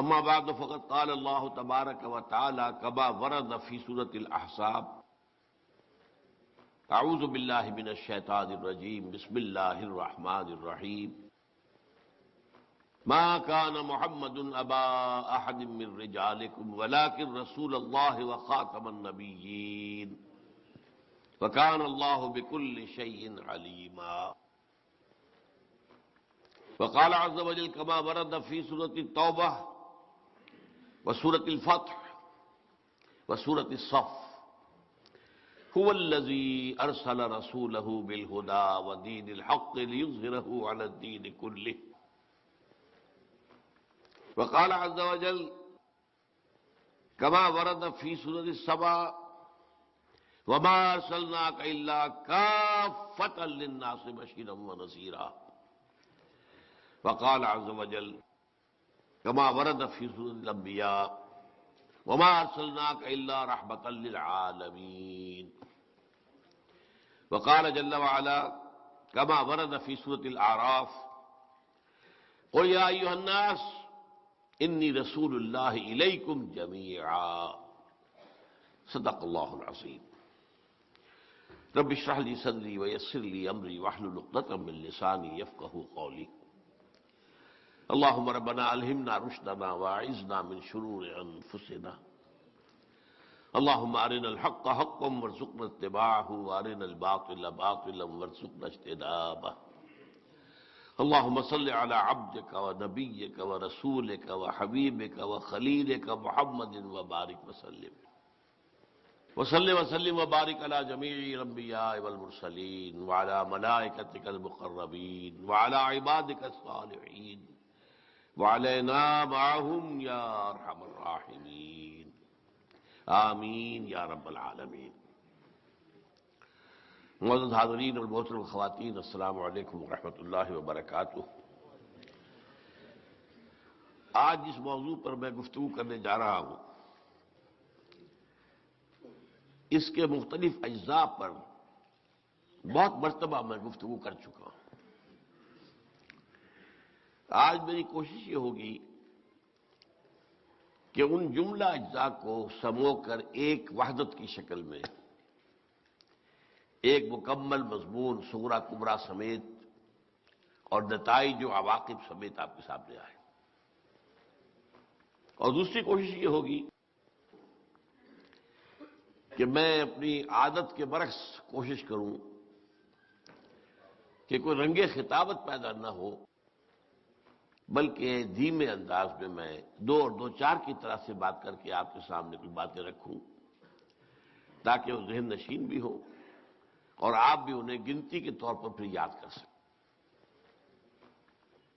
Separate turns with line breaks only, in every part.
اما بعد فقد قال اللہ تبارک و تعالی كما ورد فی سورۃ الاحزاب اعوذ باللہ من الشیطان الرجیم بسم اللہ الرحمن الرحیم ما كان محمد ابا احد من رجالکم ولكن رسول اللہ وخاتم النبیین وكان اللہ بكل شیء علیما وقال عز وجل كما ورد في سورة التوبة وسورة الفتح وسورة الصف هو الذي أرسل رسوله بالهدى ودين الحق ليظهره على الدين كله وقال عز وجل كما ورد في سورة السبا وما أرسلناك إلا كافة للناس بشيرا ونذيرا وقال عز وجل كما ورد في سورة الأنبياء وما أرسلناك إلا رحمة للعالمين وقال جل وعلا كما ورد في سورة الأعراف قل يا أيها الناس إني رسول الله إليكم جميعا صدق الله العظيم رب اشرح لي صدري ويسر لي أمري واحلل عقدة من لساني يفقهوا قولي اللهم ربنا ألهمنا رشدنا واعذنا من شرور أنفسنا اللهم أرنا الحق حقا وارزقنا اتباعه وأرنا الباطل باطلا وارزقنا اجتنابه اللهم صل على عبدك ونبيك ورسولك وحبيبك وخليلك محمد وبارك وسلم وسلم وبارك على جميع الأنبياء والمرسلين وعلى ملائكتك المقربين وعلى عبادك الصالحين وعلينا معهم يا ارحم الراحمين آمین یا رب العالمین۔ معزز حاضرین اور محترم خواتین، السلام علیکم ورحمۃ اللہ وبرکاتہ۔ آج جس موضوع پر میں گفتگو کرنے جا رہا ہوں اس کے مختلف اجزاء پر بہت مرتبہ میں گفتگو کر چکا ہوں۔ آج میری کوشش یہ ہوگی کہ ان جملہ اجزاء کو سمو کر ایک وحدت کی شکل میں ایک مکمل مضمون صغرا کبرا سمیت اور نتائج و عواقب سمیت آپ کے سامنے آئے، اور دوسری کوشش یہ ہوگی کہ میں اپنی عادت کے برعکس کوشش کروں کہ کوئی رنگ خطابت پیدا نہ ہو، بلکہ دھیمے انداز میں دو اور دو چار کی طرح سے بات کر کے آپ کے سامنے کچھ باتیں رکھوں تاکہ وہ ذہن نشین بھی ہو اور آپ بھی انہیں گنتی کے طور پر پھر یاد کر سکیں۔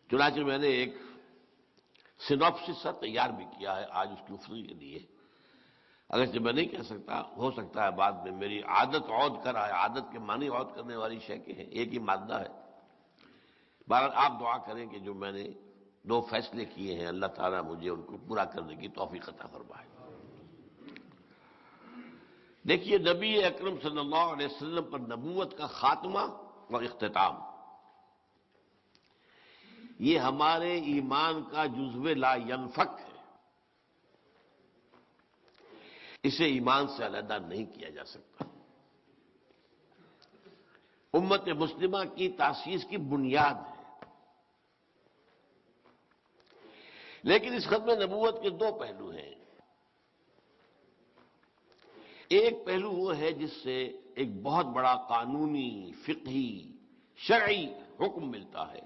چنانچہ میں نے ایک سینوپسس سا تیار بھی کیا ہے آج اس کی گفتگو کے لیے، اگرچہ میں نہیں کہہ سکتا، ہو سکتا ہے بعد میں میری عادت عود کر آئے، عادت کے معنی عود کرنے والی شے کے ہیں، ایک ہی مادہ ہے۔ بہرحال آپ دعا کریں کہ جو میں نے دو فیصلے کیے ہیں اللہ تعالیٰ مجھے ان کو پورا کرنے کی توفیق عطا فرمائے۔ دیکھیے، نبی اکرم صلی اللہ علیہ وسلم پر نبوت کا خاتمہ اور اختتام یہ ہمارے ایمان کا جزو لا ینفک ہے، اسے ایمان سے علیحدہ نہیں کیا جا سکتا، امت مسلمہ کی تاسیس کی بنیاد ہے۔ لیکن اس ختم نبوت کے دو پہلو ہیں۔ ایک پہلو وہ ہے جس سے ایک بہت بڑا قانونی، فقہی، شرعی حکم ملتا ہے،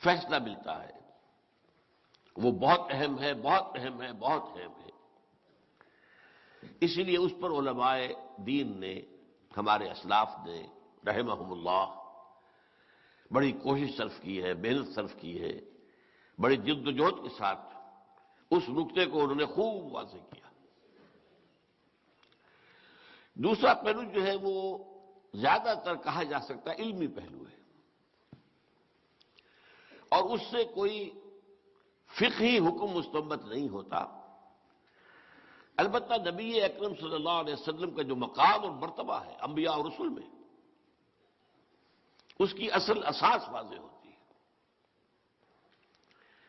فیصلہ ملتا ہے، وہ بہت اہم ہے، بہت اہم ہے، بہت اہم ہے۔ اسی لیے اس پر علماء دین نے، ہمارے اسلاف نے رحمہم اللہ بڑی کوشش صرف کی ہے، محنت صرف کی ہے، بڑی جد و جہد کے ساتھ اس نقطے کو انہوں نے خوب واضح کیا۔ دوسرا پہلو جو ہے وہ زیادہ تر کہا جا سکتا ہے علمی پہلو ہے، اور اس سے کوئی فقہی حکم مستنبط نہیں ہوتا، البتہ نبی اکرم صلی اللہ علیہ وسلم کا جو مقام اور مرتبہ ہے انبیاء اور رسل میں، اس کی اصل اساس واضح ہوتی ہے۔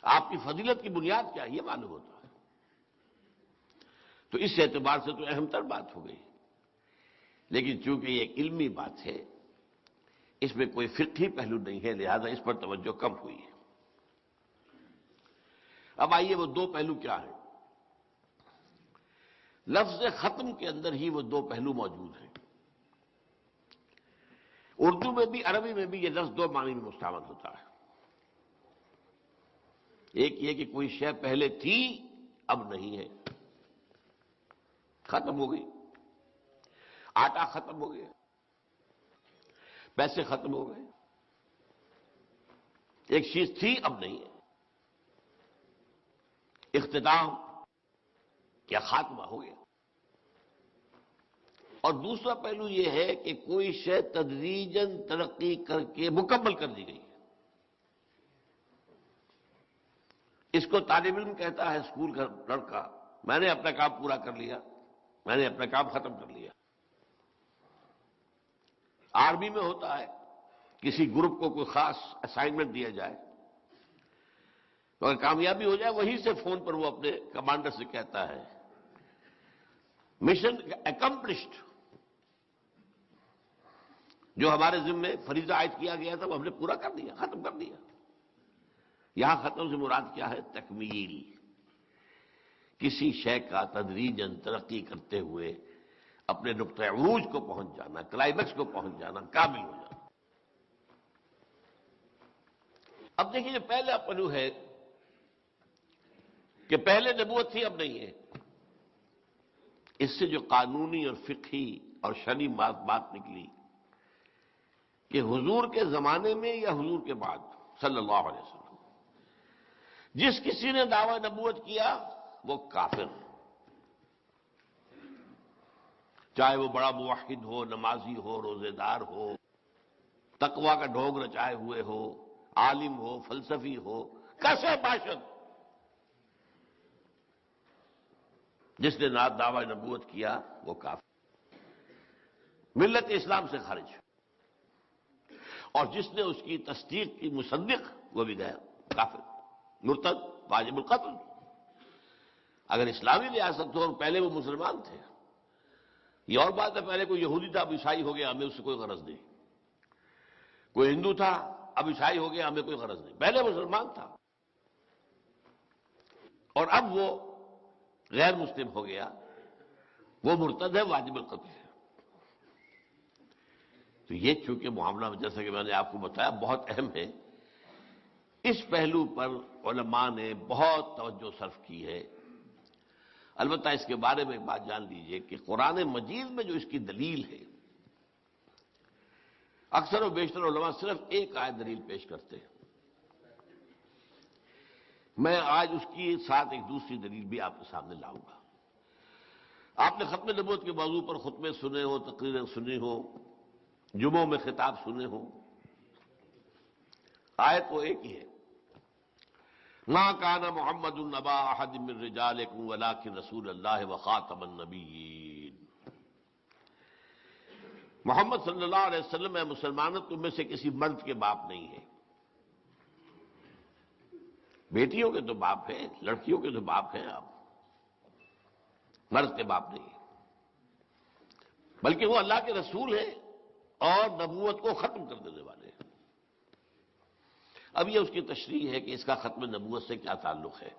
آپ کی فضیلت کی بنیاد کیا ہے یہ معلوم ہوتا ہے۔ تو اس اعتبار سے تو اہم تر بات ہو گئی، لیکن چونکہ یہ ایک علمی بات ہے، اس میں کوئی فقہی پہلو نہیں ہے، لہذا اس پر توجہ کم ہوئی ہے۔ اب آئیے وہ دو پہلو کیا ہیں؟ لفظ ختم کے اندر ہی وہ دو پہلو موجود ہیں۔ اردو میں بھی عربی میں بھی یہ لفظ دو معنی میں مستعمل ہوتا ہے۔ ایک یہ کہ کوئی شے پہلے تھی اب نہیں ہے، ختم ہو گئی، آٹا ختم ہو گیا، پیسے ختم ہو گئے، ایک چیز تھی اب نہیں ہے، اختتام یا خاتمہ ہو گیا۔ اور دوسرا پہلو یہ ہے کہ کوئی شے تدریجاً ترقی کر کے مکمل کر دی گئی ہے۔ اس کو طالب علم کہتا ہے، اسکول کا لڑکا، میں نے اپنا کام پورا کر لیا، میں نے اپنا کام ختم کر لیا۔ آرمی میں ہوتا ہے، کسی گروپ کو کوئی خاص اسائنمنٹ دیا جائے، تو اگر کامیابی ہو جائے وہیں سے فون پر وہ اپنے کمانڈر سے کہتا ہے مشن اکمپلشڈ، جو ہمارے ذمے فریضہ عائد کیا گیا تھا وہ ہم نے پورا کر دیا، ختم کر دیا۔ یہاں ختم سے مراد کیا ہے؟ تکمیل، کسی شے کا تدریجاً ترقی کرتے ہوئے اپنے نقطہ عروج کو پہنچ جانا، کلائمیکس کو پہنچ جانا، کامل ہو جانا۔ اب دیکھیے پہلا پہلو ہے کہ پہلے نبوت تھی اب نہیں ہے، اس سے جو قانونی اور فقہی اور شرعی بات نکلی کہ حضور کے زمانے میں یا حضور کے بعد صلی اللہ علیہ وسلم جس کسی نے دعوی نبوت کیا وہ کافر، چاہے وہ بڑا موحد ہو، نمازی ہو، روزے دار ہو، تقوی کا ڈھونگ رچائے ہوئے ہو، عالم ہو، فلسفی ہو، کیسے باشد، جس نے دعوی نبوت کیا وہ کافر، ملت اسلام سے خارج، اور جس نے اس کی تصدیق کی مصدق وہ بھی گیا کافر، مرتد، واجب القتل۔ اگر اسلامی ریاست ہو اور پہلے وہ مسلمان تھے، یہ اور بات ہے، پہلے کوئی یہودی تھا اب عیسائی ہو گیا ہمیں اس سے کوئی غرض نہیں، کوئی ہندو تھا اب عیسائی ہو گیا ہمیں کوئی غرض نہیں، پہلے مسلمان تھا اور اب وہ غیر مسلم ہو گیا، وہ مرتد ہے، واجب القتل ہے۔ تو یہ چونکہ معاملہ جیسا کہ میں نے آپ کو بتایا بہت اہم ہے، اس پہلو پر علماء نے بہت توجہ صرف کی ہے۔ البتہ اس کے بارے میں ایک بات جان لیجئے کہ قرآن مجید میں جو اس کی دلیل ہے، اکثر و بیشتر علماء صرف ایک آیت دلیل پیش کرتے ہیں، میں آج اس کی ساتھ ایک دوسری دلیل بھی آپ کے سامنے لاؤں گا۔ آپ نے ختم نبوت کے موضوع پر خطبے سنے ہو، تقریریں سنی ہو، جمعوں میں خطاب سنے ہو، آیت وہ ایک ہی ہے، ما کان محمد نبا احد من رجالکم ولکن رسول اللہ وخاتم النبیین۔ محمد صلی اللہ علیہ وسلم ہے مسلمانوں تم میں سے کسی مرد کے باپ نہیں ہے، بیٹیوں کے تو باپ ہیں، لڑکیوں کے تو باپ ہیں، آپ مرد کے باپ نہیں، بلکہ وہ اللہ کے رسول ہیں اور نبوت کو ختم کر دینے والے ہیں۔ اب یہ اس کی تشریح ہے کہ اس کا ختم نبوت سے کیا تعلق ہے۔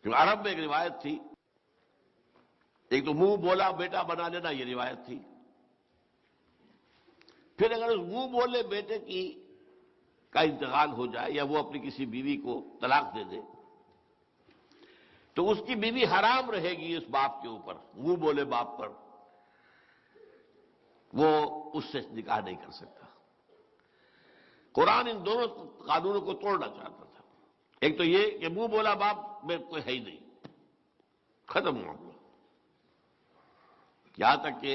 کہ عرب میں ایک روایت تھی، ایک تو منہ بولا بیٹا بنا لینا، یہ روایت تھی، پھر اگر اس منہ بولے بیٹے کا انتقال ہو جائے یا وہ اپنی کسی بیوی کو طلاق دے دے تو اس کی بیوی حرام رہے گی اس باپ کے اوپر، منہ بولے باپ پر، وہ اس سے نکاح نہیں کر سکتا۔ قرآن ان دونوں قانونوں کو توڑنا چاہتا تھا، ایک تو یہ کہ منہ بولا باپ میں کوئی ہے ہی نہیں، ختم معاملہ۔ یہاں تک کہ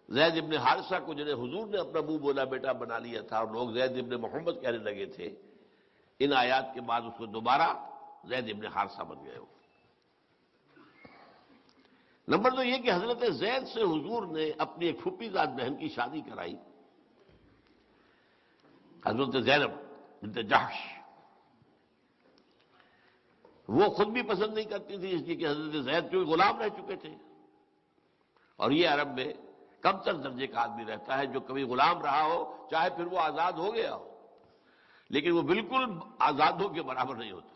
زید ابن حارثہ کو جنہیں حضور نے اپنا منہ بولا بیٹا بنا لیا تھا اور لوگ زید ابن محمد کہنے لگے تھے، ان آیات کے بعد اس کو دوبارہ زید ابن حارثہ بن گئے ہو۔ نمبر دو یہ کہ حضرت زید سے حضور نے اپنی ایک پھوپھی زاد بہن کی شادی کرائی، حضرت زینب بنت جحش، وہ خود بھی پسند نہیں کرتی تھی اس لیے کہ حضرت زید جو غلام رہ چکے تھے، اور یہ عرب میں کم تر درجے کا آدمی رہتا ہے جو کبھی غلام رہا ہو، چاہے پھر وہ آزاد ہو گیا ہو، لیکن وہ بالکل آزادوں کے برابر نہیں ہوتا۔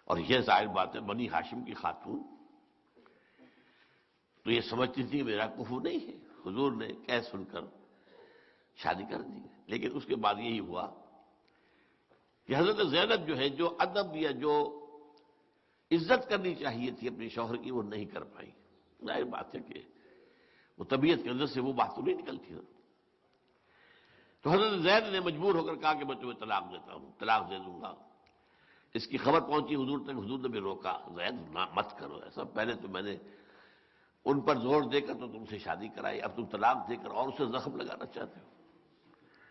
اور یہ ظاہر بات ہے بنی ہاشم کی خاتون تو یہ سمجھتی تھی میرا کفو نہیں ہے، حضور نے کہہ سن کر شادی کر دی، لیکن اس کے بعد یہی ہوا کہ حضرت زینب جو ہے جو ادب یا جو عزت کرنی چاہیے تھی اپنے شوہر کی وہ نہیں کر پائی۔ ظاہر بات ہے کہ وہ طبیعت کے اندر سے وہ بات تو نہیں نکلتی نا۔ تو حضرت زید نے مجبور ہو کر کہا کہ میں تمہیں طلاق دیتا ہوں، طلاق دے دوں گا۔ اس کی خبر پہنچی حضور تک، حضور نے بھی روکا، زید مت کرو ایسا، پہلے تو میں نے ان پر زور دے کر تو تم سے شادی کرائی، اب تم طلاق دے کر اور اسے زخم لگانا چاہتے ہو،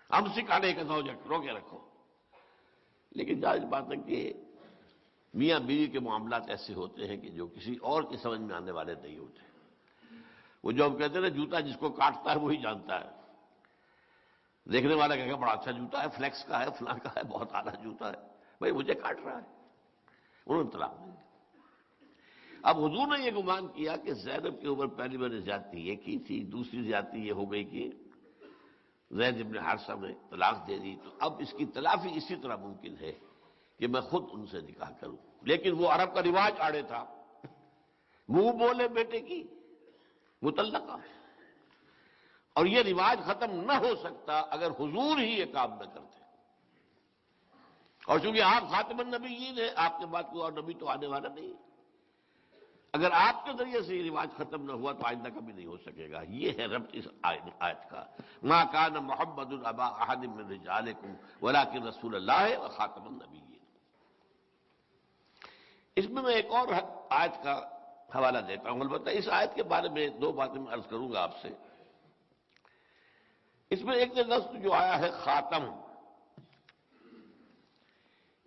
ہم سکھانے کا زوجک رو کے رکھو۔ لیکن ظاہر بات ہے کہ میاں بیوی کے معاملات ایسے ہوتے ہیں کہ جو کسی اور کی سمجھ میں آنے والے نہیں ہوتے۔ وہ جو ہم کہتے ہیں نا جوتا جس کو کاٹتا ہے وہی جانتا ہے۔ دیکھنے والا کہے گا بڑا اچھا جوتا ہے، فلیکس کا ہے، فلاں کا ہے، بہت اعلیٰ جوتا ہے، بھائی مجھے کاٹ رہا ہے۔ انہوں نے طلاق دے دی۔ اب حضور نے یہ گمان کیا کہ زینب کے اوپر پہلی میں نے زیادتی یہ کی تھی، دوسری زیادتی یہ ہو گئی کہ زید بن حارثہ نے طلاق دے دی، تو اب اس کی تلافی اسی طرح ممکن ہے کہ میں خود ان سے نکاح کروں۔ لیکن وہ عرب کا رواج آڑے تھا، منہ بولے بیٹے کی مطلقہ، اور یہ رواج ختم نہ ہو سکتا اگر حضور ہی یہ کام نہ کرتے۔ اور چونکہ آپ خاتم النبیین ہیں، آپ کے بعد کوئی اور نبی تو آنے والا نہیں، اگر آپ کے ذریعے سے یہ رواج ختم نہ ہوا تو آئندہ کبھی نہیں ہو سکے گا۔ یہ ہے ربط اس آیت کا، ما کان محمد ابا احد من رجالکم ولکن رسول اللہ وخاتم النبیین۔ اس میں ایک اور آیت کا حوالہ دیتا ہوں، البتہ اس آیت کے بارے میں دو باتیں میں عرض کروں گا آپ سے۔ اس میں ایک لفظ جو آیا ہے خاتم،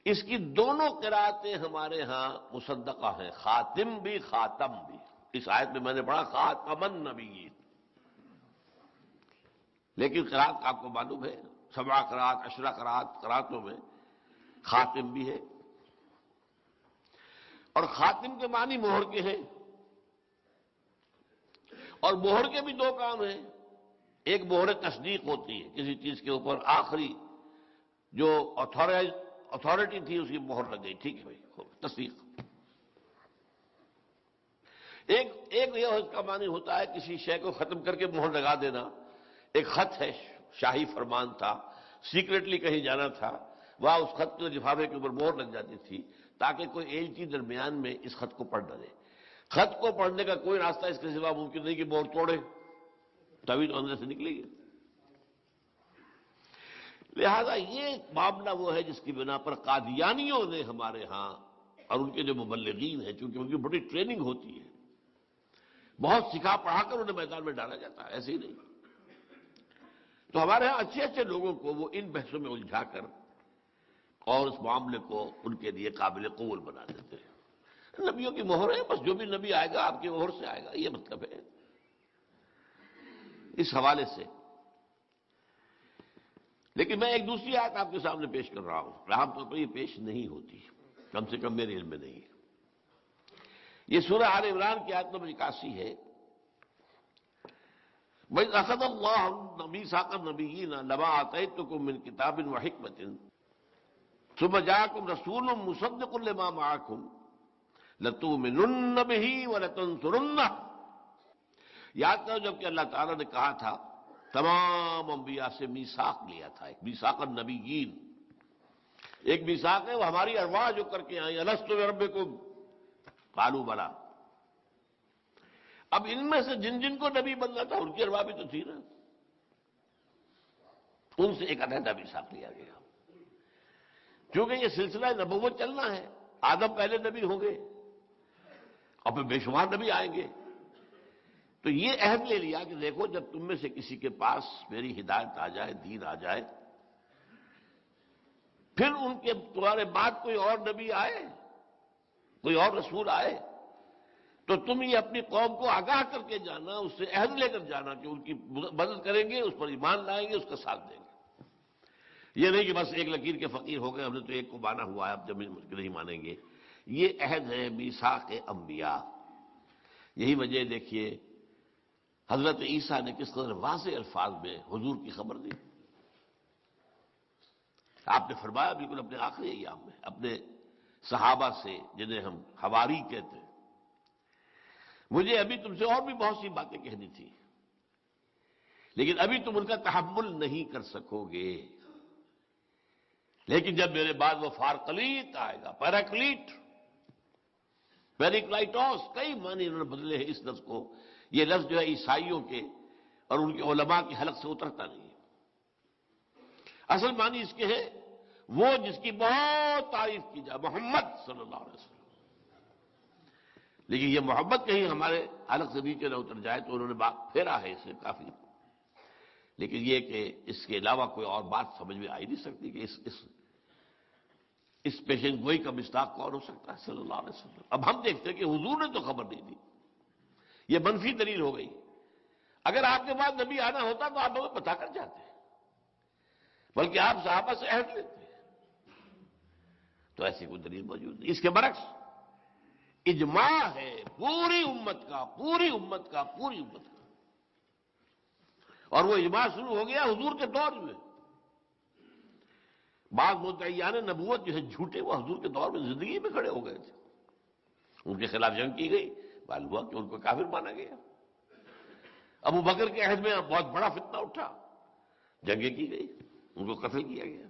اس کی دونوں قرأتیں ہمارے ہاں مصدقہ ہیں، خاتم بھی خاتم بھی۔ اس آیت میں نے پڑھا خاتم النبیین، لیکن قرأت آپ کو معلوم ہے 7 قرأت 10 قرأتوں میں خاتم بھی ہے، اور خاتم کے معنی مہر کے ہیں، اور مہر کے بھی 2 کام ہیں۔ ایک مہر تصدیق ہوتی ہے، کسی چیز کے اوپر آخری جو اتھارٹی تھی اس کی مہر لگ گئی، ٹھیک ہے بھائی، تصدیق۔ ایک یہ اس کا معنی ہوتا ہے کسی شے کو ختم کر کے مہر لگا دینا۔ ایک خط ہے، شاہی فرمان تھا، سیکریٹلی کہیں جانا تھا، وہاں اس خط کے لفافے کے اوپر مہر لگ جاتی تھی تاکہ کوئی ایلچی درمیان میں اس خط کو پڑھ نہ دے۔ خط کو پڑھنے کا کوئی راستہ اس کے سوا ممکن نہیں کہ مہر توڑے، تبھی تو اندر سے نکلے گی۔ لہذا یہ معاملہ وہ ہے جس کی بنا پر قادیانیوں نے ہمارے ہاں اور ان کے جو مبلغین ہیں، چونکہ ان کی بڑی ٹریننگ ہوتی ہے، بہت سکھا پڑھا کر انہیں میدان میں ڈالا جاتا ہے، ایسے ہی نہیں۔ تو ہمارے ہاں اچھے اچھے لوگوں کو وہ ان بحثوں میں الجھا کر اور اس معاملے کو ان کے لیے قابل قبول بنا دیتے ہیں۔ نبیوں کی مہر ہے، بس جو بھی نبی آئے گا آپ کی مہر سے آئے گا، یہ مطلب ہے اس حوالے سے۔ لیکن میں ایک دوسری آیت آپ کے سامنے پیش کر رہا ہوں، عام طور پر یہ پیش نہیں ہوتی، کم سے کم میرے علم میں نہیں ہے۔ یہ سورہ آل عمران کی آیت نمبر 81 ہے۔ وَإِذْ أَخَذَ اللَّهُ مِيثَاقَ النَّبِيِّينَ لَمَا آتَيْتُكُم مِّن كِتَابٍ وَحِكْمَةٍ ثُمَّ جَاءَكُمْ رَسُولٌ مُّصَدِّقٌ لِّمَا مَعَكُمْ لَتُؤْمِنُنَّ بِهِ وَلَتَنصُرُنَّهُ۔ یاد کرو جب کہ اللہ تعالیٰ نے کہا تھا تمام انبیاء سے میثاق لیا تھا، ایک میثاق النبیین، ایک میثاق ہے وہ ہماری ارواح جو کر کے آئی، الست بربکم قالوا بلی۔ اب ان میں سے جن جن کو نبی بننا تھا ان کی ارواح بھی تو تھی نا، ان سے ایک علیحدہ میثاق لیا گیا، کیونکہ یہ سلسلہ نبوت چلنا ہے۔ آدم پہلے نبی ہوں گے اور پھر بے شمار نبی آئیں گے، تو یہ عہد لے لیا کہ دیکھو جب تم میں سے کسی کے پاس میری ہدایت آ جائے، دین آ جائے، پھر ان کے تمہارے بعد کوئی اور نبی آئے، کوئی اور رسول آئے، تو تم یہ اپنی قوم کو آگاہ کر کے جانا، اس سے عہد لے کر جانا کہ ان کی مدد کریں گے، اس پر ایمان لائیں گے، اس کا ساتھ دیں گے۔ یہ نہیں کہ بس ایک لکیر کے فقیر ہو گئے، ہم نے تو ایک کو مانا ہوا ہے، اب جب نہیں مانیں گے۔ یہ عہد ہے میثاق انبیاء۔ یہی وجہ دیکھیے حضرت عیسیٰ نے کس قدر واضح الفاظ میں حضور کی خبر دی۔ آپ نے فرمایا بالکل اپنے آخری ایام میں اپنے صحابہ سے، جنہیں ہم حواری کہتے ہیں، مجھے ابھی تم سے اور بھی بہت سی باتیں کہنی تھی، لیکن ابھی تم ان کا تحمل نہیں کر سکو گے، لیکن جب میرے بعد وہ فارقلیت آئے گا، پیریکلائٹوس، کئی معنی انہوں نے بدلے ہیں اس لفظ کو۔ یہ لفظ جو ہے عیسائیوں کے اور ان کے علماء کی حلق سے اترتا نہیں ہے۔ اصل معنی اس کے ہے وہ جس کی بہت تعریف کی جائے، محمد صلی اللہ علیہ وسلم۔ لیکن یہ محبت کہیں ہمارے حلق سے نیچے نہ اتر جائے تو انہوں نے بات پھیرا ہے اسے کافی، لیکن یہ کہ اس کے علاوہ کوئی اور بات سمجھ میں آ ہی نہیں سکتی کہ اس پیشن گوئی کا مصداق کون ہو سکتا ہے صلی اللہ علیہ وسلم۔ اب ہم دیکھتے ہیں کہ حضور نے تو خبر نہیں دی، یہ منفی دلیل ہو گئی۔ اگر آپ کے پاس نبی آنا ہوتا تو آپ ہمیں بتا کر جاتے، بلکہ آپ صحابہ سے عہد لیتے، تو ایسی کوئی دلیل موجود نہیں۔ اس کے برعکس اجماع ہے پوری امت کا، اور وہ اجماع شروع ہو گیا حضور کے دور میں۔ بعض مدعیان نبوت جو ہے جھوٹے، وہ حضور کے دور میں زندگی میں کھڑے ہو گئے تھے، ان کے خلاف جنگ کی گئی، معلوم ہوا کہ ان کو کافر مانا گیا۔ ابو بکر کے عہد میں بہت بڑا فتنہ اٹھا، جنگیں کی گئی، ان کو قتل کیا گیا۔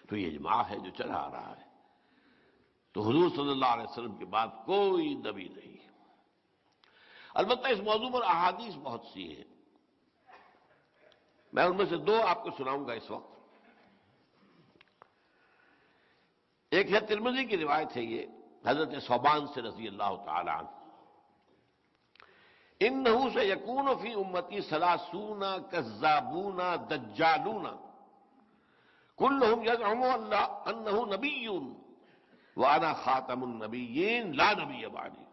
تو یہ اجماع ہے جو چلا آ رہا ہے۔ تو حضور صلی اللہ علیہ وسلم کے بعد کوئی نبی نہیں۔ البتہ اس موضوع پر احادیث بہت سی ہیں، میں ان میں سے دو آپ کو سناؤں گا اس وقت۔ ایک ہے ترمذی کی روایت ہے، یہ حضرت ثوبان سے رضی اللہ تعالی عنہ، انہ سیکون فی امتی ثلاثون کذابون دجالون کلہم یزعم انہ نبی وانا خاتم النبیین لا نبی بعدی۔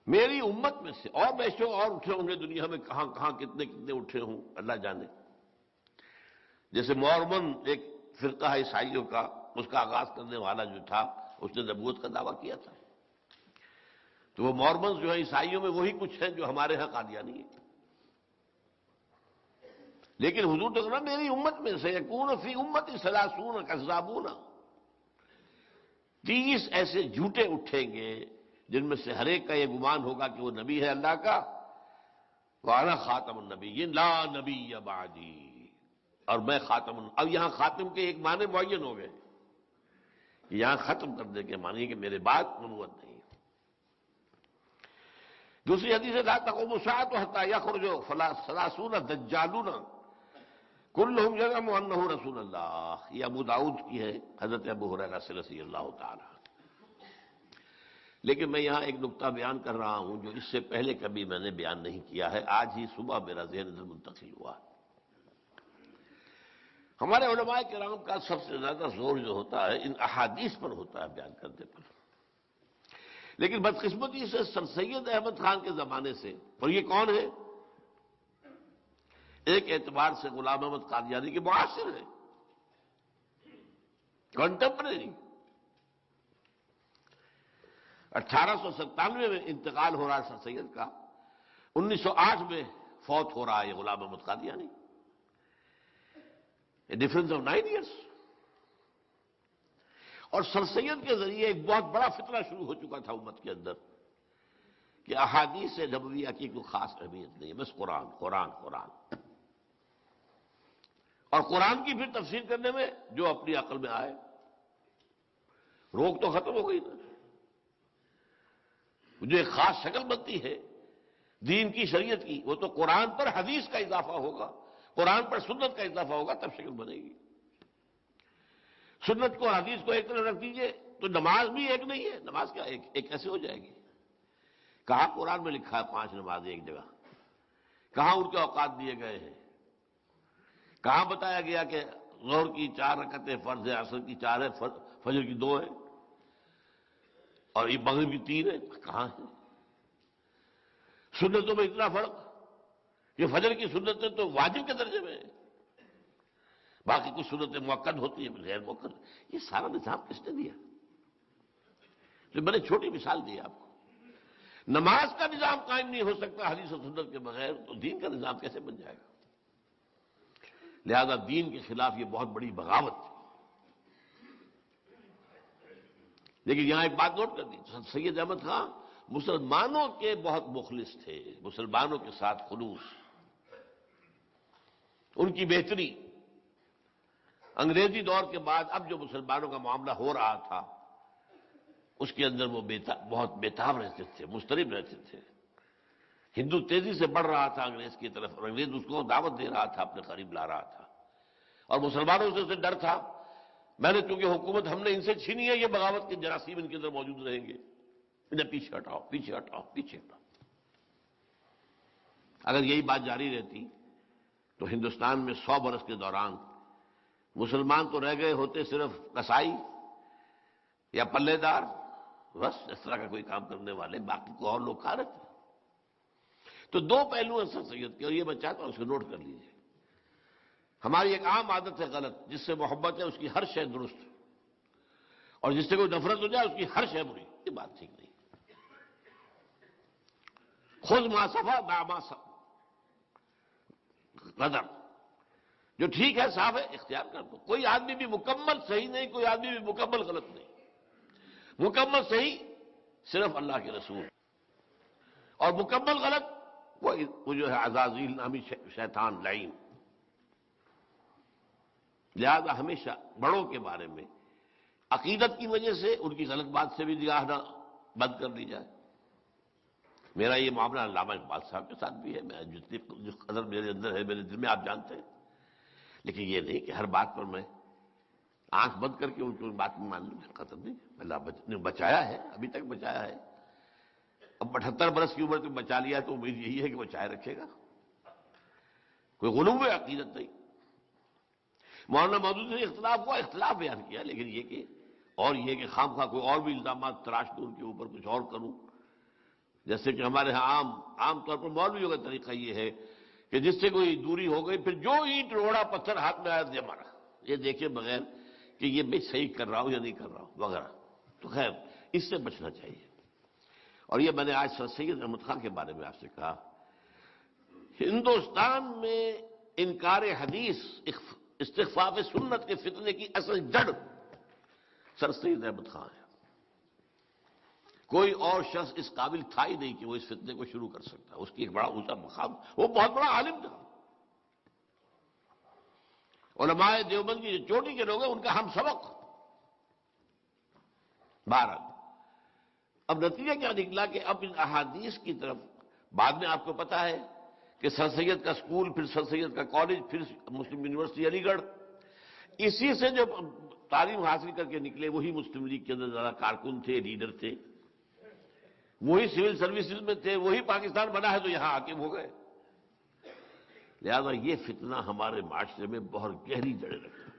میری امت میں سے، اور بیشتر اور اٹھے ہوں گے دنیا میں، کہاں کہاں کتنے کتنے اٹھے ہوں اللہ جانے۔ جیسے مورمن ایک فرقہ ہے عیسائیوں کا، اس کا آغاز کرنے والا جو تھا اس نے نبوت کا دعویٰ کیا تھا، تو وہ مورمنز جو ہے عیسائیوں میں وہی کچھ ہیں جو ہمارے ہاں قادیانی ہیں۔ لیکن حضور نے کہا میری امت میں سے یکون فی امتی ثلاثون کذابون، 30 ایسے جھوٹے اٹھیں گے جن میں سے ہر ایک کا یہ گمان ہوگا کہ وہ نبی ہے اللہ کا، وانا خاتم النبیین لا نبی بعدی، اور میں خاتم اب یہاں خاتم کے ایک معنی معین ہو گئے، یہاں ختم کرنے کے معنی کہ میرے بعد نبوت نہیں۔ دوسری حدیث ہے لا تقوم الساعۃ حتی یخرج ثلاثون دجالون کلہم یزعم انہ رسول اللہ، یہ ابو داؤد کی ہے حضرت ابو ہریرہ سے رضی اللہ تعالی۔ لیکن میں یہاں ایک نقطہ بیان کر رہا ہوں جو اس سے پہلے کبھی میں نے بیان نہیں کیا ہے، آج ہی صبح میرا ذہن اندر منتقل ہوا۔ ہمارے علماء کرام کا سب سے زیادہ زور جو ہوتا ہے ان احادیث پر ہوتا ہے بیان کرنے پر، لیکن بدقسمتی سے سر سید احمد خان کے زمانے سے، اور یہ کون ہے؟ ایک اعتبار سے غلام احمد قادیانی کے معاصر ہیں، کنٹمپریری۔ 1897 میں انتقال ہو رہا ہے سر سید کا، 1908 میں فوت ہو رہا ہے یہ Ghulam Ahmad Qadiani, difference of 9 years. اور سر سید کے ذریعے ایک بہت بڑا فتنہ شروع ہو چکا تھا امت کے اندر کہ احادیث نبویہ کی کوئی خاص اہمیت نہیں ہے، بس قرآن قرآن قرآن، اور قرآن کی پھر تفسیر کرنے میں جو اپنی عقل میں آئے، روک تو ختم ہو گئی نا۔ جو ایک خاص شکل بنتی ہے دین کی شریعت کی، وہ تو قرآن پر حدیث کا اضافہ ہوگا، قرآن پر سنت کا اضافہ ہوگا، تب شکل بنے گی۔ سنت کو حدیث کو ایک طرف رکھ دیجئے تو نماز بھی ایک نہیں ہے، نماز کیا ایک کیسے ہو جائے گی؟ کہاں قرآن میں لکھا ہے 5 نمازیں ایک جگہ؟ کہاں ان کے اوقات دیے گئے ہیں؟ کہاں بتایا گیا کہ ظہر کی 4 رکعتیں فرض ہے، عصر کی 4 ہے، فجر کی 2 ہے، اور یہ مغرب کی 3 ہے؟ کہاں ہے؟ سنتوں میں اتنا فرق یہ فجر کی سنتیں تو واجب کے درجے میں ہیں، باقی کچھ سنتیں مؤکد ہوتی ہیں غیر مؤکد. یہ سارا نظام کس نے دیا؟ تو میں نے چھوٹی مثال دی آپ کو. نماز کا نظام قائم نہیں ہو سکتا حدیث و سنت کے بغیر، تو دین کا نظام کیسے بن جائے گا؟ لہذا دین کے خلاف یہ بہت بڑی بغاوت تھی. لیکن یہاں ایک بات نوٹ کر دی، سید احمد خان مسلمانوں کے بہت مخلص تھے، مسلمانوں کے ساتھ خلوص، ان کی بہتری. انگریزی دور کے بعد اب جو مسلمانوں کا معاملہ ہو رہا تھا اس کے اندر وہ بہت بیتاب رہتے تھے، مضطرب رہتے تھے. ہندو تیزی سے بڑھ رہا تھا انگریز کی طرف، اور انگریز اس کو دعوت دے رہا تھا، اپنے قریب لا رہا تھا، اور مسلمانوں سے اسے ڈر تھا. میں نے چونکہ حکومت ہم نے ان سے چھینی ہے، یہ بغاوت کے جراثیم ان کے اندر موجود رہیں گے، انہیں پیچھے ہٹاؤ پیچھے ہٹاؤ پیچھے ہٹاؤ. اگر یہی بات جاری رہتی تو ہندوستان میں 100 برس کے دوران مسلمان تو رہ گئے ہوتے صرف کسائی یا پلے دار، بس اس طرح کا کوئی کام کرنے والے، باقی کو اور لوگ کھا رہے تھے. تو دو پہلو ہیں سر سید کے، اور یہ میں چاہتا ہوں اس کو نوٹ کر لیجیے. ہماری ایک عام عادت ہے غلط، جس سے محبت ہے اس کی ہر شے درست، اور جس سے کوئی نفرت ہو جائے اس کی ہر شے بری. یہ بات ٹھیک نہیں. خذ ما صفا دع ما غدر، جو ٹھیک ہے صاف ہے اختیار کر دو. کوئی آدمی بھی مکمل صحیح نہیں، کوئی آدمی بھی مکمل غلط نہیں. مکمل صحیح صرف اللہ کے رسول، اور مکمل غلط وہ جو ہے عزازیل نامی شیطان لعین. لہذا ہمیشہ بڑوں کے بارے میں عقیدت کی وجہ سے ان کی غلط بات سے بھی نگاہ نہ بند کر دی جائے. میرا یہ معاملہ علامہ اقبال صاحب کے ساتھ بھی ہے، میں جس قدر میرے اندر ہے میرے دل میں آپ جانتے ہیں. لیکن یہ نہیں کہ ہر بات پر میں آنکھ بند کر کے ان کی بات میں مان لوں. قطع نہیں. اللہ نے بچایا ہے، ابھی تک بچایا ہے. اب 78 برس کی عمر تک بچا لیا تو امید یہی ہے کہ بچائے رکھے گا. کوئی غلو عقیدت نہیں. مولانا مودودی نے اختلاف ہوا، اختلاف بیان کیا، لیکن یہ کہ خام خواہ کوئی اور بھی الزامات تراش دوں ان کے اوپر کچھ اور کروں. جیسے کہ ہمارے ہاں عام طور پر مولویوں کا طریقہ یہ ہے کہ جس سے کوئی دوری ہو گئی پھر جو اینٹ روڑا پتھر ہاتھ میں آیا دے مارا، یہ دیکھے بغیر کہ یہ میں صحیح کر رہا ہوں یا نہیں کر رہا ہوں وغیرہ. تو خیر اس سے بچنا چاہیے. اور یہ میں نے آج سر سید احمد خان کے بارے میں آپ سے کہا، ہندوستان میں انکار حدیث، استخفاف سنت کے فتنے کی اصل جڑ سر سید احمد خان ہے. کوئی اور شخص اس قابل تھا ہی نہیں کہ وہ اس فتنے کو شروع کر سکتا. اس کی ایک بڑا اونچا مقام، وہ بہت بڑا عالم تھا. علماء دیوبند کی جو چوٹی کے لوگ ہیں ان کا ہم سبق. بہرحال اب نتیجہ کیا نکلا کہ اب ان احادیث کی طرف بعد میں آپ کو پتا ہے کہ سر سید کا اسکول، پھر سر سید کا کالج، پھر مسلم یونیورسٹی علی گڑھ، اسی سے جو تعلیم حاصل کر کے نکلے وہی مسلم لیگ کے اندر زیادہ کارکن تھے، لیڈر تھے، وہی سول سروسز میں تھے، وہی پاکستان بنا ہے تو یہاں حاکم ہو گئے. لہذا یہ فتنہ ہمارے معاشرے میں بہت گہری جڑیں رکھتا ہے.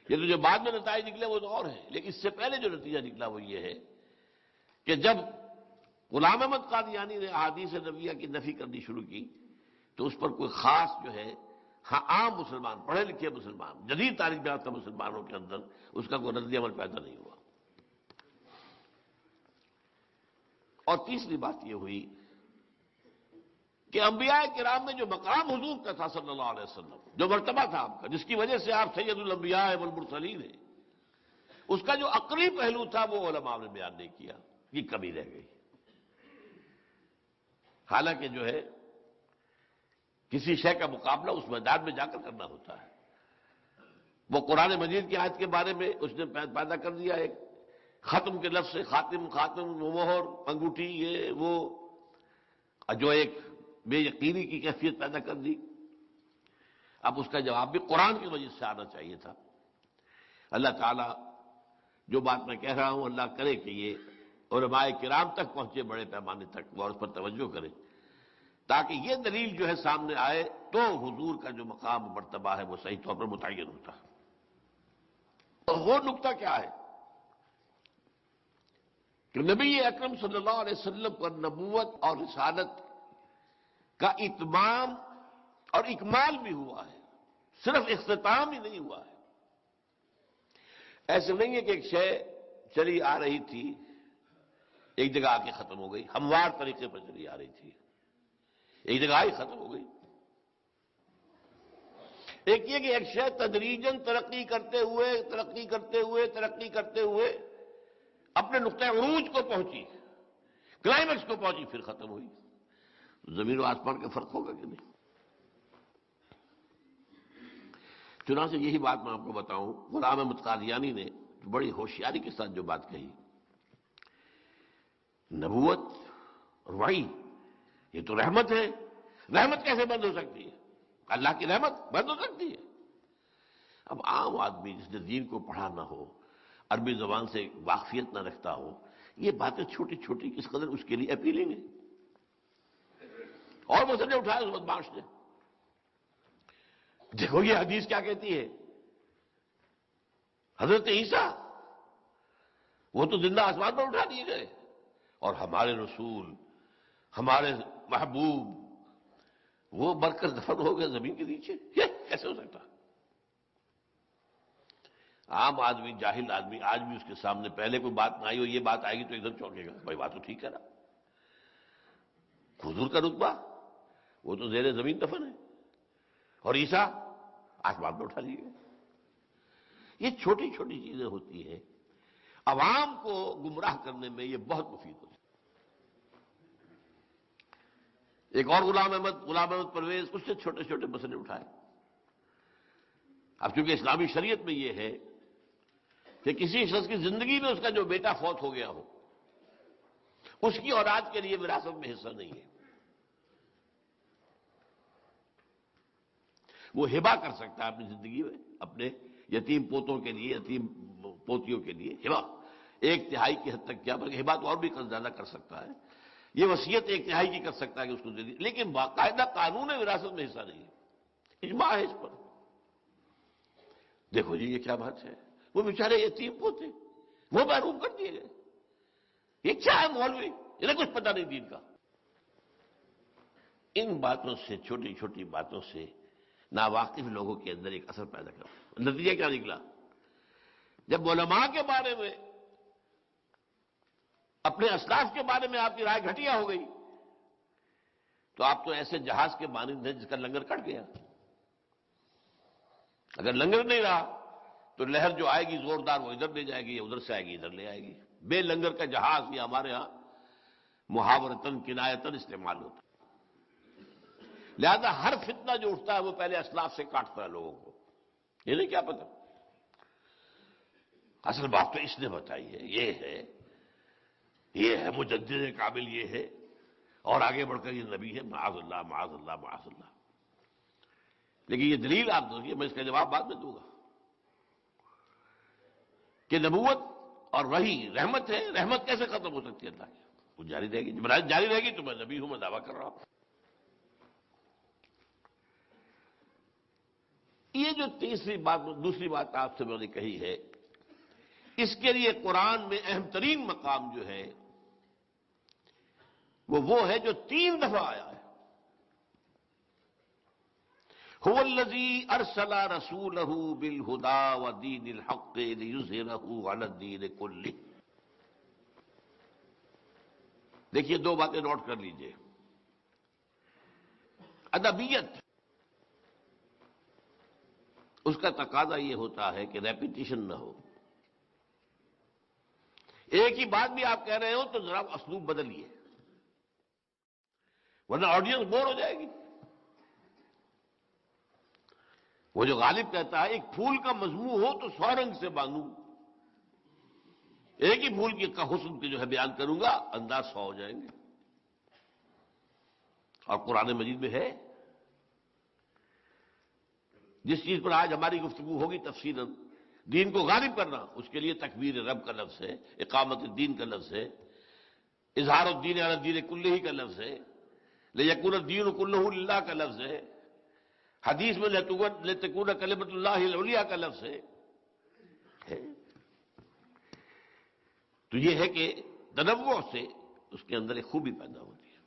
یہ تو جو بعد میں نتائج نکلے وہ تو اور ہیں، لیکن اس سے پہلے جو نتیجہ نکلا وہ یہ ہے کہ جب غلام احمد قادیانی نے احادیث نبویہ کی نفی کرنی شروع کی تو اس پر کوئی خاص جو ہے عام مسلمان، پڑھے لکھے مسلمان، جدید تاریخ یافتہ مسلمانوں کے اندر اس کا کوئی رد عمل پیدا نہیں ہوا. اور تیسری بات یہ ہوئی کہ انبیاء کرام میں جو مقام حضور کا تھا صلی اللہ علیہ وسلم، جو مرتبہ تھا آپ کا، جس کی وجہ سے آپ سید الانبیاء والمرسلین ہیں، اس کا جو عقلی پہلو تھا وہ علماء نے بیان نہیں کیا. یہ کمی رہ گئی. حالانکہ جو ہے کسی شے کا مقابلہ اس میدان میں جا کر کرنا ہوتا ہے. وہ قرآن مجید کی آیت کے بارے میں اس نے پیدا کر دیا ایک ختم کے لفظ سے، خاتم، خاتم، مہر، انگوٹھی، یہ وہ، جو ایک بے یقینی کی کیفیت پیدا کر دی. اب اس کا جواب بھی قرآن کی وجہ سے آنا چاہیے تھا. اللہ تعالیٰ جو بات میں کہہ رہا ہوں اللہ کرے کہ یہ علماء کرام تک پہنچے بڑے پیمانے تک، اور اس پر توجہ کریں تاکہ یہ دلیل جو ہے سامنے آئے تو حضور کا جو مقام مرتبہ ہے وہ صحیح طور پر متعین ہوتا ہے. وہ نقطہ کیا ہے کہ نبی اکرم صلی اللہ علیہ وسلم پر نبوت اور رسالت کا اتمام اور اکمال بھی ہوا ہے، صرف اختتام ہی نہیں ہوا ہے۔ ایسے نہیں ہے کہ ایک شے چلی آ رہی تھی، ایک جگہ آ کے ختم ہو گئی، ہموار طریقے پر چلی آ رہی تھی، ایک جگہ آئی ختم ہو گئی۔ ایک یہ کہ ایک شے تدریجاً ترقی کرتے ہوئے اپنے نقطۂ عروج کو پہنچی، کلائمیکس کو پہنچی، پھر ختم ہوئی۔ زمین و آسمان کا فرق ہوگا کہ نہیں؟ چنانچہ یہی بات میں آپ کو بتاؤں، غلام احمد قادیانی نے بڑی ہوشیاری کے ساتھ جو بات کہی، نبوت اور وحی یہ تو رحمت ہے، رحمت کیسے بند ہو سکتی ہے؟ اللہ کی رحمت بند ہو سکتی ہے؟ اب عام آدمی جس نے دین کو پڑھا نہ ہو، عربی زبان سے واقفیت نہ رکھتا ہو، یہ باتیں چھوٹی چھوٹی کس قدر اس کے لیے اپیلنگ ہے۔ اور مسئلے اٹھائے اس بدماش نے، دیکھو یہ حدیث کیا کہتی ہے، حضرت عیسیٰ وہ تو زندہ آسمان پر اٹھا دیے گئے، اور ہمارے رسول، ہمارے محبوب وہ مر کر دفن ہو گئے زمین کے نیچے، یہ کیسے ہو سکتا؟ عام آدمی، جاہل آدمی آج بھی اس کے سامنے پہلے کوئی بات نہ آئی ہو، یہ بات آئے گی تو ایک دم چونکے گا، بھائی بات تو ٹھیک ہے نا، حضور کا رتبہ وہ تو زیر زمین دفن ہے، اور عیسیٰ آسمان میں اٹھا لیے گئے۔ یہ چھوٹی چھوٹی چیزیں ہوتی ہیں، عوام کو گمراہ کرنے میں یہ بہت مفید ہوتی ہے۔ ایک اور غلام احمد پرویز، اس سے چھوٹے چھوٹے مسئلے اٹھائے۔ اب چونکہ اسلامی شریعت میں یہ ہے کہ کسی شخص کی زندگی میں اس کا جو بیٹا فوت ہو گیا ہو، اس کی اولاد کے لیے وراثت میں حصہ نہیں ہے، وہ ہبہ کر سکتا ہے اپنی زندگی میں اپنے یتیم پوتوں کے لیے، یتیم پوتیوں کے لیے ہبہ 1/3 کی حد تک، کیا بلکہ ہبہ تو اور بھی زیادہ کر سکتا ہے، یہ وصیت 1/3 کی کر سکتا ہے کہ اس کو دے دی، لیکن باقاعدہ قانون وراثت میں حصہ نہیں ہے، اجماع ہے اس پر۔ دیکھو جی یہ کیا بات ہے، وہ بیچارے یتیم پوتے وہ محروم کر دیے گئے، یہ کیا ہے مولوی، انہیں کچھ پتہ نہیں دین کا۔ ان باتوں سے، چھوٹی چھوٹی باتوں سے ناواقف لوگوں کے اندر ایک اثر پیدا کر، نتیجہ کیا نکلا؟ جب علماء کے بارے میں، اپنے اسلاف کے بارے میں آپ کی رائے گھٹیا ہو گئی، تو آپ تو ایسے جہاز کے مانند ہیں جس کا لنگر کٹ گیا۔ اگر لنگر نہیں رہا تو لہر جو آئے گی زوردار وہ ادھر لے جائے گی، یا ادھر سے آئے گی ادھر لے آئے گی۔ بے لنگر کا جہاز یہ ہمارے ہاں محاورتاً کنایتاً استعمال ہوتا ہے۔ لہذا ہر فتنہ جو اٹھتا ہے وہ پہلے اسلاف سے کاٹتا ہے لوگوں کو، یہ نہیں کیا پتہ اصل بات تو اس نے بتائی ہے، یہ ہے مجدد کامل، یہ ہے، اور آگے بڑھ کر یہ نبی ہے، معاذ اللہ معاذ اللہ معاذ اللہ۔ لیکن یہ دلیل آپ دو گے، میں اس کا جواب بعد میں دوں گا کہ نبوت اور وحی رحمت ہے، رحمت کیسے ختم ہو سکتی ہے اللہ کی؟ وہ جاری رہے گی، جب جاری رہے گی تو میں نبی ہوں، میں دعویٰ کر رہا ہوں۔ یہ جو دوسری بات آپ سے میں نے کہی ہے، اس کے لیے قرآن میں اہم ترین مقام جو ہے وہ ہے جو 3 دفعہ آیا ہے، هو الذی ارسل رسولہ بالہدی ودین الحق لیظہرہ علی الدین کلہ۔ دیکھیے 2 باتیں نوٹ کر لیجئے۔ ادبیت، اس کا تقاضا یہ ہوتا ہے کہ ریپیٹیشن نہ ہو، ایک ہی بات بھی آپ کہہ رہے ہو تو ذرا اسلوب بدلیے، ورنہ آڈینس بور ہو جائے گی۔ وہ جو غالب کہتا ہے ایک پھول کا مضمون ہو تو 100 رنگ سے باندھوں، ایک ہی پھول کا حسن کے جو ہے بیان کروں گا، انداز 100 ہو جائیں گے۔ اور قرآن مجید میں ہے، جس چیز پر آج ہماری گفتگو ہوگی تفصیلاً، دین کو غالب کرنا، اس کے لیے تکبیر رب کا لفظ ہے، اقامت الدین کا لفظ ہے، اظہار الدین علی الدین کلہ کا لفظ ہے، لیکن الدین کلہ للہ کا لفظ ہے، حدیث میں لتکون کلمۃ اللہ العلیٰ کا لفظ ہے۔ تو یہ ہے کہ تنوع سے اس کے اندر ایک خوبی پیدا ہوتی ہے،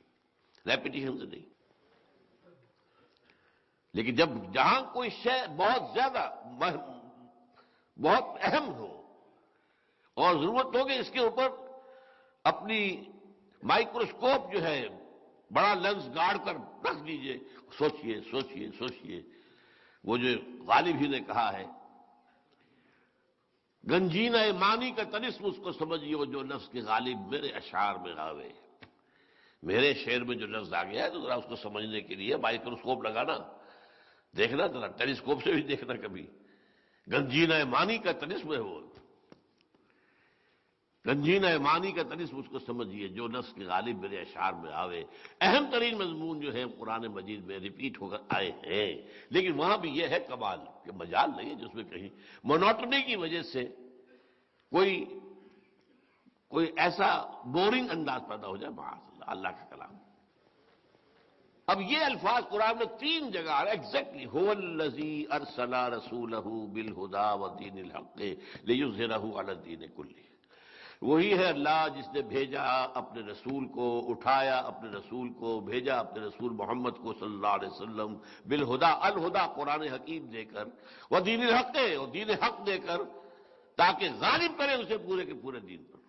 ریپیٹیشن سے نہیں۔ لیکن جب جہاں کوئی شے بہت زیادہ بہت اہم ہو اور ضرورت ہوگی اس کے اوپر اپنی مائکروسکوپ جو ہے بڑا لینس گاڑ کر رکھ دیجئے، سوچئے سوچئے سوچئے۔ وہ جو غالب ہی نے کہا ہے، گنجینہ مانی کا طلسم اس کو سمجھیے جو لفظ کے غالب میرے اشعار میں آوے۔ میرے شعر میں جو لفظ آ گیا ہے تو ذرا اس کو سمجھنے کے لیے مائکروسکوپ لگانا، دیکھنا، ذرا ٹیلیسکوپ سے بھی دیکھنا کبھی۔ گنجینہ مانی کا طلسم ہے وہ، گنجینہ مانی کا طلسم اس کو سمجھیے جو لفظ کے غالب میرے اشعار میں آوے۔ اہم ترین مضمون جو ہے قرآن مجید میں ریپیٹ ہو کر آئے ہیں، لیکن وہاں بھی یہ ہے کمال کہ مجال نہیں ہے جس میں کہیں مونوٹنی کی وجہ سے کوئی ایسا بورنگ انداز پیدا ہو جائے، معاذ اللہ، اللہ کا کلام۔ اب یہ الفاظ قرآن میں 3 جگہ ایگزیکٹلی، هو الذی ارسل رسولہ بالہدی ودین الحق لیظہرہ علی الدین کلہ۔ وہی ہے اللہ جس نے بھیجا اپنے رسول کو، اٹھایا اپنے رسول کو، بھیجا اپنے رسول محمد کو صلی اللہ علیہ وسلم بالہدی، الہدی قرآن حکیم دے کر، ودین الحق، اور دین حق دے کر، تاکہ غالب کرے اسے پورے کے پورے دین پر۔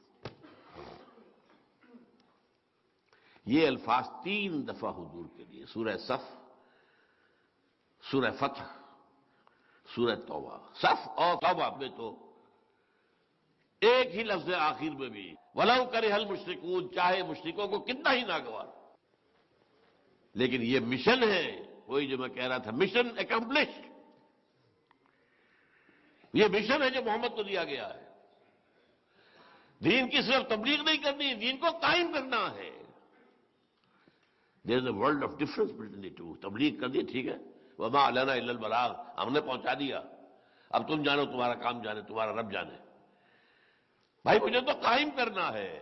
یہ الفاظ 3 دفعہ حضور کے لیے، سورہ صف، سورہ فتح، سورہ توبہ۔ صف اور توبہ میں تو ایک ہی لفظ ہے آخر میں بھی، وَلَوْ كَرِهَ الْمُشْرِكُونَ، چاہے مشرکوں کو کتنا ہی ناگوار۔ لیکن یہ مشن ہے، وہی جو میں کہہ رہا تھا، مشن اکمپلشڈ۔ یہ مشن ہے جو محمد کو دیا گیا ہے۔ دین کی صرف تبلیغ نہیں کرنی ہے، دین کو قائم کرنا ہے۔ There is a world of difference between the two۔ تبلیغ کر دی، ٹھیک ہے، وَمَا عَلَيْنَا إِلَّا الْبَلَاغُ، ہم نے پہنچا دیا، اب تم جانو، تمہارا کام جانے، تمہارا رب جانے۔ بھائی مجھے تو قائم کرنا ہے،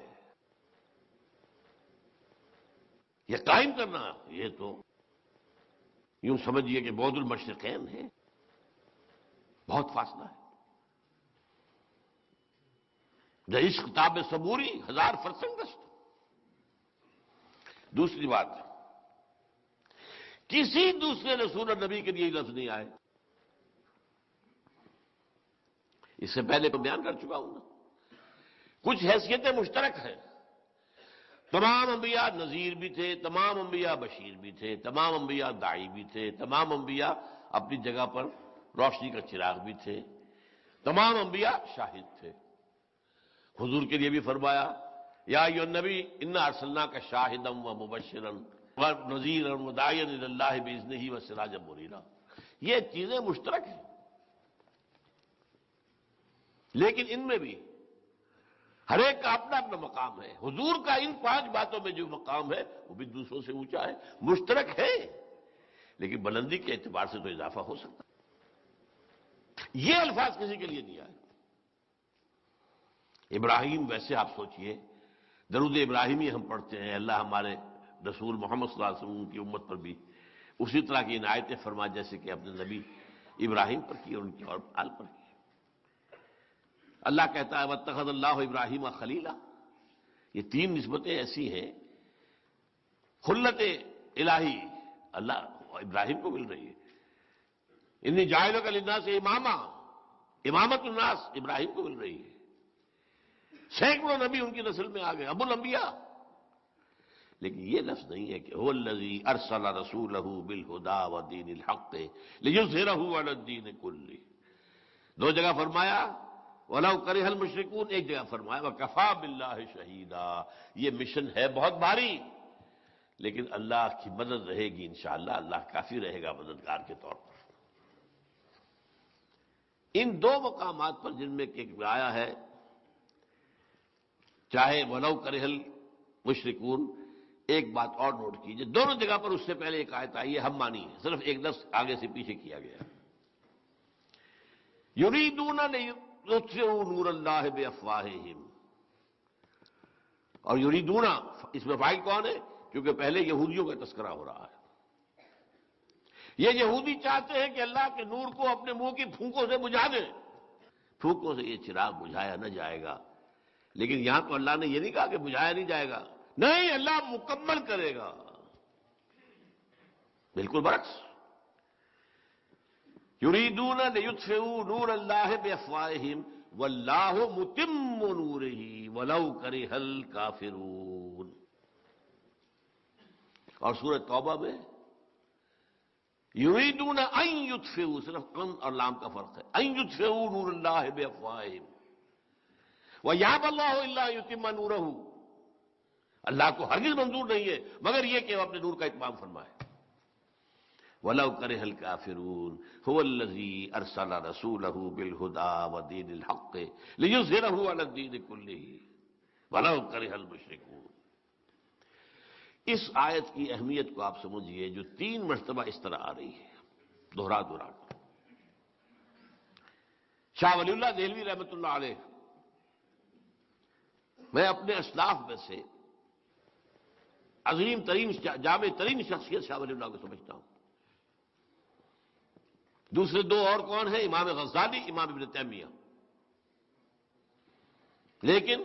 یہ قائم کرنا، یہ تو یوں سمجھیے کہ بعد المشرقین ہے، بہت فاصلہ ہے۔ عشق تاب صبوری 1000 فرسنگ دست۔ دوسری بات، کسی دوسرے رسول اور نبی کے لیے یہ لفظ نہیں آئے۔ اس سے پہلے تو بیان کر چکا ہوں نا، کچھ حیثیتیں مشترک ہیں۔ تمام انبیاء نذیر بھی تھے، تمام انبیاء بشیر بھی تھے، تمام انبیاء داعی بھی تھے، تمام انبیاء اپنی جگہ پر روشنی کا چراغ بھی تھے، تمام انبیاء شاہد تھے۔ حضور کے لیے بھی فرمایا، یا ایھا النبی انا ارسلناک شاہدا ومبشرا ونذیرا وداعیا الی اللہ باذنہ وسراجا منیرا۔ یہ چیزیں مشترک ہیں، لیکن ان میں بھی ہر ایک کا اپنا اپنا مقام ہے۔ حضور کا ان 5 باتوں میں جو مقام ہے وہ بھی دوسروں سے اونچا ہے، مشترک ہے، لیکن بلندی کے اعتبار سے تو اضافہ ہو سکتا ہے۔ یہ الفاظ کسی کے لیے نہیں آئے۔ ابراہیم، ویسے آپ سوچئے، درود ابراہیمی ہم پڑھتے ہیں، اللہ ہمارے رسول محمد صلی اللہ علیہ وسلم کی امت پر بھی اسی طرح کی عنایتیں فرما جیسے کہ اپنے نبی ابراہیم پر کی اور ان کی اور آل پر کی۔ اللہ کہتا ہے واتخذ اللہ ابراہیم خلیلا۔ یہ 3 نسبتیں ایسی ہیں، خلت الہی اللہ ابراہیم کو مل رہی ہے، انی جاعلک للناس اماما، امامت الناس ابراہیم کو مل رہی ہے۔ سینکڑوں نبی ان کی نسل میں آ گئے، ابو الانبیاء۔ لیکن یہ لفظ نہیں ہے کہ هو الذی ارسل رسولہ بالہدی ودین الحق لیظہرہ علی الدین کلہ۔ 2 جگہ فرمایا وَلَوْ كَرِهَ الْمُشْرِكُونَ، ایک جگہ فرمایا وَكَفَىٰ بِاللَّهِ شَهِيدًا۔ یہ مشن ہے بہت بھاری، لیکن اللہ کی مدد رہے گی انشاءاللہ، اللہ کافی رہے گا مددگار کے طور پر۔ ان 2 مقامات پر جن میں ایک آیا ہے، چاہے وَلَوْ كَرِهَ الْمُشْرِكُونَ، ایک بات اور نوٹ کیجئے، دونوں جگہ پر اس سے پہلے ایک آیت آئی ہے، ہم مانی ہے، صرف ایک لفظ آگے سے پیچھے کیا گیا۔ یریدون یطفئوا نور اللہ بافواہہم، اور یریدون، اس میں فاعل کون ہے؟ کیونکہ پہلے یہودیوں کا تذکرہ ہو رہا ہے۔ یہ یہودی چاہتے ہیں کہ اللہ کے نور کو اپنے منہ کی پھونکوں سے بجھا دیں، پھونکوں سے یہ چراغ بجھایا نہ جائے گا۔ لیکن یہاں تو اللہ نے یہ نہیں کہا کہ بجھایا نہیں جائے گا، نہیں، اللہ مکمل کرے گا، بالکل برعکس۔ یریدون لیطفئوا نور اللہ بافواہہم واللہ متم نورہ ولو کرہ الکافرون. اور سورہ توبہ میں یریدون ان یطفئوا، صرف ان اور لام کا فرق ہے، ان یطفئوا نور اللہ بافواہہم ویأبی اللہ الا ان یتم نورہ. اللہ کو ہرگز منظور نہیں ہے مگر یہ کہ وہ اپنے نور کا اتمام فرمائے. وَلَوْ كَرِهَ الْكَافِرُونَ هُوَ الَّذِي أَرْسَلَ رَسُولَهُ بِالْهُدَىٰ وَدِينِ الْحَقِّ لِيُظْهِرَهُ عَلَى الدِّينِ كُلِّهِ وَلَوْ كَرِهَ الْمُشْرِكُونَ. اس آیت کی اہمیت کو آپ سمجھیے جو 3 مرتبہ اس طرح آ رہی ہے دوہرا دوہرا. شاہ ولی اللہ دہلوی رحمۃ اللہ علیہ، میں اپنے اسلاف میں سے عظیم ترین جامع ترین شخصیت شاہ ولی اللہ کو سمجھتا ہوں. دوسرے 2 اور کون ہیں؟ امام غزالی، امام ابن تیمیہ. لیکن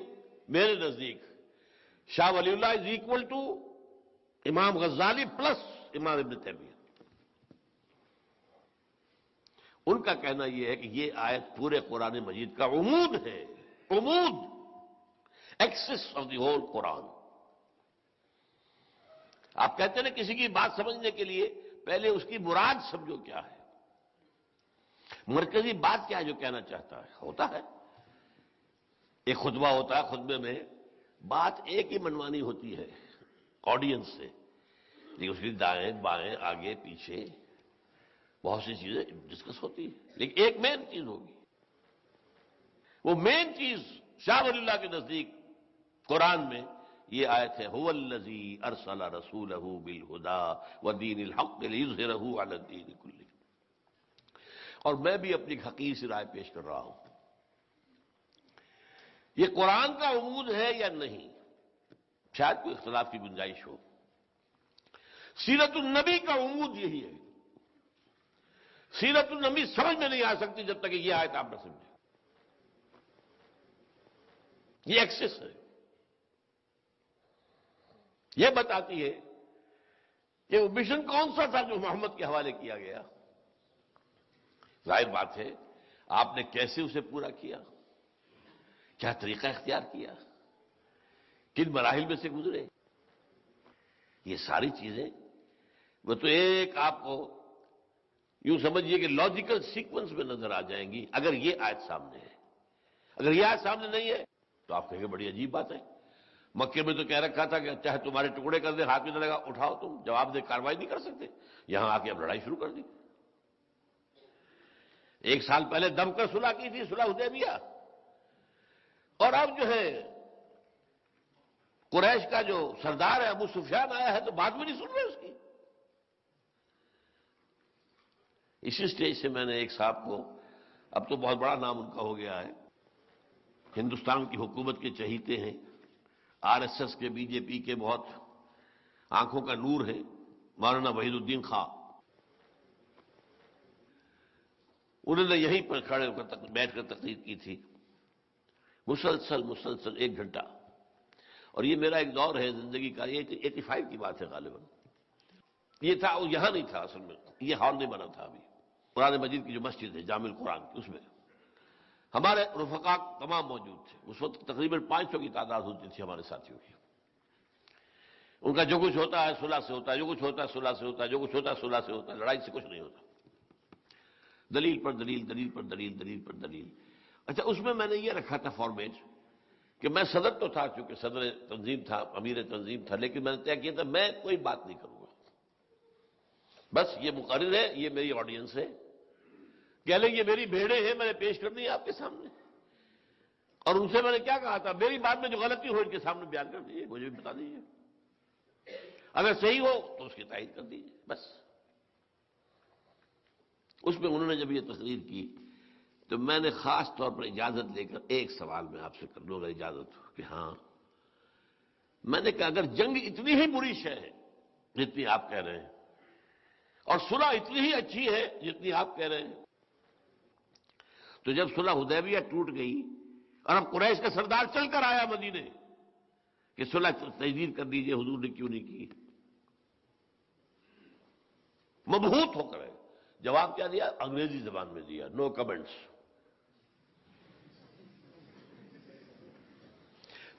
میرے نزدیک شاہ ولی اللہ از اکول ٹو امام غزالی پلس امام ابن تیمیہ. ان کا کہنا یہ ہے کہ یہ آیت پورے قرآن مجید کا عمود ہے، عمود، ایکسس آف دی ہول قرآن. آپ کہتے ہیں نا کسی کی بات سمجھنے کے لیے پہلے اس کی مراد سمجھو کیا ہے، مرکزی بات کیا ہے جو کہنا چاہتا ہے. ہوتا ہے ایک خطبہ ہوتا ہے، خطبے میں بات ایک ہی منوانی ہوتی ہے آڈینس سے، لیکن اس کی دائیں بائیں آگے پیچھے بہت سی چیزیں ڈسکس ہوتی ہیں، لیکن ایک مین چیز ہوگی. وہ مین چیز شاہ ولی اللہ کے نزدیک قرآن میں یہ آیت ہے، هو الذی ارسل رسولہ بالہدی ودین الحق لیظہرہ علی الدین کلہ. اور میں بھی اپنی حقیر سی رائے پیش کر رہا ہوں، یہ قرآن کا عمود ہے یا نہیں، شاید کوئی اختلاف کی گنجائش ہو. سیرت النبی کا عمود یہی ہے. سیرت النبی سمجھ میں نہیں آ سکتی جب تک کہ یہ آیت آپ نہ سمجھیں. یہ ایکسس ہے، یہ بتاتی ہے کہ وہ مشن کون سا تھا جو محمد کے حوالے کیا گیا. ظاہر بات ہے آپ نے کیسے اسے پورا کیا، کیا طریقہ اختیار کیا، کن مراحل میں سے گزرے، یہ ساری چیزیں وہ تو ایک آپ کو یوں سمجھیے کہ لاجیکل سیکوینس میں نظر آ جائیں گی اگر یہ آیت سامنے ہے. اگر یہ آیت سامنے نہیں ہے تو آپ کہیں گے بڑی عجیب بات ہے. مکے میں تو کہہ رکھا تھا کہ چاہے تمہارے ٹکڑے کر دے، ہاتھ میں نہ لگا اٹھاؤ، تم جواب دے کارروائی نہیں کر سکتے. یہاں آ کے اب لڑائی شروع کر دی. 1 سال پہلے دم کر صلح کی تھی، صلح حدیبیہ، اور اب جو ہے قریش کا جو سردار ہے ابو سفیان آیا ہے تو بات بھی نہیں سن رہے اس کی. اسی سٹیج سے میں نے ایک صاحب کو، اب تو بہت بڑا نام ان کا ہو گیا ہے، ہندوستان کی حکومت کے چہیتے ہیں، RSS کے، بی جے پی کے بہت آنکھوں کا نور ہے، مولانا وحید الدین خان. انہوں نے یہیں پر کھڑے ہو کر بیٹھ کر تقریر کی تھی، مسلسل 1 گھنٹہ. اور یہ میرا ایک دور ہے زندگی کا، یہ 85 کی بات ہے غالباً. یہ تھا، وہ یہاں نہیں تھا اصل میں، یہ ہال نہیں بنا تھا ابھی. قرآن مجید کی جو مسجد ہے جامع القرآن کی، اس میں ہمارے رفقا تمام موجود تھے. اس وقت تقریباً 500 کی تعداد ہوتی تھی ہمارے ساتھیوں کی. ان کا جو کچھ ہوتا ہے صلح سے ہوتا ہے، جو کچھ ہوتا ہے صلح سے ہوتا ہے، جو کچھ ہوتا ہے صلح سے ہوتا ہے، لڑائی سے کچھ نہیں ہوتا. دلیل پر دلیل، دلیل پر دلیل، دلیل پر دلیل. اچھا، اس میں میں نے یہ رکھا تھا فارمیٹ کہ میں صدر تو تھا، چونکہ صدر تنظیم تھا، امیر تنظیم تھا، لیکن میں نے طے کیا تھا میں کوئی بات نہیں کروں گا. بس یہ مقرر ہے، یہ میری آڈینس ہے، کہہ لیں یہ میری بھیڑیں ہیں، میں نے پیش کرنی ہے آپ کے سامنے. اور ان سے میں نے کیا کہا تھا، میری بات میں جو غلطی ہو ان کے سامنے بیان کر دیجیے، مجھے بھی بتا دیجیے، اگر صحیح ہو تو اس کی تائید کر دیجیے. بس اس میں انہوں نے جب یہ تقریر کی تو میں نے خاص طور پر اجازت لے کر ایک سوال میں آپ سے کر لوں گا، اجازت ہو کہ ہاں. میں نے کہا اگر جنگ اتنی ہی بری شے ہے جتنی آپ کہہ رہے ہیں، اور صلح اتنی ہی اچھی ہے جتنی آپ کہہ رہے ہیں، تو جب صلح حدیبیہ ٹوٹ گئی اور اب قریش کا سردار چل کر آیا مدینے کہ صلح تجدید کر دیجئے، حضور نے کیوں نہیں کی؟ مبہوت ہو کر ہے. جواب کیا دیا؟ انگریزی زبان میں دیا، نو کمنٹس۔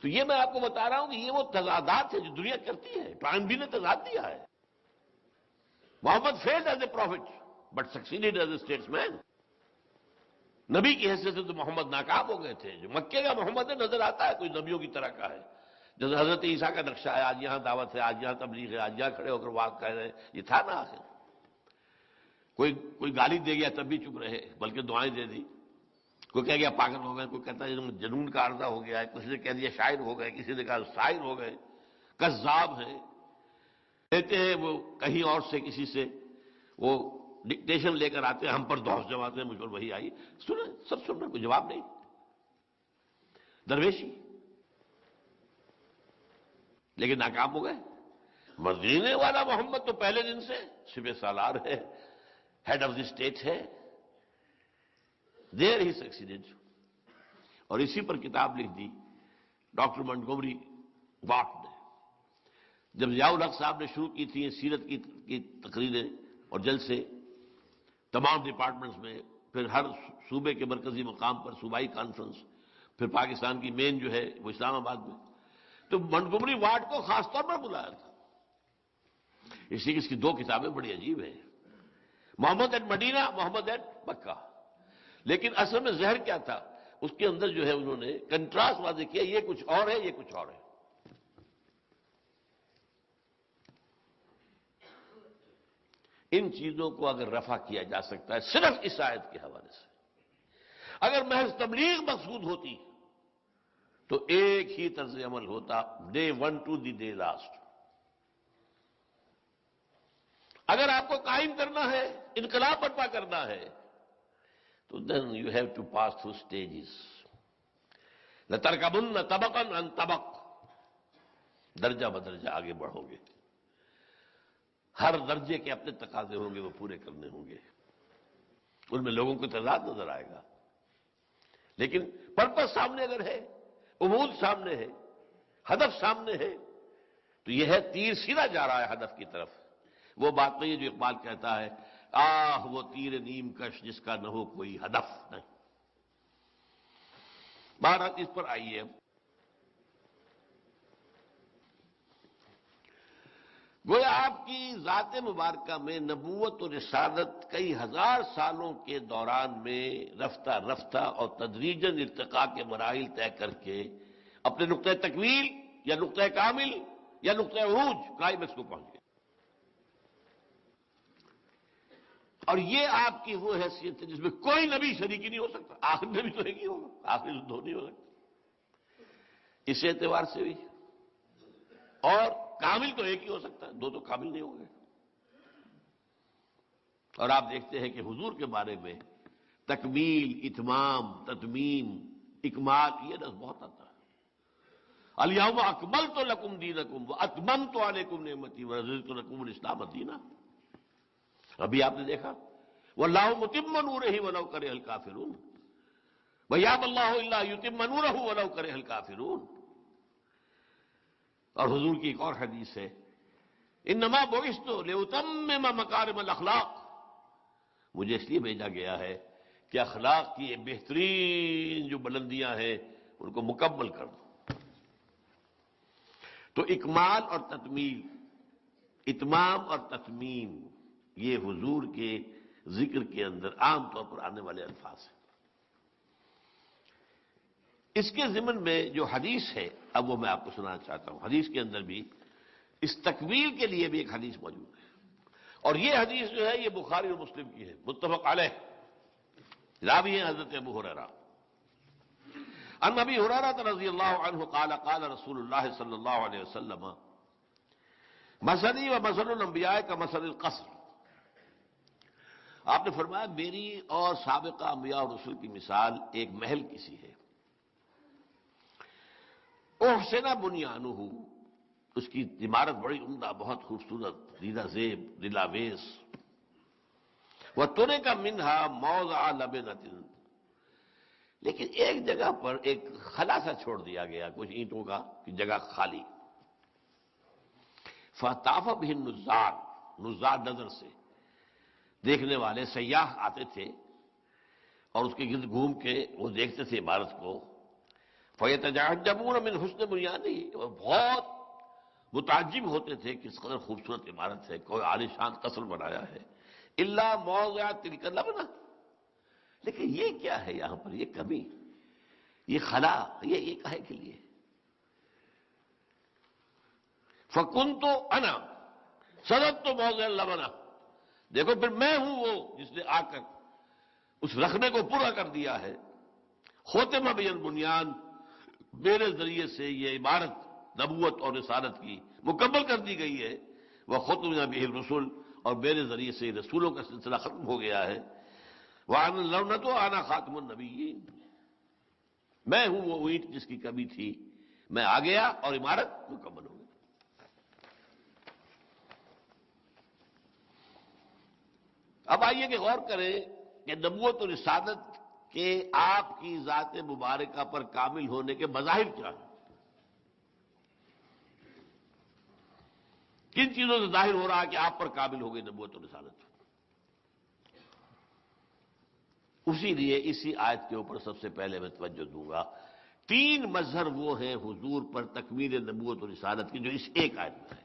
تو یہ میں آپ کو بتا رہا ہوں کہ یہ وہ تضادات ہے جو دنیا کرتی ہے۔ ٹرائن بھی نے تضاد دیا ہے۔ Muhammad failed as a prophet but succeeded as a statesman. نبی کی حیثیت سے تو محمد ناکام ہو گئے تھے۔ جو مکے کا محمد نظر آتا ہے کوئی نبیوں کی طرح کا ہے، جیسے حضرت عیسیٰ کا نقشہ ہے، آج یہاں دعوت ہے، آج یہاں تبلیغ ہے، آج یہاں کھڑے ہو کر بات کہہ رہے ہیں، یہ تھا نا آخر۔ کوئی گالی دے گیا تب بھی چپ رہے، بلکہ دعائیں دے دی۔ کوئی کہہ گیا پاگل ہو گئے، کوئی کہتا ہے جنون کا عارضہ ہو گیا ہے، کسی نے کہہ دیا شاعر ہو گئے، کسی نے کہا شاعر ہو گئے، کذاب ہیں، کہتے ہیں وہ کہیں اور سے کسی سے وہ ڈکٹیشن لے کر آتے ہیں، ہم پر دوس جماتے ہیں، مجھ پر وہی آئی، سنیں سب سن رہے، کوئی جواب نہیں، درویشی، لیکن ناکام ہو گئے۔ مدینے والا محمد تو پہلے دن سے شبہ سالار ہے، ہیڈ آف دی اسٹیٹ ہے، دیر ہی سکسیڈڈ۔ اور اسی پر کتاب لکھ دی ڈاکٹر منٹگومری واٹ نے۔ جب ضیاء الحق صاحب نے شروع کی تھی سیرت کی تقریریں اور جلسے تمام ڈپارٹمنٹس میں، پھر ہر صوبے کے مرکزی مقام پر صوبائی کانفرنس، پھر پاکستان کی مین جو ہے وہ اسلام آباد میں، تو منٹگومری واٹ کو خاص طور پر بلایا تھا۔ اس لیے اس کی دو کتابیں بڑی عجیب ہیں، محمد ایٹ مدینہ، محمد ایٹ مکہ۔ لیکن اصل میں زہر کیا تھا اس کے اندر جو ہے انہوں نے کنٹراسٹ واضح کیا، یہ کچھ اور ہے، یہ کچھ اور ہے۔ ان چیزوں کو اگر رفع کیا جا سکتا ہے صرف اس آیت کے حوالے سے، اگر محض تبلیغ مقصود ہوتی تو ایک ہی طرز عمل ہوتا، day one to the day last. اگر آپ کو قائم کرنا ہے، انقلاب برپا کرنا ہے، تو then you have to pass through stages. لَتَرْكَبُنَّ طَبَقًا عَنْ طَبَقٍ، درجہ بدرجہ آگے بڑھو گے، ہر درجے کے اپنے تقاضے ہوں گے، وہ پورے کرنے ہوں گے، ان میں لوگوں کو تضاد نظر آئے گا، لیکن پرپس سامنے اگر ہے، امود سامنے ہے، ہدف سامنے ہے، تو یہ ہے تیر سیدھا جا رہا ہے ہدف کی طرف۔ وہ بات نہیں ہے جو اقبال کہتا ہے، آہ وہ تیر نیم کش جس کا نہ ہو کوئی ہدف نہیں۔ بہرحال اس پر آئیے، گویا آپ کی ذات مبارکہ میں نبوت و رسالت کئی ہزار سالوں کے دوران میں رفتہ رفتہ اور تدریجاً ارتقاء کے مراحل طے کر کے اپنے نقطہ تکمیل یا نقطہ کامل یا نقطہ عروج کلائمیکس کو پہنچ گئے۔ اور یہ آپ کی وہ حیثیت ہے جس میں کوئی نبی شریکی نہیں ہو سکتا، آخر نبی تو ایک ہی ہوگا، آخر دو نہیں ہو سکتا، اس اعتبار سے بھی، اور کامل تو ایک ہی ہو سکتا ہے، دو تو کامل نہیں ہوں گے۔ اور آپ دیکھتے ہیں کہ حضور کے بارے میں تکمیل، اتمام، تتمیم، اکمال، یہ لفظ بہت آتا ہے۔ الیوم اکملت لکم دینکم واتممت علیکم نعمتی ورضیت لکم الاسلام دینا۔ ابھی آپ نے دیکھا واللہ متم نورہ ولو کرہ الکافرون، ویابی اللہ الا یتم نورہ ولو کرہ الکافرون۔ اور حضور کی ایک اور حدیث ہے، انما بعثت لاتمم مکارم الاخلاق، مجھے اس لیے بھیجا گیا ہے کہ اخلاق کی یہ بہترین جو بلندیاں ہیں ان کو مکمل کر دوں۔ تو اکمال اور تکمیل، اتمام اور تتمیم، یہ حضور کے ذکر کے اندر عام طور پر آنے والے الفاظ ہیں۔ اس کے ضمن میں جو حدیث ہے اب وہ میں آپ کو سنانا چاہتا ہوں۔ حدیث کے اندر بھی اس تکمیل کے لیے بھی ایک حدیث موجود ہے، اور یہ حدیث جو ہے یہ بخاری اور مسلم کی ہے، متفق علیہ، راوی ہیں حضرت ابو ہریرہ۔ عن ابی ہریرہ رضی اللہ عنہ قال قال رسول اللہ صلی اللہ علیہ وسلم مثلی و مثل الانبیاء کمثل القصر، آپ نے فرمایا میری اور سابقہ انبیاء اور رسول کی مثال ایک محل کی سی ہے، احسن بنیانہ، اس کی عمارت بڑی عمدہ، بہت خوبصورت، ریلا زیب، ریلاویز، وترک منہا موضع لبنۃ، لیکن ایک جگہ پر ایک خلا سا چھوڑ دیا گیا، کچھ اینٹوں کا جگہ خالی، فطاف بہ النزار، نزار نظر سے، دیکھنے والے سیاح آتے تھے اور اس کے گرد گھوم کے وہ دیکھتے تھے عمارت کو، فَيَتَعَجَّبُونَ مِنْ حُسْنِ بُنْيَانِهِ، اور بہت متعجب ہوتے تھے کس قدر خوبصورت عمارت ہے، کوئی عالیشان قصر بنایا ہے، الا موضع تلک اللبنہ، لیکن یہ کیا ہے یہاں پر، یہ کمی، یہ خلا، یہ کہے کے لیے؟ فَكُنْتُ أَنَا سَدَدْتُ مَوْضِعَ اللَّبَنَةِ، دیکھو پھر میں ہوں وہ جس نے آ کر اس رکھنے کو پورا کر دیا ہے۔ ختم بی البنیان، میرے ذریعے سے یہ عبارت نبوت اور رسالت کی مکمل کر دی گئی ہے، وہ ختم بہ الرسل، اور میرے ذریعے سے رسولوں کا سلسلہ ختم ہو گیا ہے۔ وَأَنَا اللَّوْنَةُ وَأَنَا خَاتِمُ النَّبِيِّينَ، میں ہوں وہ اینٹ جس کی کمی تھی، میں آ گیا اور عمارت مکمل ہو گئی۔ اب آئیے کہ غور کریں کہ نبوت اور رسالت کے آپ کی ذات مبارکہ پر کامل ہونے کے مظاہر کیا ہیں، کن چیزوں سے ظاہر ہو رہا ہے کہ آپ پر کامل ہو گئی نبوت اور رسالت؟ اسی لیے اسی آیت کے اوپر سب سے پہلے میں توجہ دوں گا، تین مظہر وہ ہیں حضور پر تکمیل نبوت اور رسالت کی جو اس ایک آیت میں ہے۔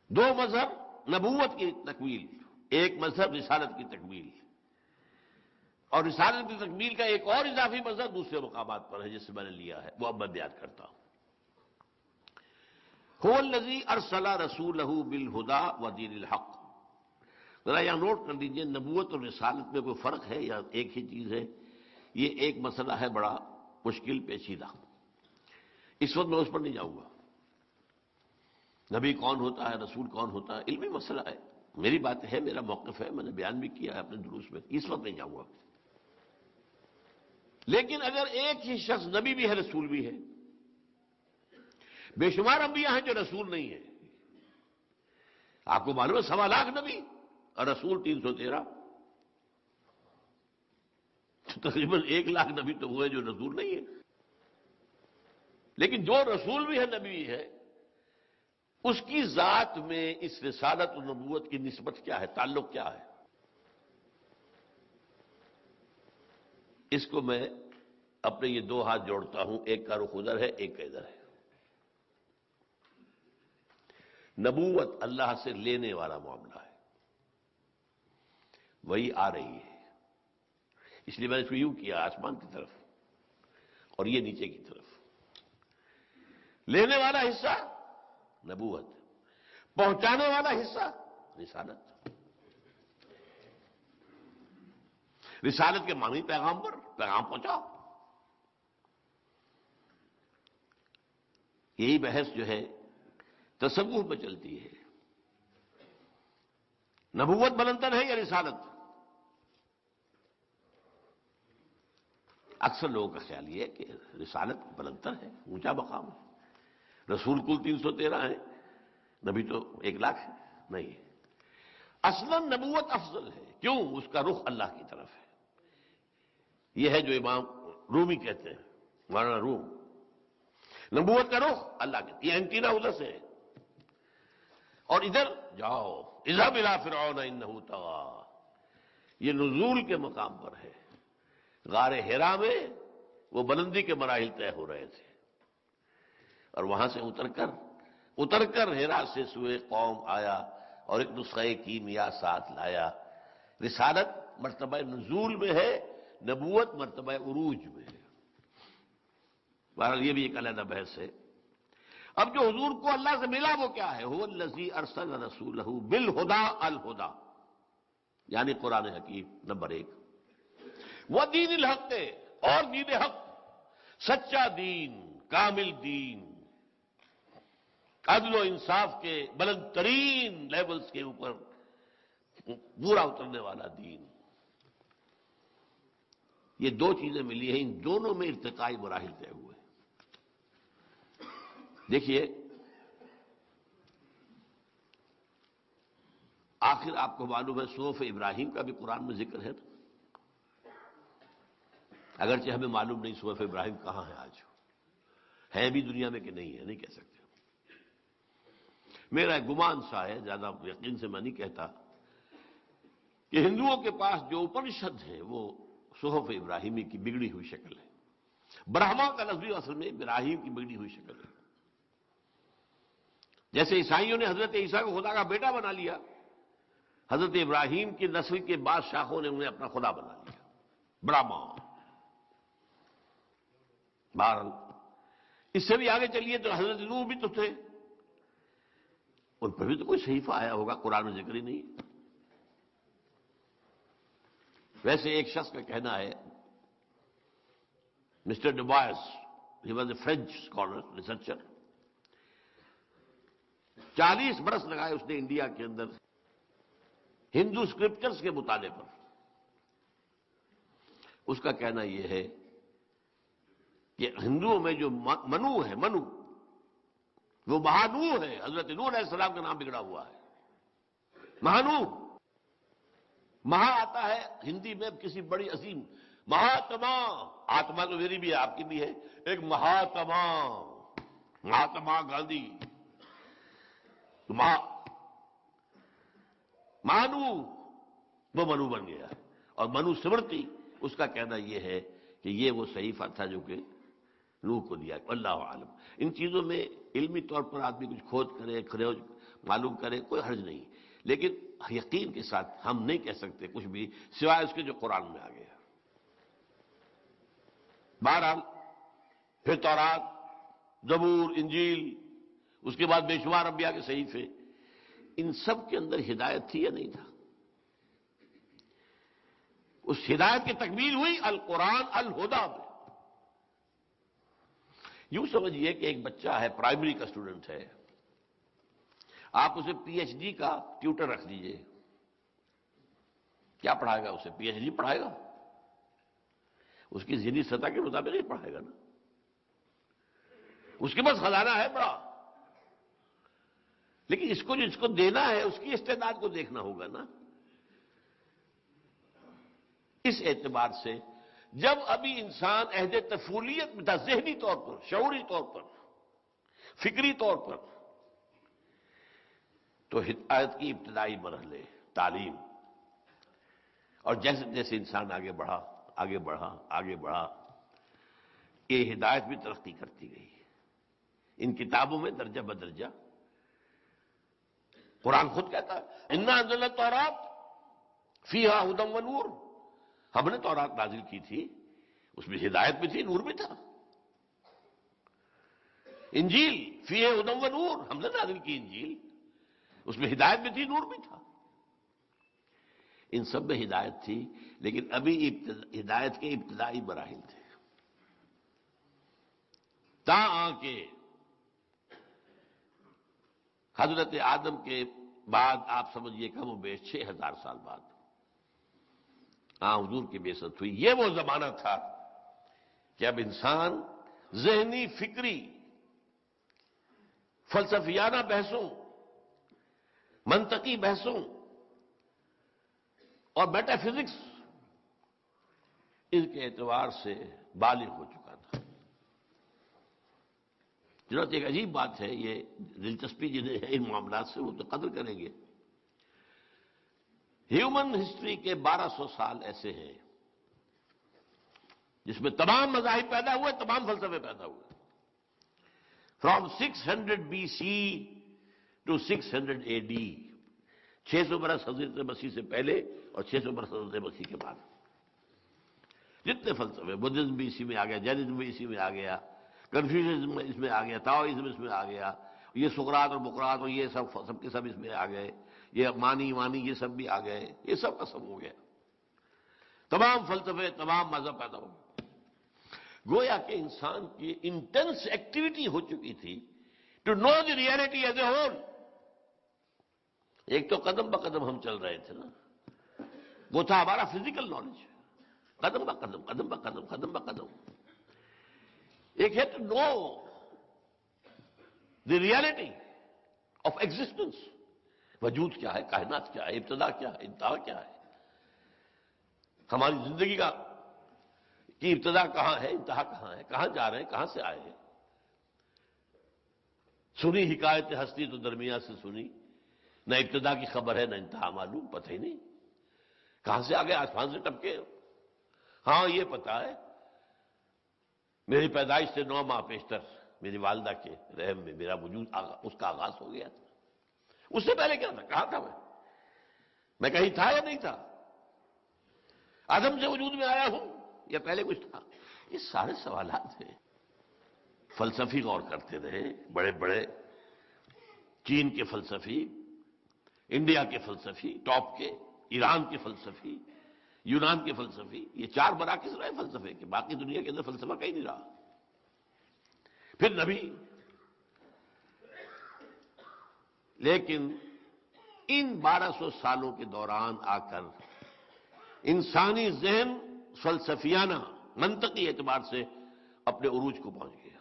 دو مظہر نبوت کی تکمیل، ایک مذہب رسالت کی تکمیل، اور رسالت کی تکمیل کا ایک اور اضافی مظہر دوسرے مقامات پر ہے جس سے میں نے لیا ہے، وہ اب میں بیان کرتا ہوں۔ هو الذی ارسل رسولہ بالہدی ودین الحق، ذرا یہاں نوٹ کر لیجئے، نبوت اور رسالت میں کوئی فرق ہے یا ایک ہی چیز ہے؟ یہ ایک مسئلہ ہے بڑا مشکل پیچیدہ، اس وقت میں اس پر نہیں جاؤں گا۔ نبی کون ہوتا ہے، رسول کون ہوتا ہے، علمی مسئلہ ہے، میری بات ہے، میرا موقف ہے، میں نے بیان بھی کیا ہے اپنے دروس میں، اس وقت نہیں جاؤں گا۔ لیکن اگر ایک ہی شخص نبی بھی ہے رسول بھی ہے، بے شمار انبیاء ہیں جو رسول نہیں ہیں، آپ کو معلوم ہے 1.25 نبی اور رسول 313، تقریباً 1 لاکھ نبی تو وہ ہیں جو رسول نہیں ہے۔ لیکن جو رسول بھی ہے نبی بھی ہے، اس کی ذات میں اس رسالت و نبوت کی نسبت کیا ہے، تعلق کیا ہے؟ اس کو میں اپنے یہ 2 ہاتھ جوڑتا ہوں، ایک کا رخ ادھر ہے، ایک کا ادھر ہے۔ نبوت اللہ سے لینے والا معاملہ ہے، وہی آ رہی ہے، اس لیے میں نے اس کو یوں کیا آسمان کی طرف اور یہ نیچے کی طرف۔ لینے والا حصہ نبوت، پہنچانے والا حصہ رسالت۔ رسالت کے معنی پیغام پر، پیغام پہنچاؤ۔ یہی بحث جو ہے تصوف میں چلتی ہے، نبوت بلندر ہے یا رسالت؟ اکثر لوگوں کا خیال یہ ہے کہ رسالت بلندر ہے، اونچا مقام ہے، رسول کل 313 ہیں، نبی تو 1 لاکھ ہے، نہیں ہے۔ اصلاً نبوت افضل ہے، کیوں؟ اس کا رخ اللہ کی طرف ہے، یہ ہے جو امام رومی کہتے ہیں، مولانا روم، نبوت کا رخ اللہ کے، یہ اینٹینا ادھر سے ہے، اور ادھر جاؤ اذهب الى فرعون انه طغى، یہ نزول کے مقام پر ہے۔ غار حرا میں وہ بلندی کے مراحل طے ہو رہے تھے، اور وہاں سے اتر کر حرا سے سوئے قوم آیا اور ایک نسخہ کیمیا ساتھ لایا۔ رسالت مرتبہ نزول میں ہے، نبوت مرتبہ عروج میں ہے۔ بہرحال یہ بھی ایک علیحدہ بحث ہے۔ اب جو حضور کو اللہ سے ملا وہ کیا ہے؟ هو الذی ارسل رسولہ بالہدی، الہدی یعنی قرآن حکیم نمبر 1، وہ دین الحق، اور دین حق، سچا دین، کامل دین، عدل و انصاف کے بلند ترین لیولز کے اوپر پورا اترنے والا دین۔ یہ 2 چیزیں ملی ہیں، ان دونوں میں ارتقائی مراحل طے ہوئے۔ دیکھیے، آخر آپ کو معلوم ہے صحف ابراہیم کا بھی قرآن میں ذکر ہے، اگرچہ ہمیں معلوم نہیں صحف ابراہیم کہاں ہے، آج ہے بھی دنیا میں کہ نہیں ہے، نہیں کہہ سکتے۔ میرا گمان سا ہے، زیادہ یقین سے میں نہیں کہتا، کہ ہندوؤں کے پاس جو اپنشد ہے وہ صحف ابراہیمی کی بگڑی ہوئی شکل ہے۔ برہما کا لفظ اصل میں ابراہیم کی بگڑی ہوئی شکل ہے۔ جیسے عیسائیوں نے حضرت عیسیٰ کو خدا کا بیٹا بنا لیا، حضرت ابراہیم کی نسل کے بعض شاخوں نے انہیں اپنا خدا بنا لیا، برہما۔ بہرحال اس سے بھی آگے چلیے تو حضرت نوح بھی تو تھے، ان پر بھی تو کوئی صحیفہ آیا ہوگا، قرآن میں ذکر ہی نہیں۔ ویسے ایک شخص کا کہنا ہے، mister Dubois, he was a French scholar researcher, 40 برس لگائے اس نے انڈیا کے اندر ہندو اسکرپچرز کے مطالعے پر۔ اس کا کہنا یہ ہے کہ ہندوؤں میں جو منو ہے، منو وہ مہانو ہے، حضرت نوح علیہ السلام کا نام بگڑا ہوا ہے، مہانو۔ مہا آتا ہے ہندی میں کسی بڑی عظیم، مہاتما، آتما تو میری بھی ہے آپ کی بھی ہے، ایک مہاتما، مہاتما گاندھی، مانو، وہ منو بن گیا ہے۔ اور منو سمرتی، اس کا کہنا یہ ہے کہ یہ وہ صحیفہ تھا جو کہ نوح کو دیا۔ اللہ عالم، ان چیزوں میں علمی طور پر آدمی کچھ کھوج کرے، کھوج معلوم کرے، کوئی حرج نہیں، لیکن یقین کے ساتھ ہم نہیں کہہ سکتے کچھ بھی سوائے اس کے جو قرآن میں آ گیا۔ بہرحال پھر تورات، زبور، انجیل، اس کے بعد بے شمار انبیاء کے صحیفے، ان سب کے اندر ہدایت تھی یا نہیں تھا؟ اس ہدایت کی تکمیل ہوئی القرآن الہدیٰ میں۔ یوں سمجھیے کہ ایک بچہ ہے، پرائمری کا اسٹوڈنٹ ہے، آپ اسے پی ایچ ڈی کا ٹیوٹر رکھ دیجئے، کیا پڑھائے گا اسے؟ پی ایچ ڈی پڑھائے گا؟ اس کی ذہنی سطح کے مطابق نہیں پڑھائے گا نا، اس کے پاس خزانہ ہے بڑا، لیکن اس کو جو اس کو دینا ہے اس کی استعداد کو دیکھنا ہوگا نا۔ اس اعتبار سے جب ابھی انسان عہد طفولیت میں تھا، ذہنی طور پر، شعوری طور پر، فکری طور پر، تو ہدایت کی ابتدائی مرحلے، تعلیم، اور جیسے جیسے انسان آگے بڑھا، آگے بڑھا، آگے بڑھا، یہ ہدایت بھی ترقی کرتی گئی۔ ان کتابوں میں درجہ بدرجہ، قرآن خود کہتا ہے انا انزلنا التوراۃ فیہا ھدی ونور، ہم نے تورات نازل کی تھی، اس میں ہدایت بھی تھی، نور بھی تھا۔ انجیل فیہا ھدی ونور، ہم نے نازل کی انجیل، اس میں ہدایت بھی تھی، نور بھی تھا۔ ان سب میں ہدایت تھی، لیکن ابھی ہدایت کے ابتدائی مراحل تھے، تاں کہ حضرت آدم کے بعد آپ سمجھیے کم و بیش 6000 سال بعد حضور کی بعثت ہوئی۔ یہ وہ زمانہ تھا کہ اب انسان ذہنی، فکری، فلسفیانہ بحثوں، منطقی بحثوں اور میٹا فزکس، ان کے اعتبار سے بالغ ہو چکا تھا۔ چنانچہ ایک عجیب بات ہے، یہ دلچسپی جنہیں ہے ان معاملات سے وہ تو قدر کریں گے، ہیومن ہسٹری کے 1200 سال ایسے ہیں جس میں تمام مذاہب پیدا ہوئے، تمام فلسفے پیدا ہوئے، from 600 B C to 600 A D, 600 برس حضرت مسیح سے پہلے اور 600 برس حضرت مسیح کے بعد جتنے فلسفے، بدھزم بھی اسی میں آ گیا، جینزم بھی اسی میں آ گیا، کنفیوشنزم اس میں آ گیا، تاؤزم اس میں آ گیا، یہ سقراط اور بقراط اور یہ سب کے سب اس میں آ گئے، یہ مانی یہ سب بھی آ گئے، یہ سب کا سب ہو گیا، تمام فلسفے، تمام مذہب پیدا ہو گئے۔ گویا کہ انسان کی انٹینس ایکٹیویٹی ہو چکی تھی to know the reality as a whole. ایک تو قدم بقدم ہم چل رہے تھے نا، وہ تھا ہمارا فزیکل نالج، قدم بقدم، قدم بقدم، قدم بقدم۔ ایک ہے to know the reality of existence, وجود کیا ہے، کائنات کیا ہے، ابتدا کیا ہے، انتہا کیا ہے، ہماری زندگی کی ابتدا کہاں ہے، انتہا کہاں ہے، کہاں جا رہے ہیں، کہاں سے آئے ہیں۔ سنی حکایت ہستی تو درمیان سے سنی، نہ ابتدا کی خبر ہے نہ انتہا معلوم، پتہ ہی نہیں کہاں سے آگے، آسمان سے ٹپکے۔ ہاں یہ پتا ہے میری پیدائش سے 9 ماہ پیشتر میری والدہ کے رحم میں میرا وجود اس کا آغاز ہو گیا تھا۔ اس سے پہلے کیا تھا، کہاں تھا میں کہیں تھا یا نہیں تھا؟ آدم سے وجود میں آیا ہوں یا پہلے کچھ تھا؟ یہ سارے سوالات ہیں۔ فلسفی غور کرتے رہے، بڑے بڑے چین کے فلسفی، انڈیا کے فلسفی ٹاپ کے، ایران کے فلسفی، یونان کے فلسفی، یہ 4 مراکز رہے فلسفے کے، باقی دنیا کے اندر فلسفہ کہیں نہیں رہا۔ پھر نبی، لیکن ان 1200 سالوں کے دوران آ کر انسانی ذہن فلسفیانہ منطقی اعتبار سے اپنے عروج کو پہنچ گیا۔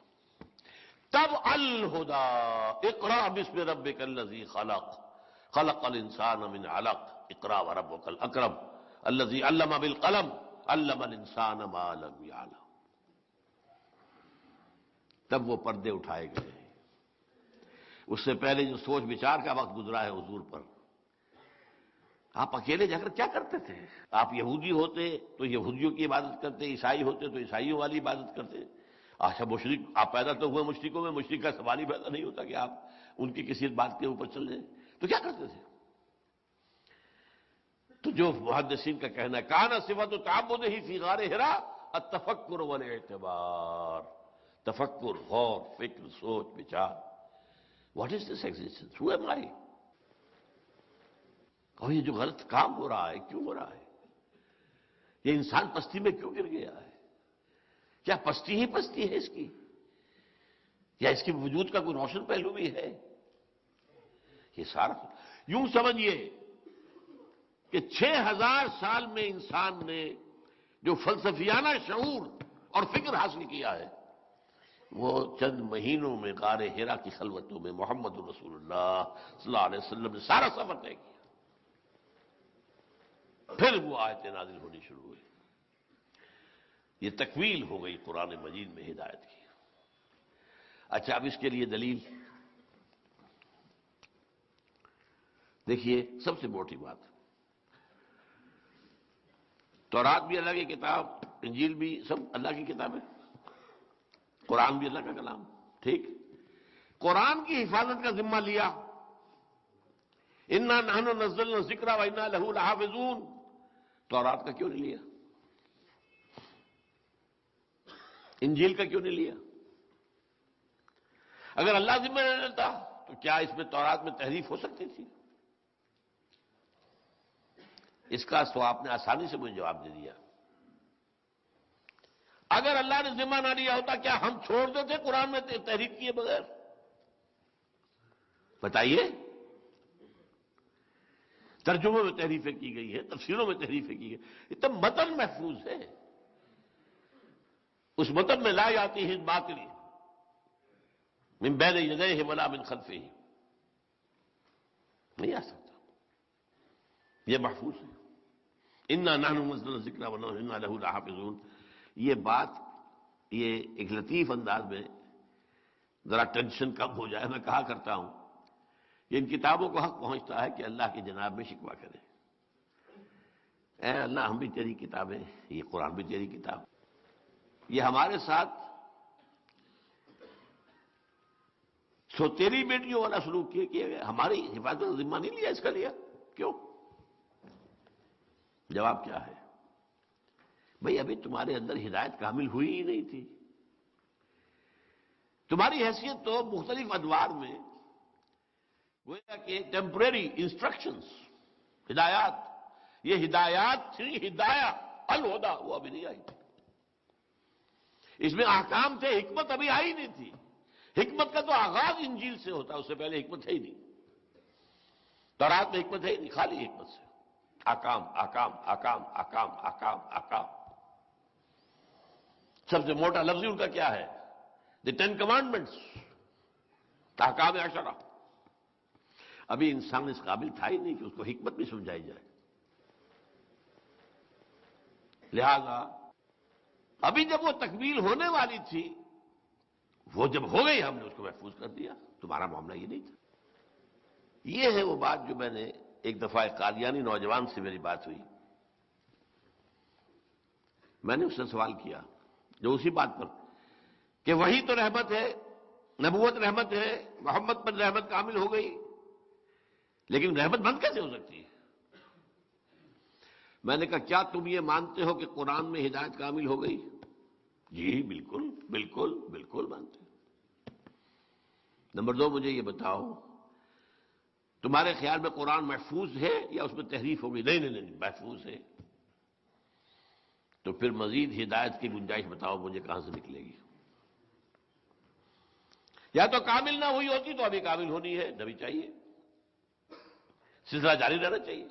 تب الہدی اقرا بسم ربک الذی خلق خلق الانسان من علق اقرا وربک الاکرم الذی علم بالقلم علم الانسان ما لم یعلم۔ تب وہ پردے اٹھائے گئے۔ اس سے پہلے جو سوچ بچار کا وقت گزرا ہے حضور پر، آپ اکیلے جا کر کیا کرتے تھے؟ آپ یہودی ہوتے تو یہودیوں کی عبادت کرتے، عیسائی ہوتے تو عیسائیوں والی عبادت کرتے۔ اچھا مشرک آپ پیدا تو ہوئے مشرکوں میں، مشرک کا سوال ہی پیدا نہیں ہوتا کہ آپ ان کی کسی بات کے اوپر چل جائیں، تو کیا کرتے تھے؟ تو جو محدثین کا کہنا ہے کان صفت تعبدہ فی غار حرا التفکر والاعتبار، تفکر، غور، فکر، سوچ بچار۔ What is this existence? Who am I? اور یہ جو غلط کام ہو رہا ہے کیوں ہو رہا ہے؟ یہ انسان پستی میں کیوں گر گیا ہے؟ کیا پستی ہی پستی ہے اس کی، یا اس کے وجود کا کوئی روشن پہلو بھی ہے؟ یہ سارا یوں سمجھیے کہ 6000 سال میں انسان نے جو فلسفیانہ شعور اور فکر حاصل کیا ہے، وہ چند مہینوں میں غار حرا کی خلوتوں میں محمد رسول اللہ صلی اللہ علیہ وسلم نے سارا سفر طے کیا۔ پھر وہ آیتیں نازل ہونی شروع ہوئی، یہ تکمیل ہو گئی قرآن مجید میں ہدایت کی۔ اچھا اب اس کے لیے دلیل دیکھیے، سب سے موٹی بات، تورات بھی اللہ کی کتاب، انجیل بھی سب اللہ کی کتاب ہے، قرآن بھی اللہ کا کلام، ٹھیک؟ قرآن کی حفاظت کا ذمہ لیا، انا نحن نزلنا الذکر وانا لہ لحافظون، تورات کا کیوں نہیں لیا؟ انجیل کا کیوں نہیں لیا؟ اگر اللہ ذمہ نہ لیتا تو کیا اس میں تورات میں تحریف ہو سکتی تھی؟ اس کا تو آپ نے آسانی سے مجھے جواب دے دیا۔ اگر اللہ نے ذمہ نہ لیا ہوتا کیا ہم چھوڑ دیتے قرآن میں تحریف کیے بغیر؟ بتائیے، ترجموں میں تحریفیں کی گئی ہے، تفسیروں میں تحریفیں کی گئی، یہ تو متن محفوظ ہے، اس متن میں لا یاتیہ الباطل من بین یدیہ ولا من خلفہ، نہیں آ سکتا، یہ محفوظ ہے۔ انا نحن نزلنا الذکر وانا لہ لحافظون۔ یہ بات، یہ ایک لطیف انداز میں ذرا ٹینشن کم ہو جائے، میں کہا کرتا ہوں کہ ان کتابوں کو حق پہنچتا ہے کہ اللہ کی جناب میں شکوہ کریں، اے اللہ ہم بھی تیری کتابیں، یہ قرآن بھی تیری کتاب، یہ ہمارے ساتھ سو تیری بیٹیوں والا سلوک کیا گیا، ہماری حفاظت کا ذمہ نہیں لیا اس کا لیا، کیوں؟ جواب کیا ہے؟ بھئی ابھی تمہارے اندر ہدایت کامل ہوئی ہی نہیں تھی، تمہاری حیثیت تو مختلف ادوار میں گویا کہ ٹیمپریری انسٹرکشنز، ہدایات، یہ ہدایات تھی، ہدایہ الہدا وہ ابھی نہیں آئی تھی، اس میں احکام تھے، حکمت ابھی آئی نہیں تھی۔ حکمت کا تو آغاز انجیل سے ہوتا ہے، اس سے پہلے حکمت ہے ہی نہیں، تورات میں حکمت ہے ہی نہیں، خالی حکمت سے احکام احکام احکام احکام احکام احکام۔ سب سے موٹا لفظ ان کا کیا ہے؟ دی 10 کمانڈمنٹس، احکام عشرہ۔ ابھی انسان اس قابل تھا ہی نہیں کہ اس کو حکمت بھی سمجھائی جائے، لہذا ابھی جب وہ تکمیل ہونے والی تھی، وہ جب ہو گئی ہم نے اس کو محفوظ کر دیا. تمہارا معاملہ یہ نہیں تھا. یہ ہے وہ بات جو میں نے ایک دفعہ ایک قادیانی نوجوان سے میری بات ہوئی. میں نے اس سے سوال کیا جو اسی بات پر کہ وہی تو رحمت ہے، نبوت رحمت ہے، محمد پر رحمت کامل ہو گئی، لیکن رحمت بند کیسے ہو سکتی ہے؟ میں نے کہا کیا تم یہ مانتے ہو کہ قرآن میں ہدایت کامل ہو گئی؟ جی بالکل بالکل بالکل مانتے. نمبر 2 مجھے یہ بتاؤ تمہارے خیال میں قرآن محفوظ ہے یا اس میں تحریف ہوگی؟ نہیں نہیں نہیں محفوظ ہے. تو پھر مزید ہدایت کی گنجائش بتاؤ مجھے کہاں سے نکلے گی؟ یا تو کامل نہ ہوئی ہوتی تو ابھی کامل ہونی ہے، نبی چاہیے، سلسلہ جاری رہنا چاہیے.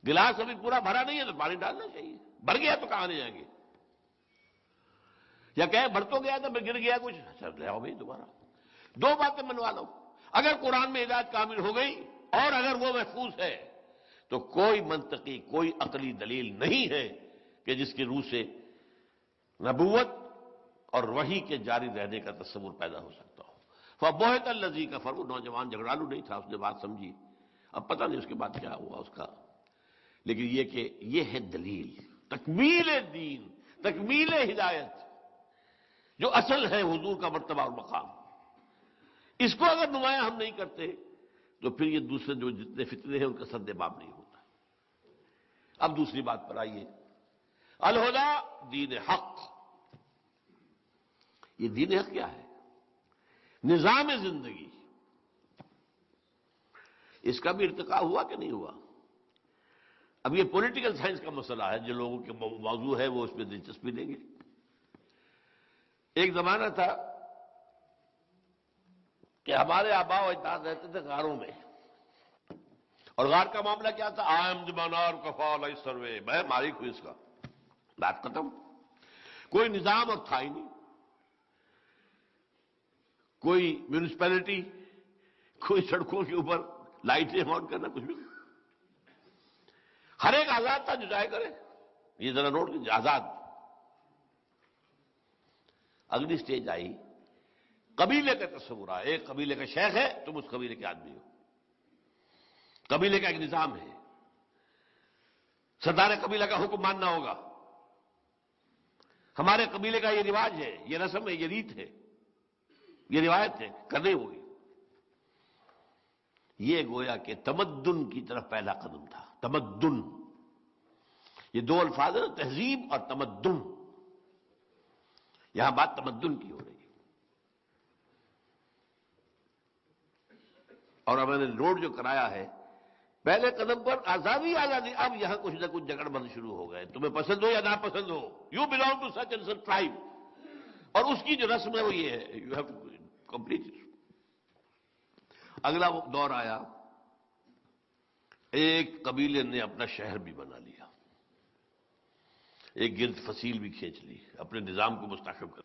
گلاس ابھی پورا بھرا نہیں ہے تو پانی ڈالنا چاہیے. بھر گیا تو کہاں لے جائیں گے؟ یا کہ بھر تو گیا تھا پھر گر گیا کچھ، اچھا لے آؤ بھائی دوبارہ. 2 باتیں منوا لو. اگر قرآن میں ہدایت کامل ہو گئی اور اگر وہ محفوظ ہے تو کوئی منطقی کوئی عقلی دلیل نہیں ہے کہ جس کی روح سے نبوت اور وحی کے جاری رہنے کا تصور پیدا ہو سکتا ہو. فبہت الذی کفر، وہ نوجوان جھگڑالو نہیں تھا، اس نے بات سمجھی. اب پتہ نہیں اس کے بعد کیا ہوا اس کا، لیکن یہ کہ یہ ہے دلیل تکمیل دین، تکمیل ہدایت، جو اصل ہے حضور کا مرتبہ اور مقام. اس کو اگر نمایاں ہم نہیں کرتے تو پھر یہ دوسرے جو جتنے فتنے ہیں ان کا سد باب نہیں ہوتا. اب دوسری بات پر آئیے. الہدی دین حق. یہ دین حق کیا ہے؟ نظام زندگی. اس کا بھی ارتقاء ہوا کہ نہیں ہوا؟ اب یہ پولیٹیکل سائنس کا مسئلہ ہے، جو لوگوں کے موضوع ہے وہ اس میں دلچسپی لیں گے. ایک زمانہ تھا کہ ہمارے آباء و اجداد رہتے تھے غاروں میں، اور غار کا معاملہ کیا تھا؟ آئم دمانار کفا علیہ سروے، میں مالک ہوں اس کا، بات ختم. کوئی نظام اور تھا ہی نہیں، کوئی میونسپلٹی، کوئی سڑکوں کے اوپر لائٹیں ماؤنٹ کرنا، کچھ بھی نہیں. ہر ایک آزاد تھا جو چاہے کرے. یہ ذرا نوٹ کیجیے، آزاد. اگلی سٹیج آئی، قبیلے کا تصور آیا. ایک قبیلے کا شیخ ہے، تم اس قبیلے کے آدمی ہو. قبیلے کا ایک نظام ہے، سردار قبیلہ کا حکم ماننا ہوگا. ہمارے قبیلے کا یہ رواج ہے، یہ رسم ہے، یہ ریت ہے، یہ روایت ہے، کرنی ہوگی. یہ گویا کہ تمدن کی طرف پہلا قدم تھا. تمدن، یہ 2 الفاظ ہیں، تہذیب اور تمدن. یہاں بات تمدن کی ہو رہی ہے. اور اب میں نے نوٹ جو کرایا ہے، پہلے قدم پر آزادی آزادی، اب یہاں کچھ نہ کچھ جگڑ بند شروع ہو گئے. تمہیں پسند ہو یا نہ پسند ہو، you belong to such and such tribe, اور اس کی جو رسم ہے وہ یہ ہے، you have to complete it. اگلا وہ دور آیا، ایک قبیلے نے اپنا شہر بھی بنا لیا، ایک گرد فصیل بھی کھینچ لی، اپنے نظام کو مستحکم کر.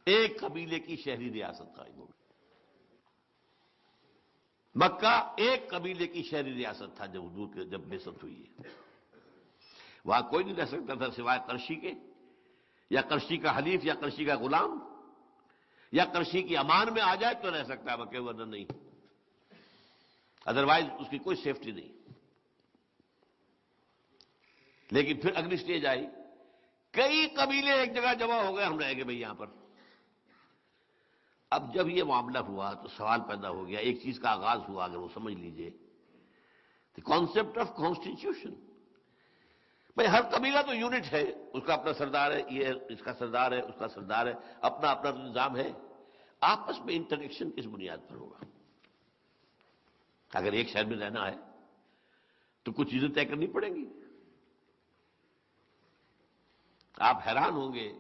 ایک قبیلے کی شہری ریاست قائم ہو گئی. مکہ ایک قبیلے کی شہری ریاست تھا جب حضور کے جب بعثت ہوئی ہے. وہاں کوئی نہیں رہ سکتا تھا سوائے قرشی کے، یا قرشی کا حلیف، یا قرشی کا غلام، یا قرشی کی امان میں آ جائے تو رہ سکتا ہے مکے، ورنہ نہیں. ادروائز اس کی کوئی سیفٹی نہیں. لیکن پھر اگلی سٹیج آئی، کئی قبیلے ایک جگہ جمع ہو گئے، ہم رہیں گے بھئی یہاں پر. اب جب یہ معاملہ ہوا تو سوال پیدا ہو گیا، ایک چیز کا آغاز ہوا، اگر وہ سمجھ لیجئے، دی کانسیپٹ آف کانسٹیٹیوشن. بھئی ہر قبیلہ تو یونٹ ہے، اس کا اپنا سردار ہے، یہ اس کا سردار ہے، اس کا سردار ہے، اپنا اپنا نظام ہے. آپس میں انٹریکشن کس بنیاد پر ہوگا؟ اگر ایک شہر میں رہنا ہے تو کچھ چیزیں طے کرنی پڑیں گی. آپ حیران ہوں گے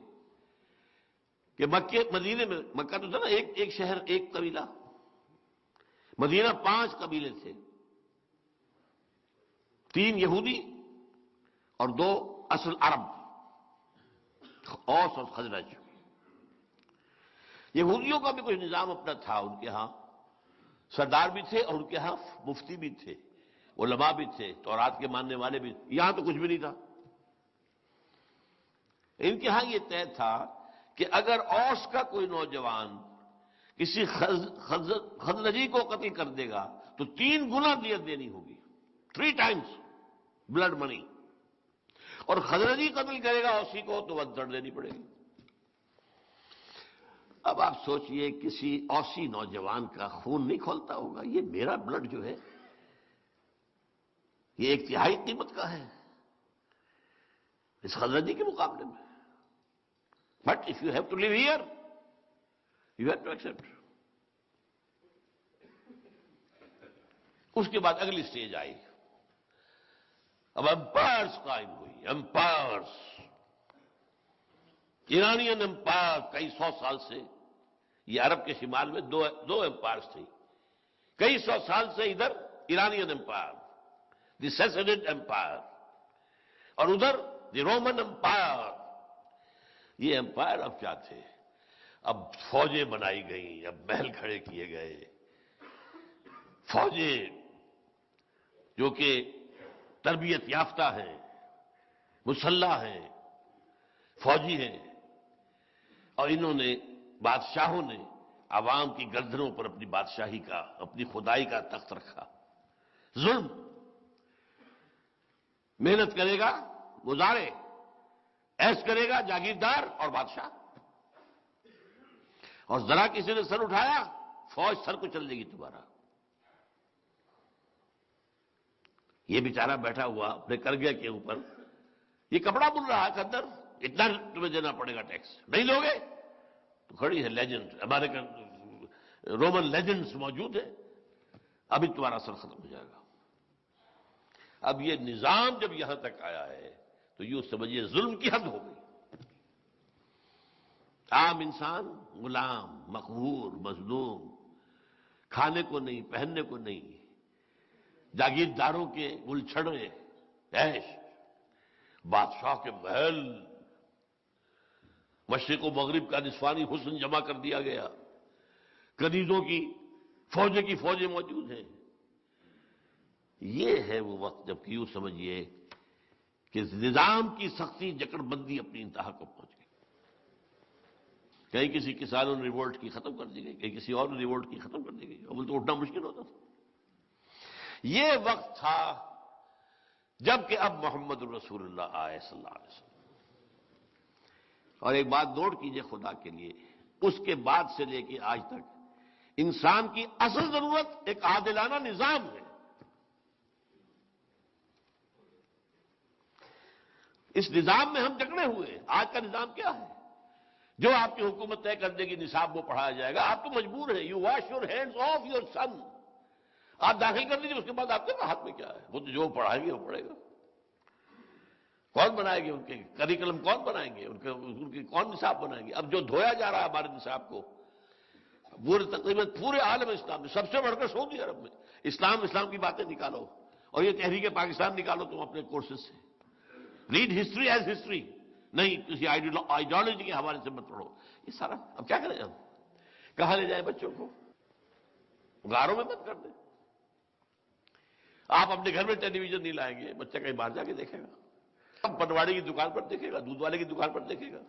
کہ مدینے میں، مکہ تو تھا نا ایک شہر ایک قبیلہ، مدینہ 5 قبیلے تھے، 3 یہودی اور 2 اصل عرب، اوس اور خزرج. یہودیوں کا بھی کچھ نظام اپنا تھا، ان کے ہاں سردار بھی تھے اور ان کے ہاں مفتی بھی تھے، علماء بھی تھے، تورات کے ماننے والے بھی. یہاں تو کچھ بھی نہیں تھا. ان کے ہاں یہ طے تھا کہ اگر اوس کا کوئی نوجوان کسی خزرجی کو قتل کر دے گا تو 3 گنا دیت دینی ہوگی، 3 ٹائمز بلڈ منی، اور خزرجی قتل کرے گا اوسی کو تو ودڑ دینی پڑے گی۔ اب آپ سوچئے کسی اوسی نوجوان کا خون نہیں کھولتا ہوگا، یہ میرا بلڈ جو ہے یہ 1/3 قیمت کا ہے اس خزرجی کے مقابلے میں۔ But if you have to live here you have to accept. اس کے بعد اگلی سٹیج آئی، اب امپائرس قائم ہوئی، امپائرس، ایرانین امپائر کئی 100 سال سے، یہ عرب کے شمال میں دو امپائرس تھیں، کئی 100 سال سے ادھر ایرانین امپائر، دی سیسنڈ امپائر، اور ادھر دی رومن امپائر۔ یہ امپائر اب کیا تھے؟ اب فوجیں بنائی گئیں، اب محل کھڑے کیے گئے، فوجیں جو کہ تربیت یافتہ ہیں، مسلح ہیں، فوجی ہیں، اور انہوں نے، بادشاہوں نے عوام کی گردنوں پر اپنی بادشاہی کا، اپنی خدائی کا تخت رکھا۔ ظلم، محنت کرے گا گزارے، ایس کرے گا جاگیردار اور بادشاہ، اور ذرا کسی نے سر اٹھایا فوج سر کو چل دے گی تمہارا۔ یہ بیچارہ بیٹھا ہوا اپنے کرگے کے اوپر، یہ کپڑا بن رہا ہے کندر، اتنا تمہیں دینا پڑے گا ٹیکس، نہیں لوگے تو کھڑی ہے لیجنڈ، ہمارے رومن لیجنڈز موجود ہیں، ابھی تمہارا سر ختم ہو جائے گا۔ اب یہ نظام جب یہاں تک آیا ہے تو یوں سمجھیے ظلم کی حد ہو گئی۔ عام انسان غلام، مقہور، مظلوم، کھانے کو نہیں، پہننے کو نہیں، جاگیرداروں کے گلچھڑے عیش، بادشاہ کے محل، مشرق و مغرب کا نسوانی حسن جمع کر دیا گیا، کنیزوں کی فوجیں موجود ہیں۔ یہ ہے وہ وقت جب کہ یوں سمجھیے کہ نظام کی سختی جکڑ بندی اپنی انتہا کو پہنچ گئی۔ کہیں کسی کسانوں نے ریوولٹ کی ختم کر دی گئی، کہیں کسی اور نے ریوولٹ کی ختم کر دی گئی، اب تو اٹھنا مشکل ہوتا تھا۔ یہ وقت تھا جب کہ اب محمد الرسول اللہ آئے صلی اللہ علیہ وسلم۔ اور ایک بات نوٹ کیجئے خدا کے لیے، اس کے بعد سے لے کے آج تک انسان کی اصل ضرورت ایک عادلانہ نظام ہے۔ اس نظام میں ہم جکڑے ہوئے ہیں۔ آج کا نظام کیا ہے؟ جو آپ کی حکومت طے کر دے گی نصاب وہ پڑھایا جائے گا، آپ تو مجبور ہیں، you wash your hands of your son, آپ داخل کر لیجیے، اس کے بعد آپ کے ہاتھ میں کیا ہے؟ وہ تو جو پڑھائیں گے وہ پڑھے گا۔ کون بنائے گے ان کے کریکلم؟ کون بنائیں گے ان کے کون نصاب بنائیں گے؟ اب جو دھویا جا رہا ہے ہمارے نصاب کو، وہ تقریباً پورے عالم اسلام میں سب سے بڑھ کر سعودی عرب میں اسلام کی باتیں نکالو، اور یہ تحریک پاکستان نکالو تم اپنے کورسز سے، ریڈ ہسٹری ایز ہسٹری، نہیں کسی آئیڈیالوجی کے حوالے سے مت پڑھو۔ یہ سارا اب کیا کریں ہم؟ کہاں لے جائیں بچوں کو؟ غاروں میں مت کر دیں۔ آپ اپنے گھر میں ٹیلی ویژن نہیں لائیں گے، بچہ کہیں باہر جا کے دیکھے گا، اب پٹواڑی کی دکان پر دیکھے گا، دودھ والے کی دکان پر دیکھے گا،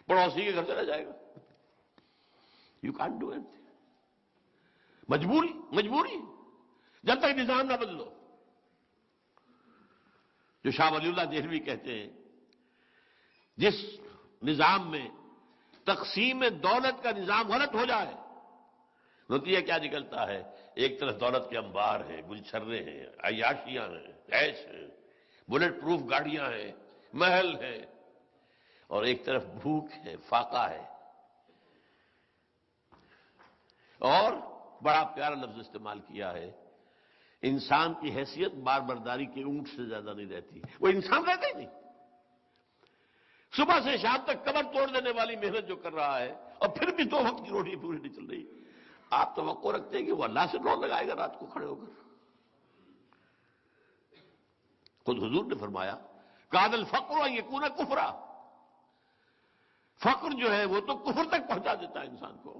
پڑوسی کے گھر چلا جائے گا۔ یو کانٹ ڈو ایٹ، مجبوری جب تک نظام نہ بدلو۔ جو شاہ ولی اللہ دہلوی کہتے ہیں، جس نظام میں تقسیم دولت کا نظام غلط ہو جائے، نتیجہ کیا نکلتا ہے؟ ایک طرف دولت کے انبار ہیں، گلچھرے ہیں، عیاشیاں ہیں، عیش ہیں، بلٹ پروف گاڑیاں ہیں، محل ہیں، اور ایک طرف بھوک ہے، فاقہ ہے۔ اور بڑا پیارا لفظ استعمال کیا ہے، انسان کی حیثیت بار برداری کے اونٹ سے زیادہ نہیں رہتی۔ وہ انسان رہتا ہی نہیں، صبح سے شام تک کمر توڑ دینے والی محنت جو کر رہا ہے، اور پھر بھی 2 وقت کی روٹی پوری نہیں چل رہی۔ آپ توقع رکھتے ہیں کہ وہ اللہ سے ڈور لگائے گا رات کو کھڑے ہو کر؟ خود حضور نے فرمایا کاد الفقر ان یکون کفرا، فقر جو ہے وہ تو کفر تک پہنچا دیتا ہے انسان کو۔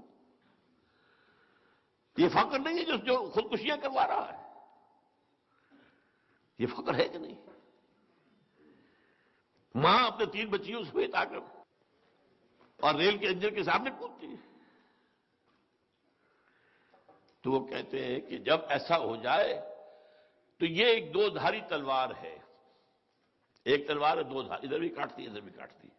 یہ فقر نہیں ہے جو خودکشیاں کروا رہا ہے، یہ فقر ہے کہ نہیں؟ ماں اپنے 3 بچیوں سمیت آ کر اور ریل کے انجن کے سامنے کودتی ہے۔ تو وہ کہتے ہیں کہ جب ایسا ہو جائے تو یہ ایک دو دھاری تلوار ہے، ایک تلوار ہے دو دھار، ادھر بھی کاٹتی ہے ادھر بھی کاٹتی ہے۔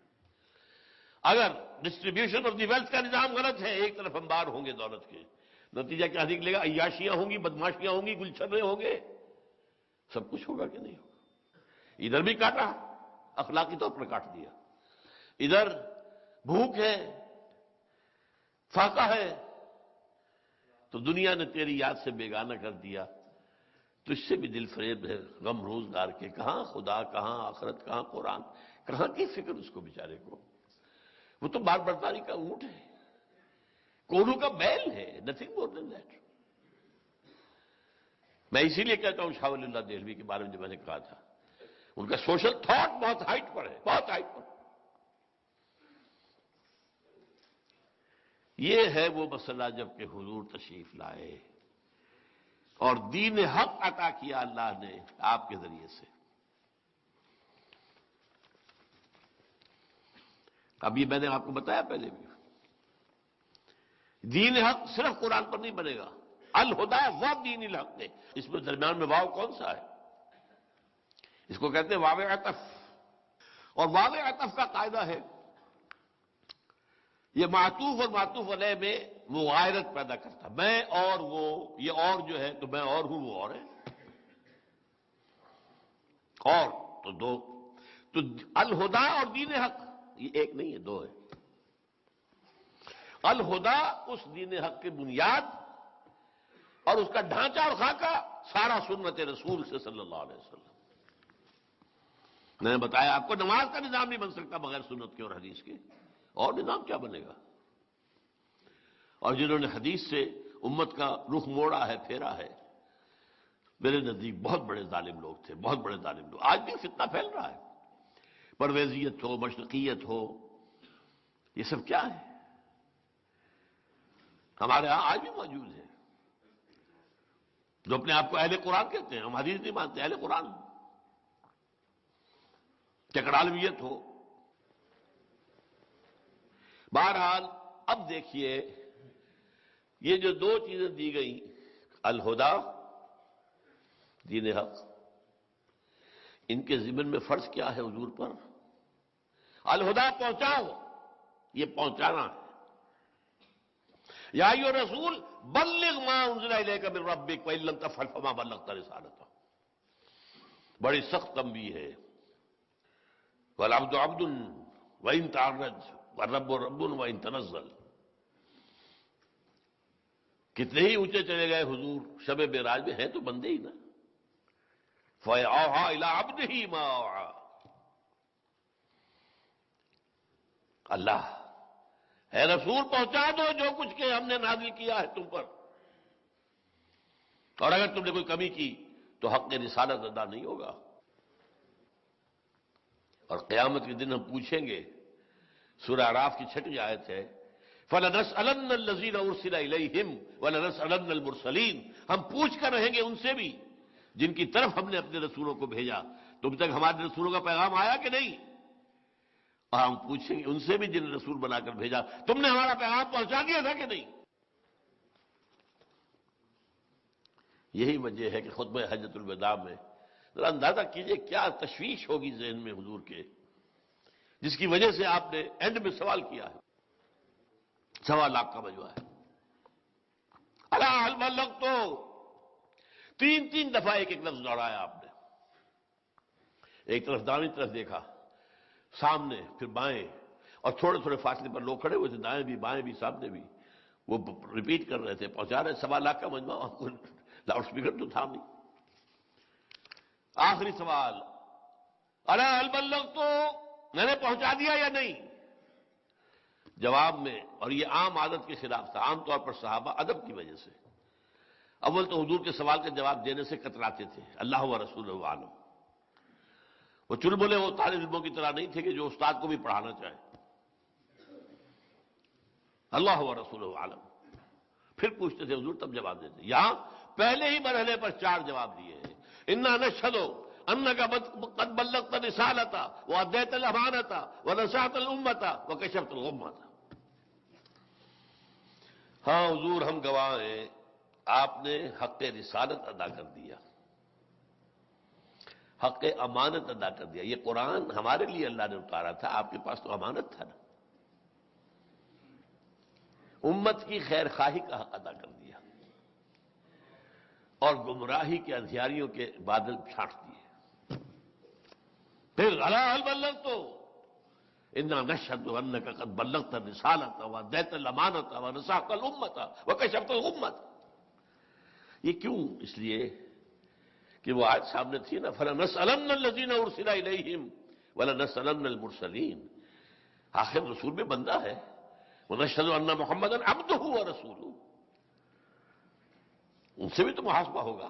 اگر ڈسٹریبیوشن آف دی ویلتھ کا نظام غلط ہے، ایک طرف انبار ہوں گے دولت کے، نتیجہ کیا نکلے گا؟ عیاشیاں ہوں گی، بدماشیاں ہوں گی، گلچھرے ہوں گے، سب کچھ ہوگا کہ نہیں ہوگا؟ ادھر بھی کاٹا، اخلاقی طور پر کاٹ دیا، ادھر بھوک ہے، فاقہ ہے، تو دنیا نے تیری یاد سے بیگانہ کر دیا، تو اس سے بھی دل فریب ہے غم روزگار کے، کہاں خدا، کہاں آخرت، کہاں قرآن، کہاں کی فکر اس کو بیچارے کو؟ وہ تو بار برداری کا اونٹ ہے، کولو کا بیل ہے، نتھنگ مور دین دیٹ۔ میں اسی لیے کہتا ہوں شاہ ولی اللہ دہلوی کے بارے میں جو میں نے کہا تھا، ان کا سوشل تھاٹ بہت ہائٹ پر ہے، بہت ہائٹ پر۔ یہ ہے وہ مسئلہ جب کہ حضور تشریف لائے اور دین حق عطا کیا اللہ نے آپ کے ذریعے سے۔ اب یہ میں نے آپ کو بتایا پہلے بھی، دین حق صرف قرآن پر نہیں بنے گا، الہدا و دین الحق نے، اس میں درمیان میں واو کون سا ہے؟ اس کو کہتے ہیں واو عطف، اور واو عطف کا قاعدہ ہے یہ معطوف اور معطوف علیہ میں مغایرت پیدا کرتا، میں اور وہ، یہ اور جو ہے تو میں اور ہوں وہ اور ہے، اور تو دو، تو الہدا اور دین حق یہ ایک نہیں ہے، دو ہے۔ الہدا اس دین حق کی بنیاد اور اس کا ڈھانچہ اور خاکہ سارا سنت رسول سے صلی اللہ علیہ وسلم۔ میں نے بتایا آپ کو نماز کا نظام نہیں بن سکتا بغیر سنت کے اور حدیث کے، اور نظام کیا بنے گا؟ اور جنہوں نے حدیث سے امت کا رخ موڑا ہے، پھیرا ہے، میرے نزدیک بہت بڑے ظالم لوگ تھے، بہت بڑے ظالم لوگ۔ آج بھی فتنہ پھیل رہا ہے، پرویزیت ہو، مشرقیت ہو، یہ سب کیا ہے؟ ہمارے ہاں آج بھی موجود ہے جو اپنے آپ کو اہل قرآن کہتے ہیں، ہم حدیث نہیں مانتے، اہل قرآن، چکڑالویت ہو۔ بہرحال اب دیکھیے یہ جو دو چیزیں دی گئی، الہدا، دین حق، ان کے ضمن میں فرض کیا ہے حضور پر؟ الہدا پہنچاؤ، یہ پہنچانا ہے۔ یا ایھا الرسول بلغ ما انزل الیک من ربک وان لم تفعل فما بلغت رسالتہ، بڑی سخت تنبیہ ہے۔ والعبد عبد وان تعرض والرب رب وان تنزل۔ کتنے ہی اونچے چلے گئے حضور شب معراج میں، ہیں تو بندے ہی نا۔ فَأَوْحَىٰ إِلَىٰ عَبْدِهِ مَا أَوْحَىٰ، اللہ اے رسول پہنچا دو جو کچھ کہ ہم نے نازل کیا ہے تم پر، اور اگر تم نے کوئی کمی کی تو حق رسالت ادا نہیں ہوگا۔ اور قیامت کے دن ہم پوچھیں گے، سورہ اعراف کی 6 آیت ہے، فَلَنَسْأَلَنَّ الَّذِينَ أُرْسِلَ إِلَيْهِمْ وَلَنَسْأَلَنَّ الْمُرْسَلِينَ، ہم پوچھ کر رہیں گے ان سے بھی جن کی طرف ہم نے اپنے رسولوں کو بھیجا، تم تک ہمارے رسولوں کا پیغام آیا کہ نہیں؟ اور ہم پوچھیں گے ان سے بھی جن رسول بنا کر بھیجا، تم نے ہمارا پیغام پہنچا دیا تھا کہ نہیں؟ یہی وجہ ہے کہ خطبہ حجۃ الوداع میں ذرا اندازہ کیجئے کیا تشویش ہوگی ذہن میں حضور کے، جس کی وجہ سے آپ نے اینڈ میں سوال کیا ہے۔ 1.25 لاکھ کا مجموعہ ہے، الا هل بلغت، تین دفعہ ایک لفظ دوہرایا آپ نے، ایک طرف دائیں طرف دیکھا، سامنے، پھر بائیں، اور تھوڑے تھوڑے فاصلے پر لوگ کھڑے ہوئے تھے، دائیں بھی بائیں بھی سامنے بھی، وہ ریپیٹ کر رہے تھے، پہنچا رہے۔ 1.25 لاکھ کا مجموعہ، آپ کو لاؤڈ اسپیکر تو تھا نہیں۔ آخری سوال، الا هل بلغت، میں نے پہنچا دیا یا نہیں؟ جواب میں، اور یہ عام عادت کے خلاف تھا، عام طور پر صحابہ ادب کی وجہ سے اول تو حضور کے سوال کا جواب دینے سے کتراتے تھے، اللہ و رسولہ عالم، وہ چل بولے وہ طالب علموں کی طرح نہیں تھے کہ جو استاد کو بھی پڑھانا چاہے، اللہ و رسولہ عالم، پھر پوچھتے تھے حضور تب جواب دیتے۔ یہاں پہلے ہی مرحلے پر 4 جواب دیے ہیں، انا نشہد انک قد بلغت رسالۃ وادیت الامانۃ ونصحت الامۃ وکشفت الغمۃ۔ ہاں حضور ہم گواہ ہیں، آپ نے حق رسالت ادا کر دیا، حق امانت ادا کر دیا۔ یہ قرآن ہمارے لیے اللہ نے اتارا تھا، آپ کے پاس تو امانت تھا نا، امت کی خیر خواہی کا حق ادا کر دیا اور گمراہی کے اندھیاریوں کے بادل چھانٹ دیے۔ پھر الا هل بلغت انا نشهد انك قد بلغت الرسالة واديت الامانة ونصحت الامة وكشفت الغمة۔ یہ کیوں؟ اس لیے کہ وہ آیت سامنے تھی نا، فَلَنَسْأَلَنَّ الَّذِينَ أُرْسِلَ إِلَيْهِمْ وَلَنَسْأَلَنَّ الْمُرْسَلِينَ۔ آخر رسول میں بندہ ہے، وَنَشْهَدُ أَنَّ مُحَمَّدًا عَبْدُهُ وَرَسُولُهُ، ان سے بھی تو محاسبہ ہوگا۔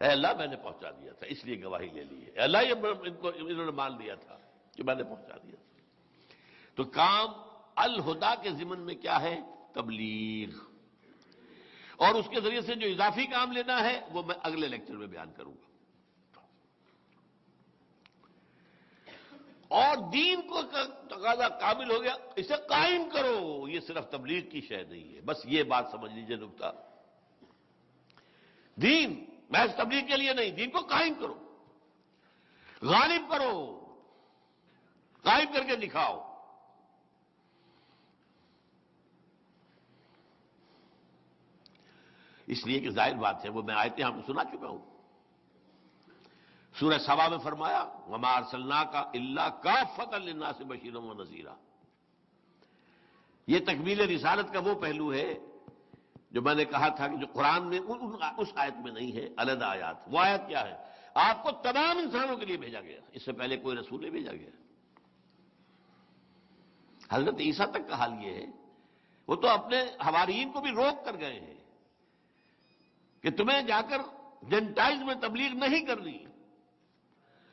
اے اللہ میں نے پہنچا دیا تھا، اس لیے گواہی لے لی ہے، اے اللہ انہوں نے مان لیا تھا کہ میں نے پہنچا دیا تھا۔ تو کام الہدا کے ضمن میں کیا ہے؟ تبلیغ، اور اس کے ذریعے سے جو اضافی کام لینا ہے وہ میں اگلے لیکچر میں بیان کروں گا۔ اور دین کو تقاضا کامل ہو گیا، اسے قائم کرو، یہ صرف تبلیغ کی شے نہیں ہے، بس یہ بات سمجھ لیجئے نکتہ۔ دین محض تبلیغ کے لیے نہیں، دین کو قائم کرو، غالب کرو، قائم کر کے دکھاؤ۔ اس لیے کہ ظاہر بات ہے، وہ میں آیتیں آپ کو سنا چکا ہوں۔ سورہ سبا میں فرمایا وَمَا أَرْسَلْنَاكَ إِلَّا كَافَّةً لِلنَّاسِ بَشِيرًا وَنَذِيرًا۔ یہ تکمیل رسالت کا وہ پہلو ہے جو میں نے کہا تھا کہ جو قرآن میں اس آیت میں نہیں ہے، علیحدہ آیات۔ وہ آیت کیا ہے؟ آپ کو تمام انسانوں کے لیے بھیجا گیا، اس سے پہلے کوئی رسول نہیں بھیجا گیا۔ حضرت عیسیٰ تک کا حال یہ ہے، وہ تو اپنے حواریین کو بھی روک کر گئے ہیں کہ تمہیں جا کر جنٹائلز میں تبلیغ نہیں کرنی،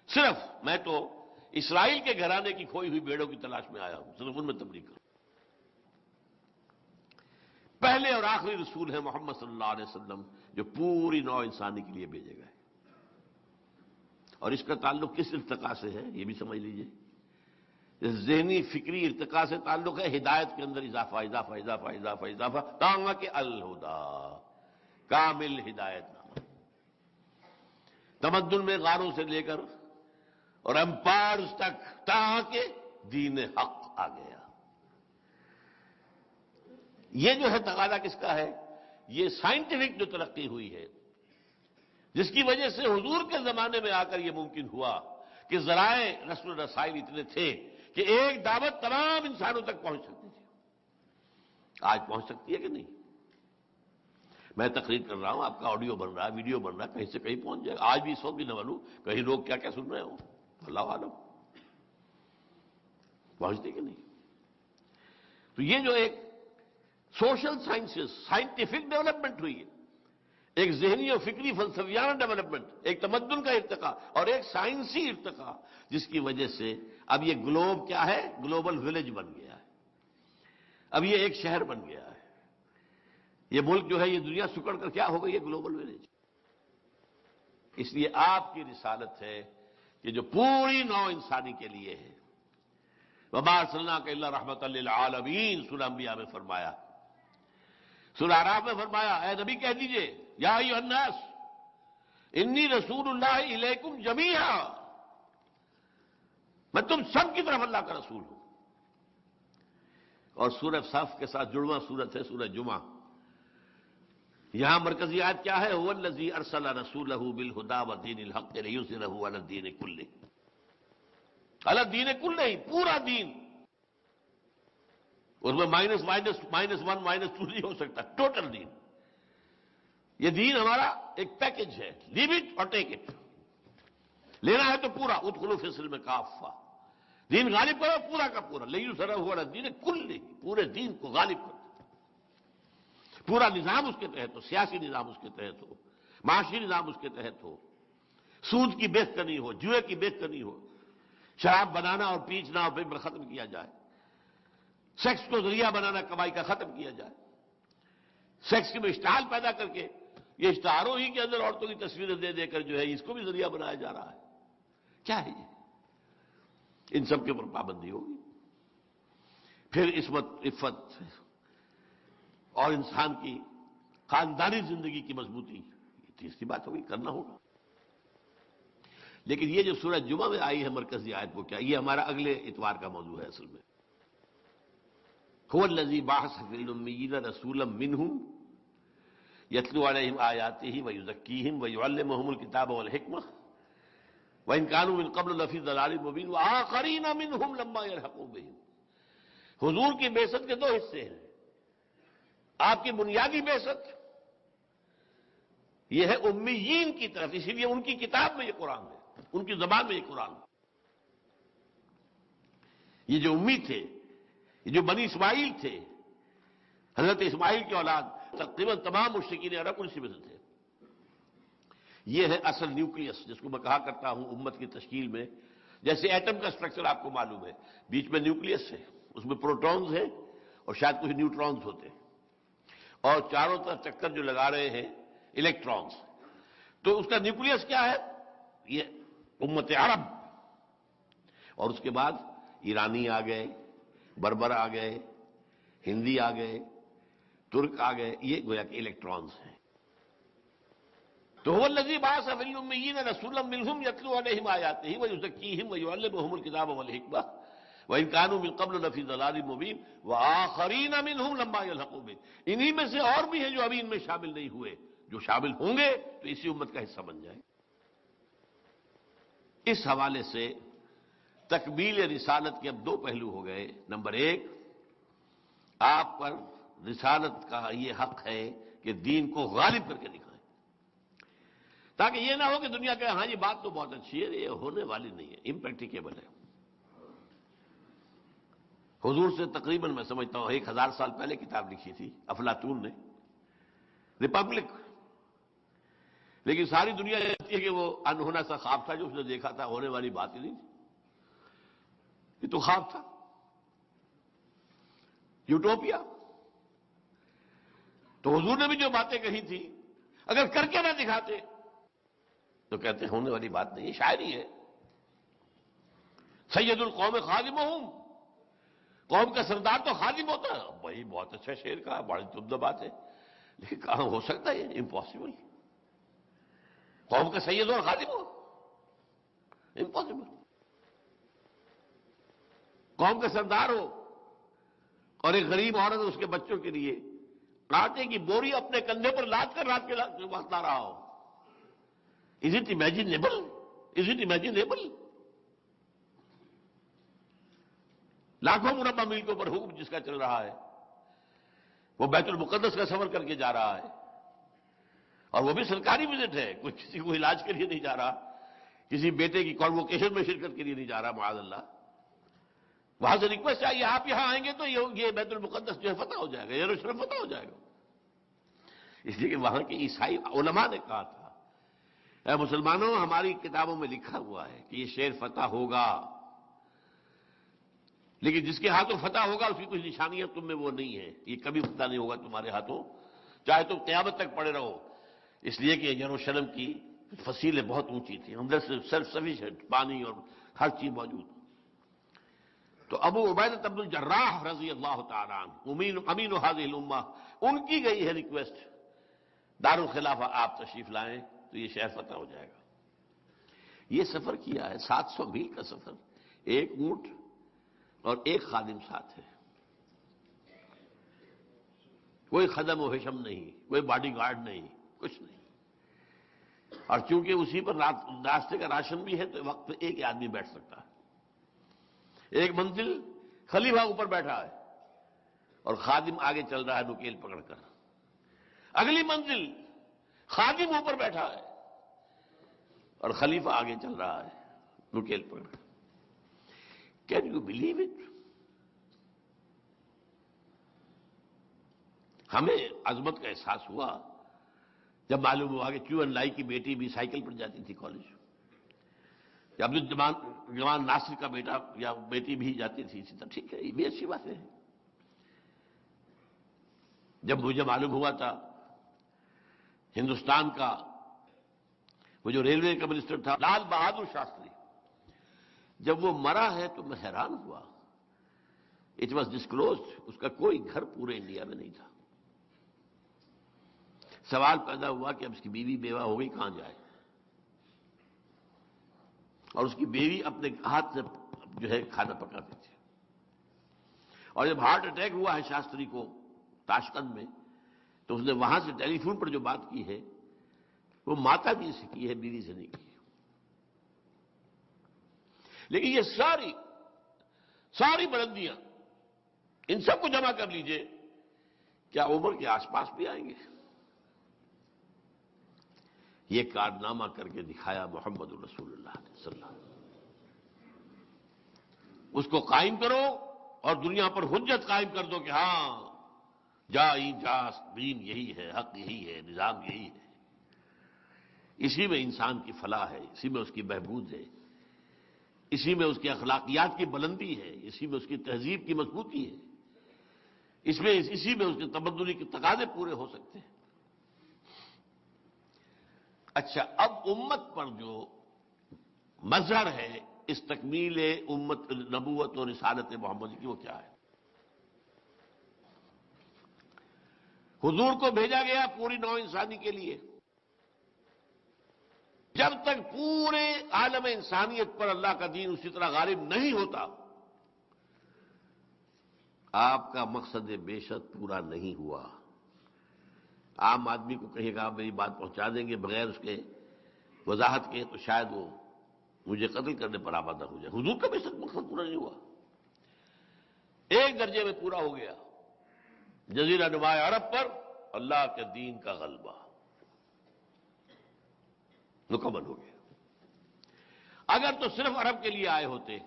صرف میں تو اسرائیل کے گھرانے کی کھوئی ہوئی بھیڑوں کی تلاش میں آیا ہوں، صرف ان میں تبلیغ کروں۔ پہلے اور آخری رسول ہیں محمد صلی اللہ علیہ وسلم، جو پوری نوع انسانی کے لیے بھیجے گئے۔ اور اس کا تعلق کس ارتقاء سے ہے یہ بھی سمجھ لیجئے۔ ذہنی فکری ارتقاء سے تعلق ہے، ہدایت کے اندر اضافہ اضافہ اضافہ اضافہ اضافہ، تاں کہ الہدا، کامل ہدایت نامہ۔ تمدن میں غاروں سے لے کر اور امپائرز تک، تاں کہ دین حق آ گیا۔ یہ جو ہے تقاضا کس کا ہے؟ یہ سائنٹیفک جو ترقی ہوئی ہے، جس کی وجہ سے حضور کے زمانے میں آ کر یہ ممکن ہوا کہ ذرائع نشر و رسائل اتنے تھے کہ ایک دعوت تمام انسانوں تک پہنچ سکتی تھی۔ آج پہنچ سکتی ہے کہ نہیں؟ میں تقریر کر رہا ہوں، آپ کا آڈیو بن رہا ہے، ویڈیو بن رہا ہے، کہیں سے کہیں پہنچ جائے گا۔ آج بھی اس وقت بھی نہ معلوم کہیں لوگ کیا کیا سن رہے ہوں، اللہ عالم، پہنچتے کہ نہیں؟ تو یہ جو ایک سوشل سائنسز، سائنٹیفک ڈیولپمنٹ ہوئی ہے، ایک ذہنی اور فکری فلسفیانہ ڈیولپمنٹ، ایک تمدن کا ارتقاء اور ایک سائنسی ارتقاء، جس کی وجہ سے اب یہ گلوب کیا ہے؟ گلوبل ولیج بن گیا ہے، اب یہ ایک شہر بن گیا ہے۔ یہ ملک جو ہے، یہ دنیا سکڑ کر کیا ہو گئی؟ یہ گلوبل ولیج۔ اس لیے آپ کی رسالت ہے کہ جو پوری نوع انسانی کے لیے ہے، وَمَا أَرْسَلْنَاكَ إِلَّا رَحْمَةً لِلْعَالَمِينَ، سورہ انبیاء میں فرمایا۔ سورہ اعراف میں فرمایا اے نبی کہہ دیجئے یا ایھا الناس انی رسول اللہ الیکم جمیعا، میں تم سب کی طرف اللہ کا رسول ہوں۔ اور سورہ صف کے ساتھ جڑواں سورت ہے سورہ جمعہ، یہاں مرکزی آیت کیا ہے؟ هو الذی ارسل رسولہ بالہدی ودین الحق لیظہرہ علی الدین کلہ، علی الدین کلہ، پورا دین۔ اس میں مائنس ون مائنس ٹو نہیں ہو سکتا، ٹوٹل دین۔ یہ دین ہمارا ایک پیکج ہے، لیو اٹ اور ٹیک اٹ، لینا ہے تو پورا، ادخلوا فی السلم کافہ، دین غالب کرو پورا کا پورا، لیظہرہ علی الدین کلہ، پورے دین کو غالب کرو، پورا نظام اس کے تحت ہو، سیاسی نظام اس کے تحت ہو، معاشی نظام اس کے تحت ہو، سود کی بہتری ہو، جوئے کی بہتری ہو، شراب بنانا اور پیچنا اور پھر ختم کیا جائے، سیکس کو ذریعہ بنانا کمائی کا ختم کیا جائے، سیکس میں اشتعال پیدا کر کے یہ اشتہاروں ہی کے اندر عورتوں کی تصویریں دے دے کر جو ہے اس کو بھی ذریعہ بنایا جا رہا ہے۔ کیا ہے یہ؟ ان سب کے اوپر پابندی ہوگی۔ پھر عفت اور انسان کی خاندانی زندگی کی مضبوطی، یہ تیسری بات ہوگی، کرنا ہوگا۔ لیکن یہ جو سورہ جمعہ میں آئی ہے مرکزی آیت، وہ کیا؟ یہ ہمارا اگلے اتوار کا موضوع ہے اصل میں۔ هو الذی بعث فی الامیین رسولا منہم یتلو علیہم آیاتہ ویزکیہم ویعلمہم الکتاب والحکمہ وإن كانوا من قبل لفی ضلال مبین وآخرین منہم لما یلحقوا بہم۔ حضور کی بعثت کے دو حصے ہیں۔ آپ کی بنیادی بعثت یہ ہے امیین کی طرف، اسی لیے ان کی کتاب میں یہ قرآن ہے، ان کی زبان میں یہ قرآن ہے۔ یہ جو امی تھے، یہ جو بنی اسماعیل تھے، حضرت اسماعیل کی اولاد، تقریباً تمام مشرکین عرب اسی میں سے تھے۔ یہ ہے اصل نیوکلیس، جس کو میں کہا کرتا ہوں امت کی تشکیل میں، جیسے ایٹم کا سٹرکچر آپ کو معلوم ہے، بیچ میں نیوکلیس ہے، اس میں پروٹونز ہیں اور شاید کچھ نیوٹرونز ہوتے ہیں، اور چاروں طرف چکر جو لگا رہے ہیں الیکٹرانز۔ تو اس کا نیوکلیس کیا ہے؟ یہ امت عرب، اور اس کے بعد ایرانی آ گئے، بربر آ گئے، ہندی آ گئے، ترک آ گئے، یہ گویا کہ الیکٹرانز ہیں۔ تو هو الذی بعث فی الامیین رسولا منہم یتلو علیہم آیاتہ ویزکیہم ویعلمہم الکتاب والحکمہ وإن كانوا من قبل لفی ضلال مبین وآخرین منہم لما یلحقوا بہم۔ انہی میں سے اور بھی ہیں جو ابھی ان میں شامل نہیں ہوئے، جو شامل ہوں گے تو اسی امت کا حصہ بن جائیں۔ اس حوالے سے تکمیل رسالت کے اب دو پہلو ہو گئے۔ نمبر ایک، آپ پر رسالت کا یہ حق ہے کہ دین کو غالب کر کے دکھائیں، تاکہ یہ نہ ہو کہ دنیا کہ ہاں یہ بات تو بہت اچھی ہے، یہ ہونے والی نہیں ہے، امپریکٹیکیبل ہے۔ حضور سے تقریباً میں سمجھتا ہوں 1000 سال پہلے کتاب لکھی تھی افلاطون نے، ریپبلک، لیکن ساری دنیا کہتی ہے کہ وہ انہونا سا خواب تھا جو اس نے دیکھا تھا، ہونے والی بات ہی نہیں تھی، یہ تو خواب تھا، یوٹوپیا۔ تو حضور نے بھی جو باتیں کہی تھی اگر کر کے نہ دکھاتے تو کہتے ہیں ہونے والی بات نہیں، شاعری ہے۔ سید القوم خادمہم، قوم کا سردار تو خادم ہوتا ہے، وہی بہت اچھا شعر کہا، بڑی عمدہ بات ہے، لیکن کہاں ہو سکتا ہے، یہ امپاسبل۔ قوم کا سید اور خادم ہو، امپاسبل۔ قوم کا سردار ہو اور ایک غریب عورت اس کے بچوں کے لیے آٹے کی بوری اپنے کندھے پر لاد کر رات کے وقت لا رہا ہو۔ Is it imaginable? Is it imaginable? لاکھوں مربع میل کے اوپر حکم جس کا چل رہا ہے، وہ بیت المقدس کا سفر کر کے جا رہا ہے، اور وہ بھی سرکاری وزٹ ہے، کوئی کسی کو علاج کے لیے نہیں جا رہا، کسی بیٹے کی کانووکیشن میں شرکت کے لیے نہیں جا رہا، معاذ اللہ۔ وہاں سے ریکویسٹ آئی آپ یہاں آئیں گے تو یہ بیت المقدس جو ہے فتح ہو جائے گا، یروشلم فتح ہو جائے گا۔ اس لیے کہ وہاں کے عیسائی علماء نے کہا تھا، اے مسلمانوں ہماری کتابوں میں لکھا ہوا ہے کہ یہ شہر فتح ہوگا، لیکن جس کے ہاتھوں فتح ہوگا اس کی کچھ نشانیاں تم میں وہ نہیں ہیں، یہ کبھی فتح نہیں ہوگا تمہارے ہاتھوں، چاہے تم قیامت تک پڑے رہو۔ اس لیے کہ یروشلم کی فصیلیں بہت اونچی تھیں، اندر سے سیلف سفیشینٹ پانی اور ہر چیز موجود۔ تو ابو عبیدہ بن الجراح رضی اللہ تعالیٰ عنہ امین هذه الامہ، ان کی گئی ہے ریکویسٹ، دارالخلافہ آپ تشریف لائیں تو یہ شہر فتح ہو جائے گا۔ یہ سفر کیا ہے 700 میل کا سفر، ایک اونٹ اور ایک خادم ساتھ ہے، کوئی خدم و حشم نہیں، کوئی باڈی گارڈ نہیں، کچھ نہیں۔ اور چونکہ اسی پر راستے کا راشن بھی ہے تو وقت پہ ایک آدمی بیٹھ سکتا ہے۔ ایک منزل خلیفہ اوپر بیٹھا ہے اور خادم آگے چل رہا ہے نکیل پکڑ کر، اگلی منزل خادم اوپر بیٹھا ہے اور خلیفہ آگے چل رہا ہے نکیل پکڑ کر۔ Can you believe it? ہمیں عظمت کا احساس ہوا جب معلوم ہوا کہ کیو این لائی کی بیٹی بھی سائیکل پر جاتی تھی کالج، یا عبدالجمال ناصر کا بیٹا یا بیٹی بھی جاتی تھی اسی طرح، ٹھیک ہے، یہ بھی اچھی بات ہے۔ جب مجھے معلوم ہوا تھا ہندوستان کا وہ جو ریلوے کا منسٹر تھا لال بہادر شاستری، جب وہ مرا ہے تو میں حیران ہوا۔ اٹ واز ڈسکلوزڈ، اس کا کوئی گھر پورے انڈیا میں نہیں تھا، سوال پیدا ہوا کہ اب اس کی بیوی بیوہ ہو گئی، کہاں جائے؟ اور اس کی بیوی اپنے ہاتھ سے جو ہے کھانا پکاتی تھی. اور جب ہارٹ اٹیک ہوا ہے شاستری کو تاشقند میں، تو اس نے وہاں سے ٹیلی فون پر جو بات کی ہے وہ ماتا جی سے کی ہے، بیوی سے نہیں کی. لیکن یہ ساری بلندیاں ان سب کو جمع کر لیجئے، کیا عمر کے آس پاس بھی آئیں گے؟ یہ کارنامہ کر کے دکھایا محمد الرسول اللہ صلی اللہ علیہ وسلم. اس کو قائم کرو اور دنیا پر حجت قائم کر دو کہ ہاں دین یہی ہے، حق یہی ہے، نظام یہی ہے. اسی میں انسان کی فلاح ہے، اسی میں اس کی بہبود ہے، اسی میں اس کی اخلاقیات کی بلندی ہے، اسی میں اس کی تہذیب کی مضبوطی ہے، اسی میں اس کے تمدنی کے تقاضے پورے ہو سکتے ہیں. اچھا، اب امت پر جو مظہر ہے اس تکمیل امت نبوت اور رسالت محمد کی، وہ کیا ہے؟ حضور کو بھیجا گیا پوری نوع انسانی کے لیے. جب تک پورے عالم انسانیت پر اللہ کا دین اسی طرح غالب نہیں ہوتا، آپ کا مقصد بیشت پورا نہیں ہوا. عام آدمی کو کہے گا آپ میری بات پہنچا دیں گے بغیر اس کے وضاحت کے، تو شاید وہ مجھے قتل کرنے پر آمادہ ہو جائے. حضور کا بیشک مقصد پورا نہیں ہوا. ایک درجے میں پورا ہو گیا، جزیرہ نما عرب پر اللہ کے دین کا غلبہ مکمل ہو گیا. اگر تو صرف عرب کے لیے آئے ہوتے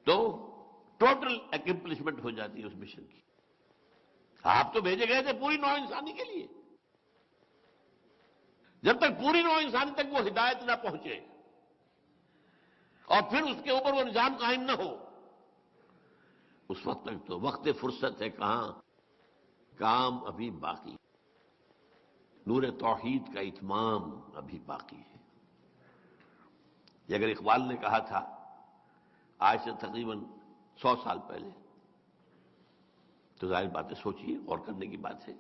تو ٹوٹل اکمپلشمنٹ ہو جاتی ہے اس مشن کی. آپ تو بھیجے گئے تھے پوری نوع انسانی کے لیے. جب تک پوری نوع انسانی تک وہ ہدایت نہ پہنچے اور پھر اس کے اوپر وہ نظام قائم نہ ہو، اس وقت تک تو وقت فرصت ہے کہاں، کام ابھی باقی. نور توحید کا اتمام ابھی باقی ہے. یہ اگر اقبال نے کہا تھا آج سے تقریباً 100 سال پہلے، تو ظاہر باتیں سوچیے، غور کرنے کی بات ہے.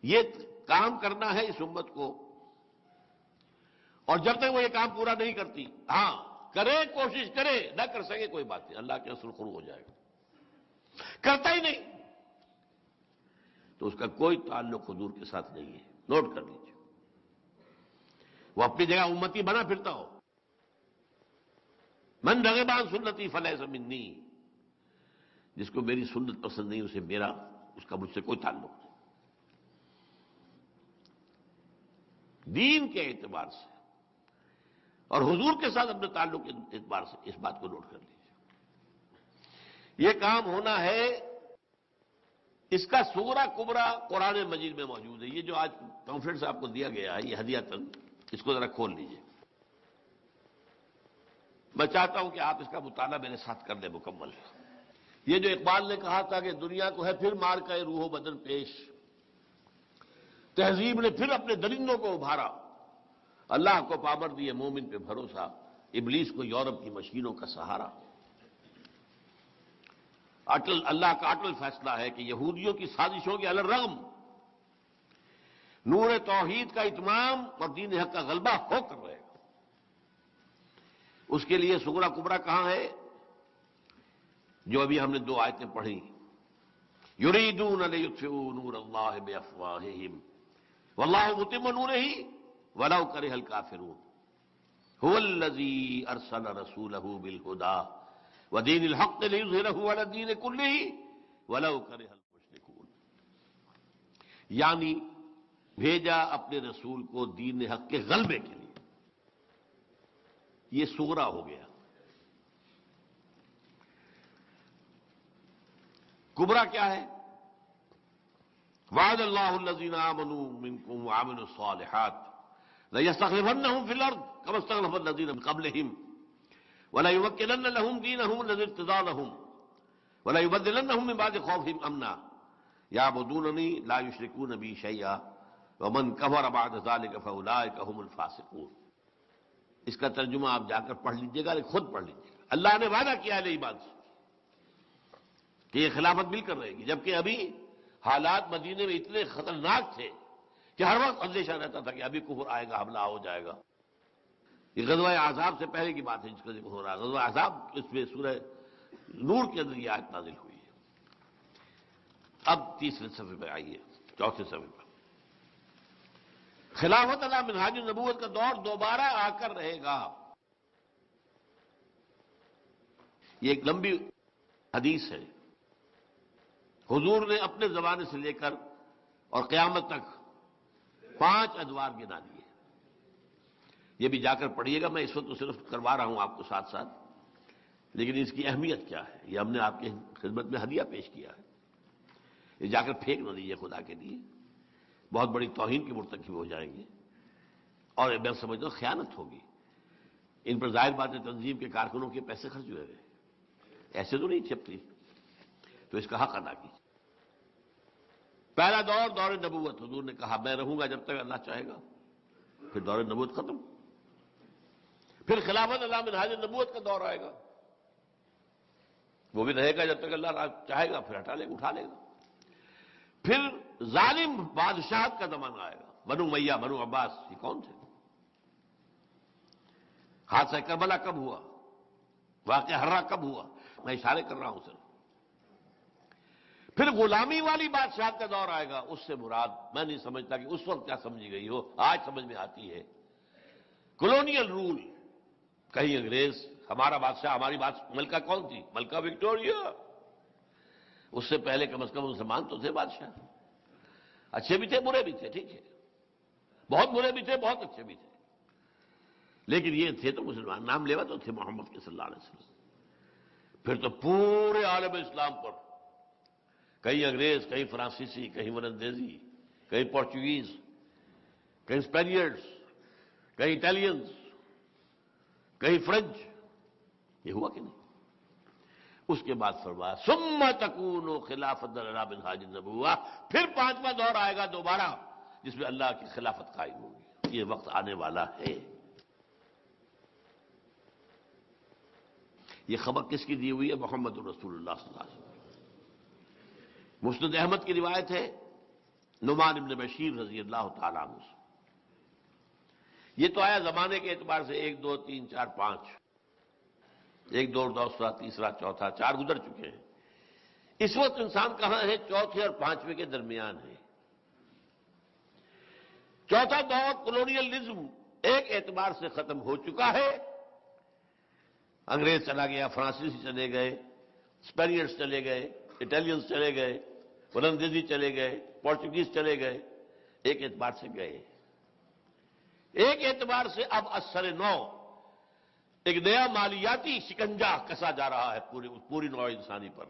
یہ کام کرنا ہے اس امت کو، اور جب تک وہ یہ کام پورا نہیں کرتی، ہاں کرے، کوشش کرے، نہ کر سکے کوئی بات نہیں، اللہ کے رسول خرو ہو جائے گا. کرتا ہی نہیں تو اس کا کوئی تعلق حضور کے ساتھ نہیں ہے. نوٹ کر لیجیے. وہ اپنی جگہ امتی بنا پھرتا ہو. من رغب عن سنتی فلیس منی، جس کو میری سنت پسند نہیں اس کا مجھ سے کوئی تعلق نہیں. دین کے اعتبار سے اور حضور کے ساتھ اپنے تعلق کے اعتبار سے اس بات کو نوٹ کر لیجیے. یہ کام ہونا ہے، اس کا صغرا کبرا قرآن مجید میں موجود ہے. یہ جو آج کانفرنس آپ کو دیا گیا ہے، یہ ہدیۃً، اس کو ذرا کھول لیجیے. میں چاہتا ہوں کہ آپ اس کا مطالعہ میرے ساتھ کر لیں مکمل. یہ جو اقبال نے کہا تھا کہ دنیا کو ہے پھر مار کا روح و بدن پیش، تہذیب نے پھر اپنے درندوں کو ابھارا، اللہ کو پابر دیے مومن پہ بھروسہ، ابلیس کو یورپ کی مشینوں کا سہارا. اللہ کا اٹل فیصلہ ہے کہ یہودیوں کی سازشوں کے الرغم نور توحید کا اتمام اور دین حق کا غلبہ ہو کر رہے گا. اس کے لیے صغرا کبرا کہاں ہے؟ جو ابھی ہم نے 2 آیتیں پڑھی. یریدون لیطفئوا نور اللہ بافواہہم واللہ متم نورہ ولو کرہ الکافرون هو الذی ارسل رسولہ بالہدی ودین الحق لیظہرہ علی الدین کلہ ولو کرہ المشرکون. یعنی بھیجا اپنے رسول کو دین حق کے غلبے کے لیے. یہ صغرا ہو گیا. کبرا کیا ہے؟ وعد اللہ الذین آمنوا منکم وعملوا الصالحات لیستخلفنہم فی الارض کما استخلف الذین من قبلہم ولیمکنن لہم دینہم الذی ارتضی لہم ولیبدلنہم من بعد خوفہم امنا یعبدوننی لا یشرکون بی شیئا ومن کفر بعد ذلک فاولئک ھم الفاسقون. اس کا ترجمہ آپ جا کر پڑھ لیجئے گا، خود پڑھ لیجئے گا. اللہ نے وعدہ کیا ہے ایمان سے کہ یہ خلافت مل کر رہے گی، جبکہ ابھی حالات مدینے میں اتنے خطرناک تھے کہ ہر وقت اندیشہ رہتا تھا کہ ابھی کفر آئے گا، حملہ ہو جائے گا۔ یہ غزوہ احزاب سے پہلے کی بات ہے جس کا ذکر ہو رہا ہے۔ غزوہ احزاب اس میں سورہ نور کے اندر یہ آیت نازل ہوئی ہے۔ اب تیسرے صفحے پہ آئیے، چوتھے صفحے پر، خلافت علی منہاج النبوت کا دور دوبارہ آ کر رہے گا۔ یہ ایک لمبی حدیث ہے، حضور نے اپنے زمانے سے لے کر اور قیامت تک 5 ادوار گنا دیے۔ یہ بھی جا کر پڑھیے گا، میں اس وقت تو صرف کروا رہا ہوں آپ کو ساتھ ساتھ، لیکن اس کی اہمیت کیا ہے یہ ہم نے آپ کی خدمت میں ہدیہ پیش کیا ہے۔ یہ جا کر پھینک نہ دیجیے خدا کے لیے، بہت بڑی توہین کی مرتکب ہو جائیں گے، اور میں سمجھتا ہوں خیانت ہوگی۔ ان پر ظاہر بات ہے تنظیم کے کارکنوں کے پیسے خرچ ہوئے ہوئے، ایسے تو نہیں چھپتی، تو اس کا حق ادا کیجیے۔ پہلا دور دور نبوت، حضور نے کہا میں رہوں گا جب تک اللہ چاہے گا، پھر دور نبوت ختم، پھر خلافت علی منہاج النبوت کا دور آئے گا، وہ بھی رہے گا جب تک اللہ چاہے گا، پھر ہٹا لے گا، اٹھا لے گا۔ پھر ظالم بادشاہت کا زمانہ آئے گا، بنو امیہ، بنو عباس، یہ کون تھے؟ حادثہ کربلا کب ہوا؟ واقعہ ہررا کب ہوا؟ میں اشارے کر رہا ہوں صرف۔ پھر غلامی والی بادشاہت کا دور آئے گا، اس سے مراد میں نہیں سمجھتا کہ اس وقت کیا سمجھی گئی ہو، آج سمجھ میں آتی ہے۔ کولونیل رول، کہیں انگریز، ہمارا بادشاہ، ہماری ملکہ کون تھی؟ ملکہ وکٹوریہ۔ اس سے پہلے کم از کم مسلمان تو تھے بادشاہ، اچھے بھی تھے برے بھی تھے، ٹھیک ہے، بہت برے بھی تھے بہت اچھے بھی تھے، لیکن یہ تھے تو مسلمان، نام لیوا تو تھے محمد کے صلی اللہ علیہ وسلم۔ پھر تو پورے عالم اسلام پر کہیں انگریز، کہیں فرانسیسی، کہیں ولندیزی، کہیں پورچوگیز، کہیں اسپینیئرز، کہیں اٹالینز، کہیں فرینچ، یہ ہوا کہ نہیں؟ اس کے بعد فرمایا ثم تکون خلافت علی منہاج النبوۃ، پھر 5واں دور آئے گا دوبارہ جس میں اللہ کی خلافت قائم ہوگی۔ یہ وقت آنے والا ہے۔ یہ خبر کس کی دی ہوئی ہے؟ محمد رسول اللہ صلی اللہ علیہ وسلم۔ مسند احمد کی روایت ہے نعمان بن بشیر رضی اللہ تعالیٰ عنہ سے۔ یہ تو آیا زمانے کے اعتبار سے 1 2 3 4 5، 1 2 دوسرا تیسرا چوتھا، 4 گزر چکے ہیں۔ اس وقت انسان کہاں ہے؟ چوتھے اور 5ویں کے درمیان ہے۔ چوتھا دور کولونیلزم ایک اعتبار سے ختم ہو چکا ہے، انگریز چلا گیا، فرانسیسی چلے گئے، اسپینیئرز چلے گئے، اٹالینز چلے گئے، ولندیزی چلے گئے، پورچوگیز چلے گئے، ایک اعتبار سے گئے۔ ایک اعتبار سے اب اثر نو ایک نیا مالیاتی شکنجہ کسا جا رہا ہے پوری نوع انسانی پر۔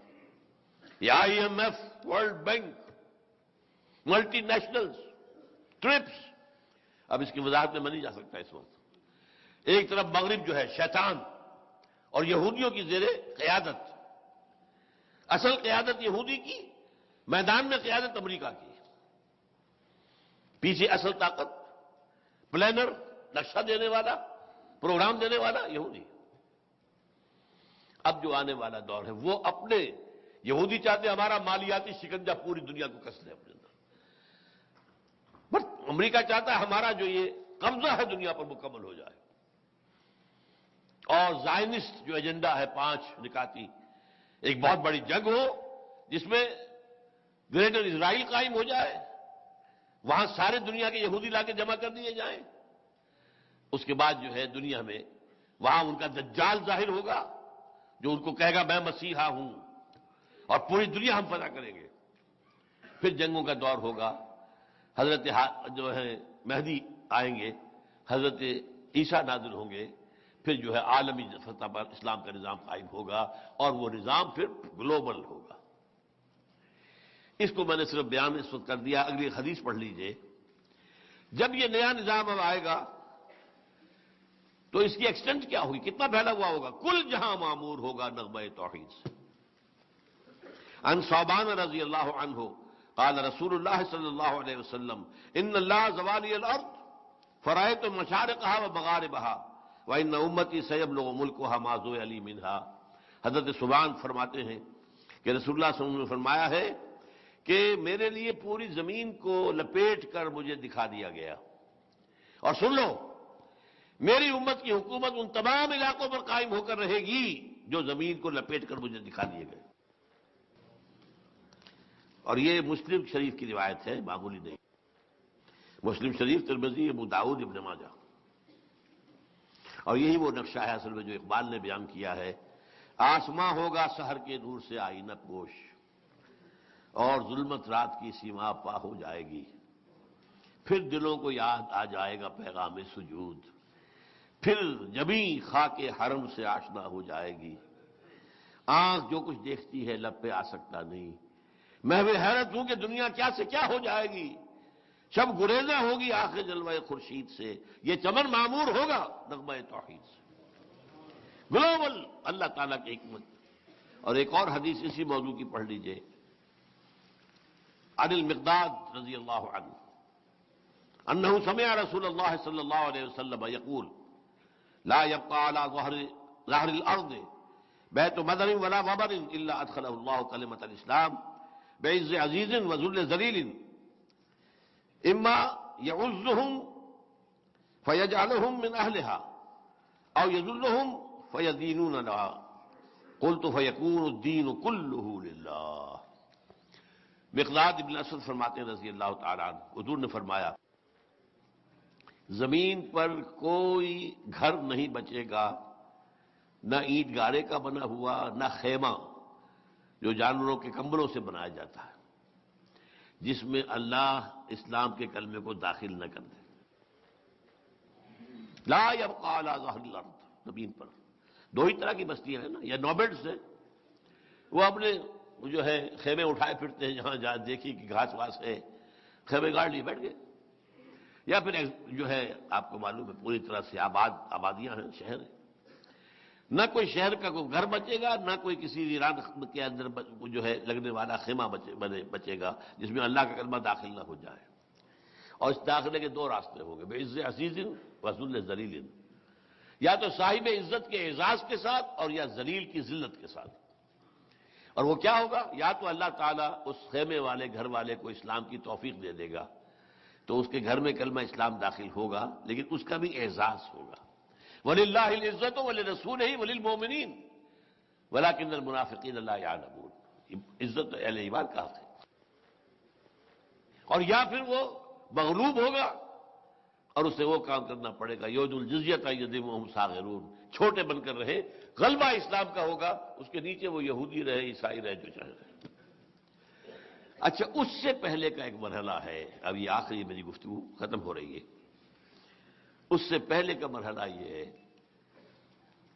یہ IMF، world bank, multi nationals, trips, اب اس کی وضاحت میں نہیں جا سکتا اس وقت۔ ایک طرف مغرب جو ہے شیطان اور یہودیوں کی زیر قیادت، اصل قیادت یہودی کی، میدان میں قیادت امریکہ کی، پیچھے اصل طاقت، پلانر، نقشہ دینے والا، پروگرام دینے والا یہودی۔ اب جو آنے والا دور ہے وہ اپنے یہودی چاہتے ہمارا مالیاتی شکنجہ پوری دنیا کو کس لے اپنے اندر، بس امریکہ چاہتا ہے ہمارا جو یہ قبضہ ہے دنیا پر مکمل ہو جائے، اور زائنسٹ جو ایجنڈا ہے 5 نکاتی، ایک بہت بڑی جنگ ہو جس میں گریٹر اسرائیل قائم ہو جائے، وہاں سارے دنیا کے یہودی لا کے جمع کر دیے جائیں، اس کے بعد جو ہے دنیا میں وہاں ان کا دجال ظاہر ہوگا جو ان کو کہے گا میں مسیحا ہوں، اور پوری دنیا ہم فتح کریں گے۔ پھر جنگوں کا دور ہوگا، حضرت جو ہے مہدی آئیں گے، حضرت عیسیٰ نازل ہوں گے، پھر جو ہے عالمی سطح پر اسلام کا نظام قائم ہوگا، اور وہ نظام پھر گلوبل ہوگا۔ اس کو میں نے صرف بیان اس وقت کر دیا، اگلی حدیث پڑھ لیجئے۔ جب یہ نیا نظام اب آئے گا تو اس کی ایکسٹینٹ کیا ہوگی، کتنا پھیلا ہوا ہوگا؟ کل جہاں معمور ہوگا نغمہ توحید سے۔ عن ثوبان رضی اللہ عنہ قال رسول اللہ صلی اللہ علیہ وسلم ان اللہ زوالی الارض فرأیت مشارقها ومغاربها وان امتی سیبلغ ملکها ما زوی علی منها۔ حضرت ثوبان فرماتے ہیں کہ رسول اللہ صلی اللہ علیہ وسلم نے فرمایا ہے کہ میرے لیے پوری زمین کو لپیٹ کر مجھے دکھا دیا گیا، اور سن لو میری امت کی حکومت ان تمام علاقوں پر قائم ہو کر رہے گی جو زمین کو لپیٹ کر مجھے دکھا دیے گئے۔ اور یہ مسلم شریف کی روایت ہے، معمولی نہیں۔ مسلم شریف، ترمذی، ابو داؤد، ابن ماجہ۔ اور یہی وہ نقشہ ہے اصل میں جو اقبال نے بیان کیا ہے، آسماں ہوگا سحر کے نور سے آئینہ پوش، اور ظلمت رات کی سیما پا ہو جائے گی، پھر دلوں کو یاد آ جائے گا پیغام سجود، پھر جبیں خاک حرم سے آشنا ہو جائے گی، آنکھ جو کچھ دیکھتی ہے لب پہ آ سکتا نہیں، محو حیرت ہوں کہ دنیا کیا سے کیا ہو جائے گی، شب گریزاں ہوگی آخر جلوہ خورشید سے، یہ چمن معمور ہوگا نغمہ توحید سے۔ گلوبل اللہ تعالیٰ کی حکمت۔ اور ایک اور حدیث اسی موضوع کی پڑھ لیجئے، عن المقداد رضی اللہ عنہ انہ سمع رسول اللہ صلی اللہ علیہ وسلم یقول لا يبقى على ظهر الارض بیت مدر ولا وبر الا ادخله الله كلمة الاسلام بعز عزیز وذل ذلیل اما يعزهم فيجعلهم من اهلها او يذلهم فيدينون لها قلت فيكون الدين كله لله۔ مقداد ابن اسود فرماتے ہیں رضی اللہ تعالیٰ عنہ، حضور نے فرمایا زمین پر کوئی گھر نہیں بچے گا، نہ اینٹ گارے کا بنا ہوا، نہ خیمہ جو جانوروں کے کمبلوں سے بنایا جاتا ہے، جس میں اللہ اسلام کے کلمے کو داخل نہ کر دے۔ لا يبقى على ظهر الارض، زمین پر دو ہی طرح کی بستیاں ہیں نا، یا نوبڈز ہیں، وہ اپنے جو ہے خیمے اٹھائے پھرتے ہیں، جہاں جہاں دیکھی کہ گھاس واس ہے خیمے گاڑ لیے بیٹھ گئے، یا پھر جو ہے آپ کو معلوم ہے پوری طرح سے آبادیاں ہیں، شہر ہیں، نہ کوئی شہر کا کوئی گھر بچے گا، نہ کوئی کسی ویران کے اندر جو ہے لگنے والا خیمہ بچے گا جس میں اللہ کا کلمہ داخل نہ ہو جائے۔ اور اس داخلے کے دو راستے ہوں گے، بعز عزیز وذل ذلیل، یا تو صاحب عزت کے اعزاز کے ساتھ اور یا ذلیل کی ذلت کے ساتھ۔ اور وہ کیا ہوگا؟ یا تو اللہ تعالیٰ اس خیمے والے گھر والے کو اسلام کی توفیق دے دے گا تو اس کے گھر میں کلمہ اسلام داخل ہوگا، لیکن اس کا بھی اعزاز ہوگا۔ وَلِلَّهِ الْعِزَّةُ وَلِرَسُولِهِ وَلِلْمُؤْمِنِينَ وَلَكِنَّ الْمُنَافِقِينَ لَا يَعْلَمُونَ۔ عزت اہل ایمان کا حق ہے۔ اور یا پھر وہ مغلوب ہوگا اور اسے وہ کام کرنا پڑے گا، یؤدُ الْجِزْیَۃَ عَنْ یَدٍ وَهُمْ صَاغِرُونَ، چھوٹے بن کر رہے، غلبہ اسلام کا ہوگا، اس کے نیچے وہ یہودی رہے، عیسائی رہے، جو چاہے رہے۔ اچھا، اس سے پہلے کا ایک مرحلہ ہے، اب یہ آخری میری گفتگو ختم ہو رہی ہے، اس سے پہلے کا مرحلہ یہ ہے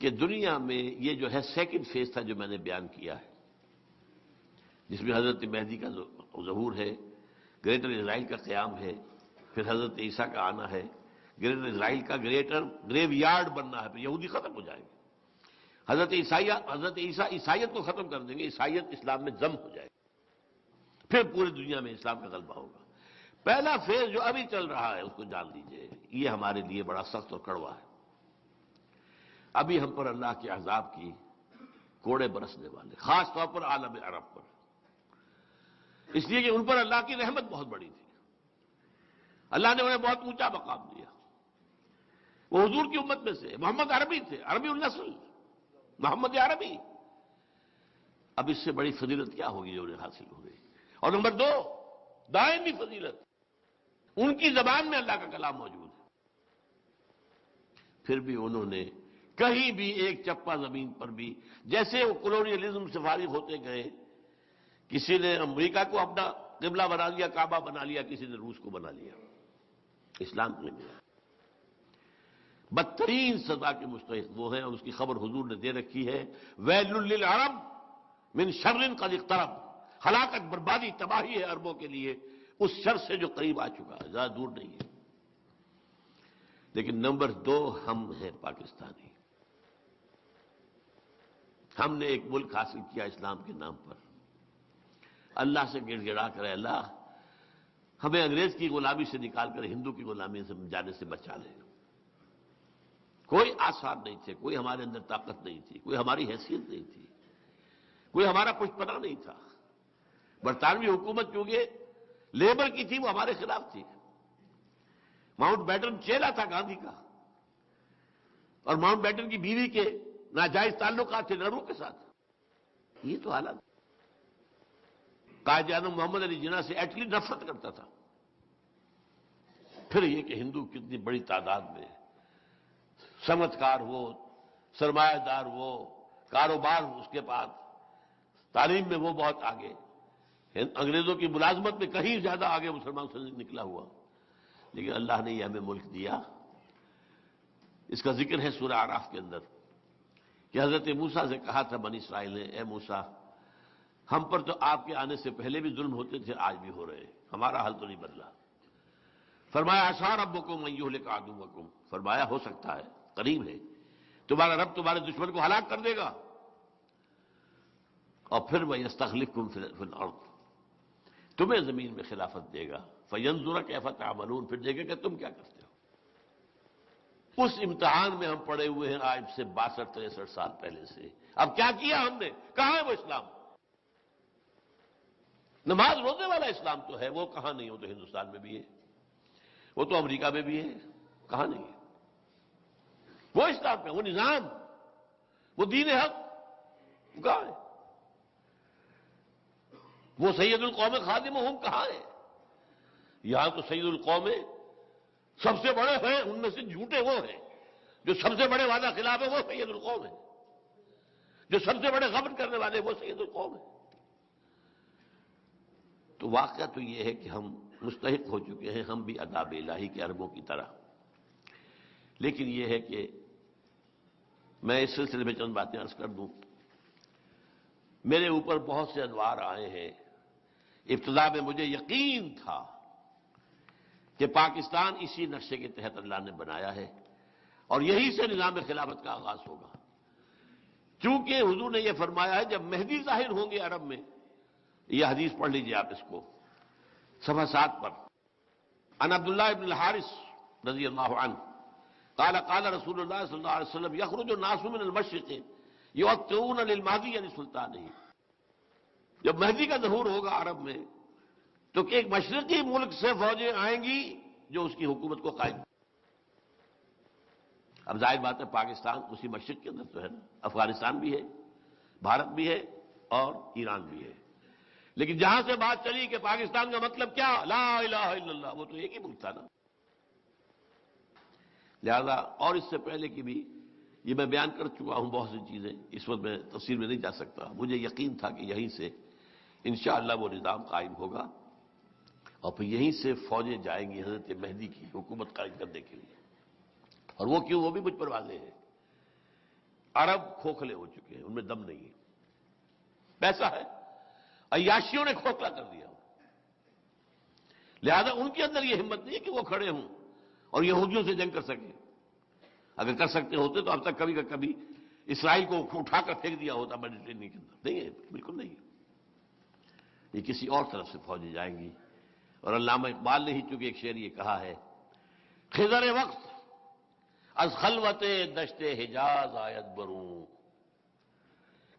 کہ دنیا میں یہ جو ہے سیکنڈ فیز تھا جو میں نے بیان کیا ہے، جس میں حضرت مہدی کا ظہور ہے، گریٹر اسرائیل کا قیام ہے، پھر حضرت عیسیٰ کا آنا ہے، گریٹر اسرائیل کا گریٹر گریو یارڈ بننا ہے، پھر یہودی ختم ہو جائیں گے، حضرت عیسیٰ عیسائیت کو ختم کر دیں گے، عیسائیت اسلام میں ضم ہو جائے گی، پھر پوری دنیا میں اسلام کا غلبہ ہوگا۔ پہلا فیز جو ابھی چل رہا ہے اس کو جان لیجئے، یہ ہمارے لیے بڑا سخت اور کڑوا ہے۔ ابھی ہم پر اللہ کے عذاب کی کوڑے برسنے والے، خاص طور پر عالم عرب پر، اس لیے کہ ان پر اللہ کی رحمت بہت بڑی تھی، اللہ نے انہیں بہت اونچا مقام دیا، وہ حضور کی امت میں سے، محمد عربی تھے، عربی النسل، محمد عربی، اب اس سے بڑی فضیلت کیا ہوگی جو انہیں حاصل ہو گئی۔ اور نمبر دو، دائمی فضیلت، ان کی زبان میں اللہ کا کلام موجود ہے، پھر بھی انہوں نے کہیں بھی ایک چپا زمین پر بھی، جیسے وہ کولونیلزم سے فارغ ہوتے گئے، کسی نے امریکہ کو اپنا قبلہ بنا لیا، کعبہ بنا لیا، کسی نے روس کو بنا لیا، اسلام کو نہیں ملا۔ بدترین سزا کے مستحق وہ ہیں، اور اس کی خبر حضور نے دے رکھی ہے، ویل للعرب من شر قد اقترب، ہلاکت، بربادی، تباہی ہے عربوں کے لیے اس شر سے جو قریب آ چکا ہے، زیادہ دور نہیں ہے۔ لیکن نمبر دو، ہم ہیں پاکستانی، ہم نے ایک ملک حاصل کیا اسلام کے نام پر، اللہ سے گڑ گڑا کر اللہ ہمیں انگریز کی غلامی سے نکال کر ہندو کی غلامی سے جانے سے بچا لے۔ کوئی آثار نہیں تھے، کوئی ہمارے اندر طاقت نہیں تھی، کوئی ہماری حیثیت نہیں تھی، کوئی ہمارا پشت پناہ نہیں تھا. برطانوی حکومت چونکہ لیبر کی تھی وہ ہمارے خلاف تھی. ماؤنٹ بیٹن چیلا تھا گاندھی کا، اور ماؤنٹ بیٹن کی بیوی کے ناجائز تعلقات تھے نہرو کے ساتھ. یہ تو حالات. قائد اعظم محمد علی جناح سے ایٹلی نفرت کرتا تھا. پھر یہ کہ ہندو کتنی بڑی تعداد میں، صنعت کار ہو، سرمایہ دار ہو، کاروبار اس کے پاس، تعلیم میں وہ بہت آگے، انگریزوں کی ملازمت میں کہیں زیادہ آگے مسلمان سے نکلا ہوا. لیکن اللہ نے یہ ہمیں ملک دیا. اس کا ذکر ہے سورہ اعراف کے اندر کہ حضرت موسیٰ سے کہا تھا بنی اسرائیل نے، اے موسیٰ ہم پر تو آپ کے آنے سے پہلے بھی ظلم ہوتے تھے، آج بھی ہو رہے ہیں، ہمارا حال تو نہیں بدلا. فرمایا عسیٰ ربکم ان یہلک عدوکم، فرمایا ہو سکتا ہے، قریب ہے، تمہارا رب تمہارے دشمن کو ہلاک کر دے گا. اور پھر وَيَسْتَخْلِفْكُمْ فِي الْأَرْضِ، تمہیں زمین میں خلافت دے گا. فَيَنْظُرَ كَيْفَ تَعْمَلُونَ، پھر دیکھے کہ تم کیا کرتے ہو. اس امتحان میں ہم پڑے ہوئے ہیں آج سے 62-63 سال پہلے سے. اب کیا کیا ہم نے؟ کہاں ہے وہ اسلام؟ نماز روزے والا اسلام تو ہے، وہ کہاں نہیں؟ ہو تو ہندوستان میں بھی ہے، وہ تو امریکہ میں بھی ہے، کہاں نہیں ہے؟ وہ اسلام پہ، وہ نظام، وہ دین حق کہاں ہے؟ وہ سید القوم خادمہم کہاں ہے؟ یہاں تو سید القوم سب سے بڑے ہیں، ان میں سے جھوٹے وہ ہیں. جو سب سے بڑے وعدہ خلاف ہے وہ سید القوم ہے. جو سب سے بڑے غبن کرنے والے وہ سید القوم ہے. تو واقعہ تو یہ ہے کہ ہم مستحق ہو چکے ہیں، ہم بھی عذاب الہی کے عربوں کی طرح. لیکن یہ ہے کہ میں اس سلسلے میں چند باتیں عرض کر دوں. میرے اوپر بہت سے انوار آئے ہیں. ابتدا میں مجھے یقین تھا کہ پاکستان اسی نقشے کے تحت اللہ نے بنایا ہے اور یہی سے نظام خلافت کا آغاز ہوگا. چونکہ حضور نے یہ فرمایا ہے جب مہدی ظاہر ہوں گے عرب میں، یہ حدیث پڑھ لیجئے آپ اس کو صفحہ 7 پر. عن عبداللہ ابن الحارث رضی اللہ عنہ قال قال رسول اللہ صلی اللہ علیہ وسلم یخرج الناس من المشرق یوقعون للمہدی علی سلطانہ. جب مہدی کا ظہور ہوگا عرب میں تو کہ ایک مشرقی ملک سے فوجیں آئیں گی جو اس کی حکومت کو قائم. اب ظاہر بات ہے پاکستان اسی مشرق کے اندر تو ہے نا، افغانستان بھی ہے، بھارت بھی ہے اور ایران بھی ہے. لیکن جہاں سے بات چلی کہ پاکستان کا مطلب کیا، لا الہ الا اللہ، وہ تو ایک ہی ملک تھا نا. لہذا اور اس سے پہلے کی بھی یہ میں بیان کر چکا ہوں بہت سی چیزیں، اس وقت میں تفصیل میں نہیں جا سکتا. مجھے یقین تھا کہ یہیں سے انشاءاللہ وہ نظام قائم ہوگا اور پھر یہیں سے فوجیں جائیں گی حضرت مہدی کی حکومت قائم کرنے کے لیے. اور وہ کیوں، وہ بھی مجھ پر واضح ہے. عرب کھوکھلے ہو چکے ہیں، ان میں دم نہیں ہے. پیسہ ہے، عیاشیوں نے کھوکھلا کر دیا. لہذا ان کے اندر یہ ہمت نہیں ہے کہ وہ کھڑے ہوں اور یہودیوں سے جنگ کر سکیں. اگر کر سکتے ہوتے تو اب تک کبھی کبھی اسرائیل کو اٹھا کر پھینک دیا ہوتا میڈیٹرینین کے اندر. نہیں ہے، بالکل نہیں ہے. یہ کسی اور طرف سے فوجیں جائیں گی. اور علامہ اقبال نے ہی چونکہ ایک شعر یہ کہا ہے، خضر وقت از خلوت دشت حجاز آید بروں،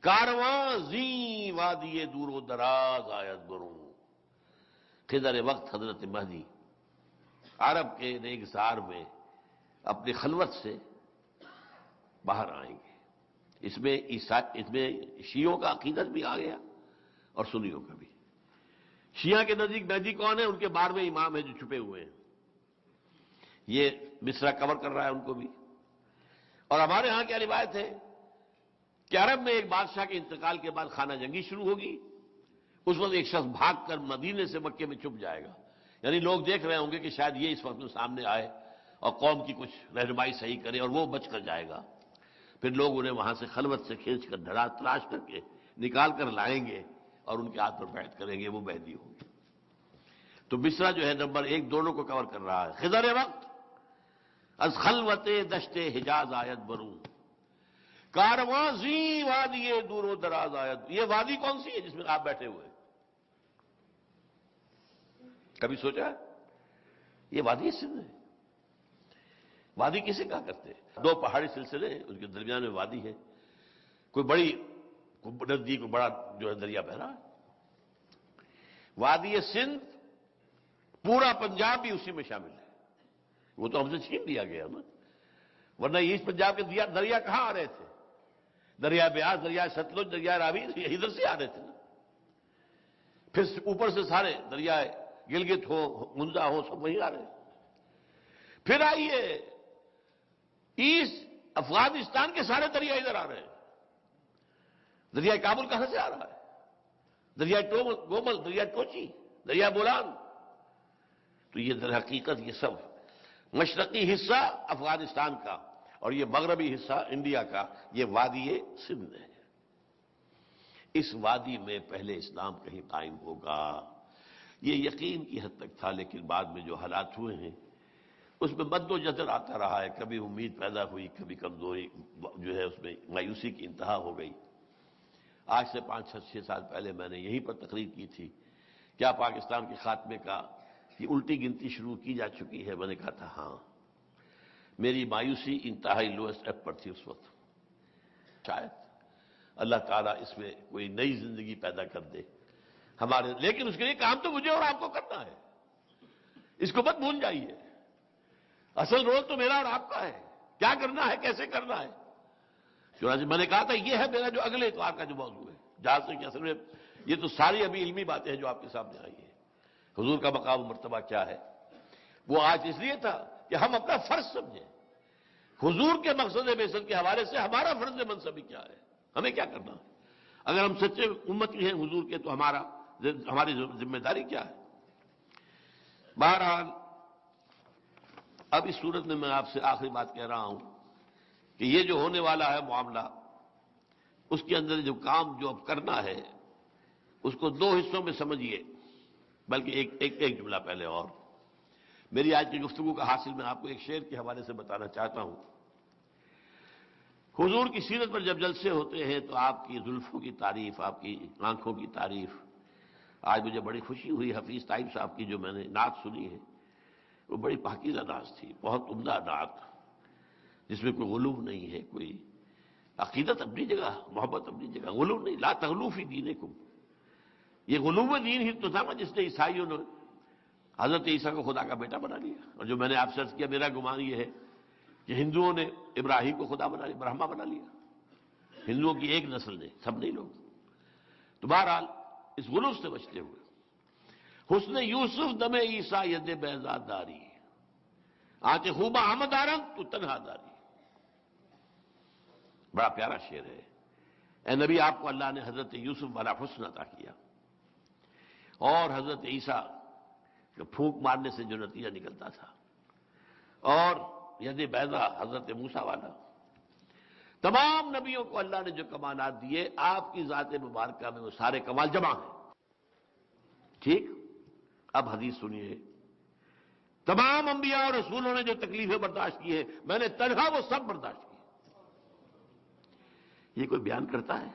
کارواں زی وادی دور و دراز آید بروں. خضر وقت حضرت مہدی عرب کے ریگزار میں اپنی خلوت سے باہر آئیں گے. اس میں شیعوں کا عقیدت بھی آ گیا اور سنیوں کا بھی. شیعہ کے نزدیک مہدی کون ہے؟ ان کے 12ویں امام ہیں جو چھپے ہوئے ہیں. یہ مصرع کور کر رہا ہے ان کو بھی. اور ہمارے ہاں کیا روایت ہے کہ عرب میں ایک بادشاہ کے انتقال کے بعد خانہ جنگی شروع ہوگی. اس وقت ایک شخص بھاگ کر مدینے سے مکے میں چھپ جائے گا. یعنی لوگ دیکھ رہے ہوں گے کہ شاید یہ اس وقت میں سامنے آئے اور قوم کی کچھ رہنمائی صحیح کرے اور وہ بچ کر جائے گا. پھر لوگ انہیں وہاں سے خلوت سے کھینچ کر تلاش کر کے نکال کر لائیں گے اور ان کے ہاتھ پر بیعت کریں گے، وہ مہدی ہوں گے. تو مصرع جو ہے نمبر 1 دونوں کو کور کر رہا ہے. خضر وقت از خلوت دشت حجاز آید بروں، کارواں زی وادی دور و دراز آید. یہ وادی کون سی ہے جس میں آپ بیٹھے ہوئے؟ کبھی سوچا؟ یہ وادی سندھ ہے. وادی کسے کہا کرتے ہیں؟ 2 پہاڑی سلسلے ہیں، ان کے درمیان میں وادی ہے. کوئی بڑی نزدیک بڑا جو ہے دریا بہ رہا ہے. وادی سندھ پورا پنجاب بھی اسی میں شامل ہے. وہ تو ہم سے چھین لیا گیا نا، ورنہ ایسٹ پنجاب کے دریا کہاں آ رہے تھے؟ دریا بیاس، دریا ستلج، دریا راوی ادھر سے آ رہے تھے نا. پھر اوپر سے سارے دریائے گلگت ہو، منزا ہو، سب وہی آ رہے ہیں. پھر آئیے ایسٹ افغانستان کے سارے دریا ادھر آ رہے ہیں. دریا کابل کہاں سے آ رہا ہے؟ دریا گومل، دریا ٹوچی، دریا بولان. تو یہ در حقیقت یہ سب مشرقی حصہ افغانستان کا اور یہ مغربی حصہ انڈیا کا، یہ وادی سندھ ہے. اس وادی میں پہلے اسلام کہیں قائم ہوگا، یہ یقین کی حد تک تھا. لیکن بعد میں جو حالات ہوئے ہیں اس میں مد و جزر آتا رہا ہے. کبھی امید پیدا ہوئی، کبھی کمزوری جو ہے اس میں مایوسی کی انتہا ہو گئی. آج سے 5-6 سال پہلے میں نے یہیں پر تقریر کی تھی، کیا پاکستان کے خاتمے کا یہ الٹی گنتی شروع کی جا چکی ہے؟ میں نے کہا تھا ہاں. میری مایوسی انتہائی لوئسٹ ایپ پر تھی اس وقت. شاید اللہ تعالیٰ اس میں کوئی نئی زندگی پیدا کر دے ہمارے، لیکن اس کے لیے کام تو مجھے اور آپ کو کرنا ہے. اس کو مت بھول جائیے. اصل رول تو میرا اور آپ کا ہے. کیا کرنا ہے، کیسے کرنا ہے. چنانچہ میں نے کہا تھا یہ ہے میرا جو اگلے اتوار کا جو موضوع ہے، جہاں سے کہ اصل میں یہ تو ساری ابھی علمی باتیں ہیں جو آپ کے سامنے آئی ہیں. حضور کا مقام و مرتبہ کیا ہے، وہ آج اس لیے تھا کہ ہم اپنا فرض سمجھیں. حضور کے مقصد بعثت کے حوالے سے ہمارا فرض منصبی کیا ہے، ہمیں کیا کرنا ہے. اگر ہم سچے امتی ہیں حضور کے تو ہماری ذمہ داری کیا ہے. بہرحال اب اس صورت میں آپ سے آخری بات کہہ رہا ہوں کہ یہ جو ہونے والا ہے معاملہ، اس کے اندر جو کام جو اب کرنا ہے اس کو 2 حصوں میں سمجھیے. بلکہ ایک جملہ پہلے اور میری آج کی گفتگو کا حاصل میں آپ کو ایک شعر کے حوالے سے بتانا چاہتا ہوں. حضور کی سیرت پر جب جلسے ہوتے ہیں تو آپ کی زلفوں کی تعریف، آپ کی آنکھوں کی تعریف. آج مجھے بڑی خوشی ہوئی، حفیظ طیب صاحب کی جو میں نے نعت سنی ہے وہ بڑی پاکیزہ نعت تھی، بہت عمدہ نعت، جس میں کوئی غلو نہیں ہے، کوئی عقیدت اپنی جگہ، محبت اپنی جگہ، غلو نہیں. لا تغلو فی دینکم. یہ غلو دین ہی تو تھا جس نے عیسائیوں نے حضرت عیسیٰ کو خدا کا بیٹا بنا لیا. اور جو میں نے آپ سے عرض کیا، میرا گمان یہ ہے کہ ہندوؤں نے ابراہیم کو خدا بنا لیا، برہما بنا لیا. ہندوؤں کی ایک نسل نے، سب نہیں لوگ. تو بہرحال اس غلو سے بچتے ہوئے حسن یوسف دم عیسیٰ ید بیضا داری، آنچ خوبہ آمد آرنگ تو تنہا داری. بڑا پیارا شعر ہے. اے نبی، آپ کو اللہ نے حضرت یوسف والا حسن عطا کیا، اور حضرت عیسیٰ کہ پھونک مارنے سے جو نتیجہ نکلتا تھا، اور ید بیضا حضرت موسیٰ والا. تمام نبیوں کو اللہ نے جو کمالات دیے، آپ کی ذات مبارکہ میں وہ سارے کمال جمع ہیں. ٹھیک. اب حدیث سنیے. تمام انبیاء اور رسولوں نے جو تکلیفیں برداشت کی ہیں، میں نے تنہا وہ سب برداشت کی. یہ کوئی بیان کرتا ہے؟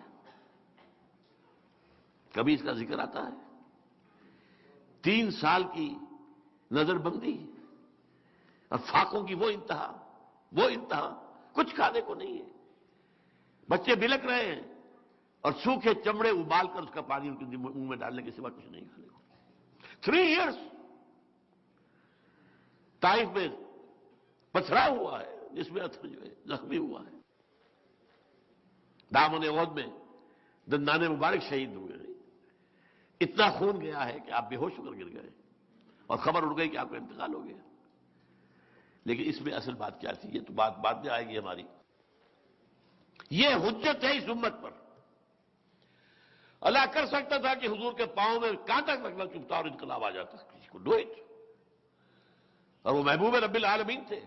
کبھی اس کا ذکر آتا ہے؟ 3 سال کی نظر بندی اور فاقوں کی وہ انتہا، کچھ کھانے کو نہیں ہے. بچے بلک رہے ہیں اور سوکھے چمڑے ابال کر اس کا پانی ان کے منہ میں ڈالنے کے سوا کچھ نہیں کھانے کو. 3 ایئرس طائف میں پتھرا ہوا ہے، جس میں اتھر جو ہے زخمی ہوا ہے. دامن احد میں دندان مبارک شہید ہوئے ہیں. اتنا خون گیا ہے کہ آپ بے ہوش ہو کر گر گئے اور خبر اڑ گئی کہ آپ کا انتقال ہو گیا. لیکن اس میں اصل بات کیا تھی، یہ تو بات بعد میں آئے گی ہماری. یہ حجت ہے اس امت پر. اللہ کر سکتا تھا کہ حضور کے پاؤں میں کانٹا رکھنا چبھتا اور انقلاب آ جاتا، کسی کو ڈو اٹ. اور وہ محبوب رب العالمین تھے.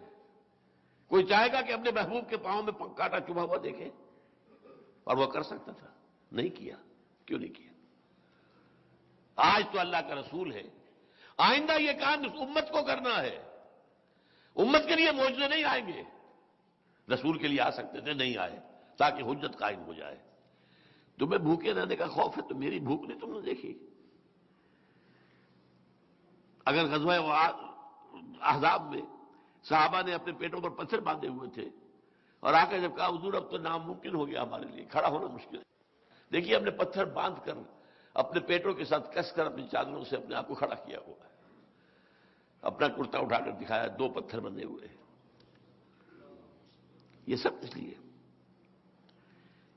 کوئی چاہے گا کہ اپنے محبوب کے پاؤں میں کانٹا چبھا ہوا دیکھے؟ اور وہ کر سکتا تھا، نہیں کیا. کیوں نہیں کیا؟ آج تو اللہ کا رسول ہے. آئندہ یہ کام اس امت کو کرنا ہے. امت کے لیے معجزے نہیں آئیں گے. رسول کے لیے آ سکتے تھے، نہیں آئے، تاکہ حجت قائم ہو جائے. تمہیں بھوکے رہنے کا خوف ہے تو میری بھوک نہیں تم نے دیکھی. اگر غزوہ احزاب میں صحابہ نے اپنے پیٹوں پر پتھر باندھے ہوئے تھے اور آ کر جب کہا حضور اب تو ناممکن ہو گیا ہمارے لیے، کھڑا ہونا مشکل ہے، دیکھیے ہم نے پتھر باندھ کر اپنے پیٹوں کے ساتھ کس کر اپنی چادروں سے اپنے آپ کو کھڑا کیا ہوا ہے، اپنا کرتا اٹھا کر دکھایا، 2 پتھر بندے ہوئے ہیں۔ یہ سب اس لیے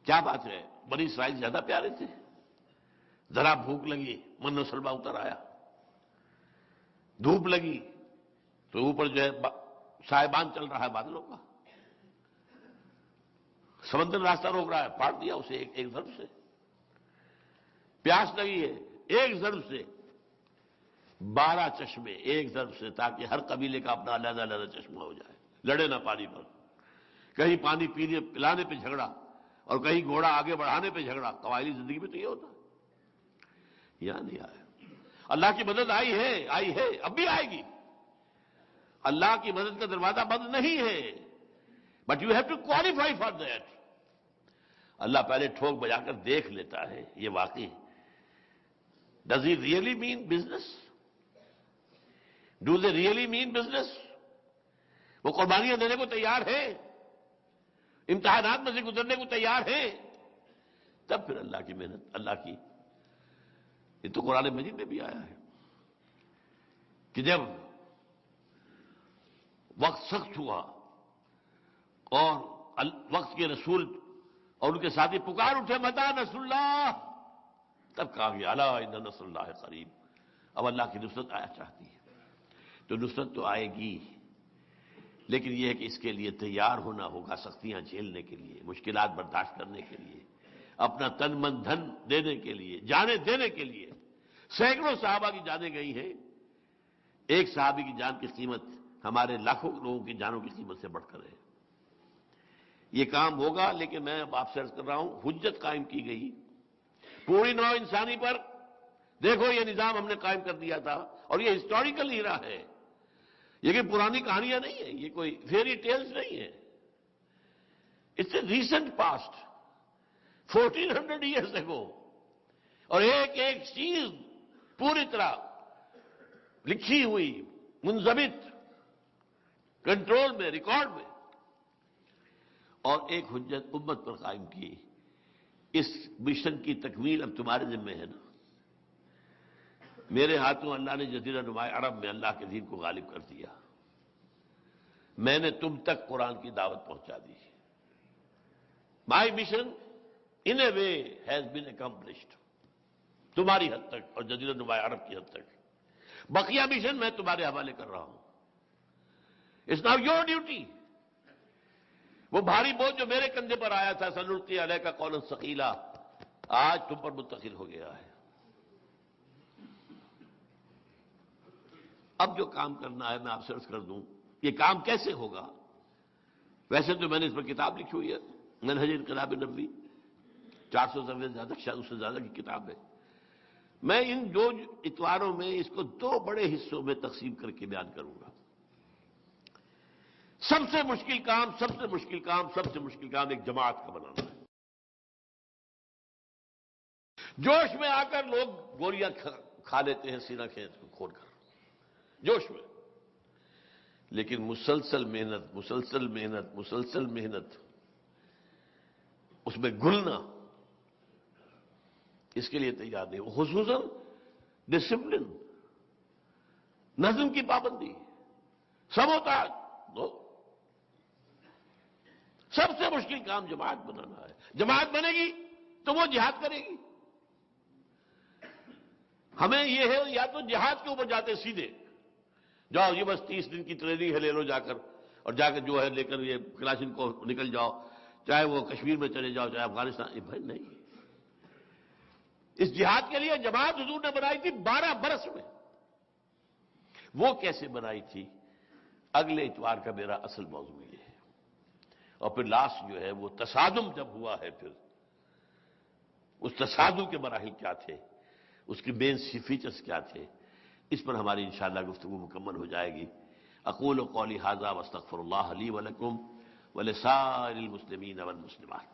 کیا بات ہے، بنی اسرائیل زیادہ پیارے تھے؟ ذرا بھوک لگی من و سلوا اتر آیا، دھوپ لگی تو اوپر جو ہے سائبان چل رہا ہے بادلوں کا، سمندر راستہ روک رہا ہے، پاٹ دیا اسے ایک ضرب سے۔ پیاس لگی ہے، ایک ضرب سے 12 چشمے، ایک ضرب سے، تاکہ ہر قبیلے کا اپنا علیحدہ علیحدہ چشمہ ہو جائے، لڑے نہ پانی پر۔ کہیں پانی پینے پلانے پہ جھگڑا اور کہیں گھوڑا آگے بڑھانے پہ جھگڑا۔ قبائلی زندگی میں تو یہ ہوتا ہے، یہاں نہیں آیا۔ اللہ کی مدد آئی ہے، اب بھی آئے گی۔ اللہ کی مدد کا دروازہ بند نہیں ہے، but you have to qualify for that. Allah پہلے ٹھوک بجا کر دیکھ لیتا ہے یہ واقعی does he really mean business, do they really mean business, وہ قربانیاں دینے کو تیار ہیں، امتحانات میں سے گزرنے کو تیار ہیں، تب پھر اللہ کی محنت، اللہ کی، یہ تو قرآن مجید میں بھی آیا ہے کہ جب وقت سخت ہوا اور وقت کے رسول اور ان کے ساتھی پکار اٹھے متی نصر اللہ، تب کہا گیا الا ان نصر اللہ قریب، اب اللہ کی نصرت آیا چاہتی ہے۔ تو نصرت تو آئے گی، لیکن یہ ہے کہ اس کے لیے تیار ہونا ہوگا، سختیاں جھیلنے کے لیے، مشکلات برداشت کرنے کے لیے، اپنا تن من دھن دینے کے لیے، جانیں دینے کے لیے۔ سینکڑوں صحابہ کی جانیں گئی ہیں، ایک صحابی کی جان کی قیمت ہمارے لاکھوں لوگوں کی جانوں کی قیمت سے بڑھ کر ہے۔ یہ کام ہوگا، لیکن میں اب آپ سے عرض کر رہا ہوں، حجت قائم کی گئی پوری نوع انسانی پر۔ دیکھو یہ نظام ہم نے قائم کر دیا تھا، اور یہ ہسٹوریکل ہیرا ہے، یہ کہ پرانی کہانیاں نہیں ہیں، یہ کوئی فیری ٹیلز نہیں ہے، it's a recent past 1400 years ago, اور ایک ایک چیز پوری طرح لکھی ہوئی، منضبط، کنٹرول میں، ریکارڈ میں، اور ایک حجت امت پر قائم کی۔ اس مشن کی تکمیل اب تمہارے ذمہ ہے نا۔ میرے ہاتھوں اللہ نے جزیرہ نما عرب میں اللہ کے دین کو غالب کر دیا، میں نے تم تک قرآن کی دعوت پہنچا دی۔ My mission in a way has been accomplished, تمہاری حد تک اور جزیرہ نما عرب کی حد تک۔ بقیہ مشن میں تمہارے حوالے کر رہا ہوں، اٹس ناؤ یور ڈیوٹی۔ وہ بھاری بوجھ جو میرے کندھے پر آیا تھا، سنلقی علیک قولا ثقیلا، آج تم پر منتقل ہو گیا ہے۔ اب جو کام کرنا ہے میں آپ سے عرض کر دوں، یہ کام کیسے ہوگا؟ ویسے تو میں نے اس پر کتاب لکھی ہوئی ہے، منہج انقلاب نبوی، 400 سے زیادہ، شاید اس سے زیادہ کی کتاب ہے۔ میں ان 2 اتواروں میں اس کو 2 بڑے حصوں میں تقسیم کر کے بیان کروں گا۔ سب سے مشکل کام ایک جماعت کا بنانا ہے۔ جوش میں آ کر لوگ گولیاں کھا لیتے ہیں سینہ کھول کر، جوش میں، لیکن مسلسل محنت، اس میں گھلنا، اس کے لیے تیار نہیں، خصوصاً ڈسپلن، نظم کی پابندی، سموتاج، سب سے مشکل کام جماعت بنانا ہے۔ جماعت بنے گی تو وہ جہاد کرے گی۔ ہمیں یہ ہے یا تو جہاد کے اوپر جاتے سیدھے، جاؤ یہ بس 30 دن کی ٹریننگ ہے، لے لو جا کر، اور جا کر جو ہے لے کر یہ کلاشن کو نکل جاؤ، چاہے وہ کشمیر میں چلے جاؤ چاہے افغانستان۔ بھائی نہیں، اس جہاد کے لیے جماعت حضور نے بنائی تھی 12 برس میں۔ وہ کیسے بنائی تھی؟ اگلے اتوار کا میرا اصل موضوع یہ ہے، اور پھر لاسٹ جو ہے وہ تصادم جب ہوا ہے، پھر اس تصادم کے مراحل کیا تھے، اس کی مین فیچرز کیا تھے، اس پر ہماری انشاءاللہ گفتگو مکمل ہو جائے گی۔ اقول قولی ھذا واستغفر اللہ لی ولکم ولسائر المسلمین والمسلمات۔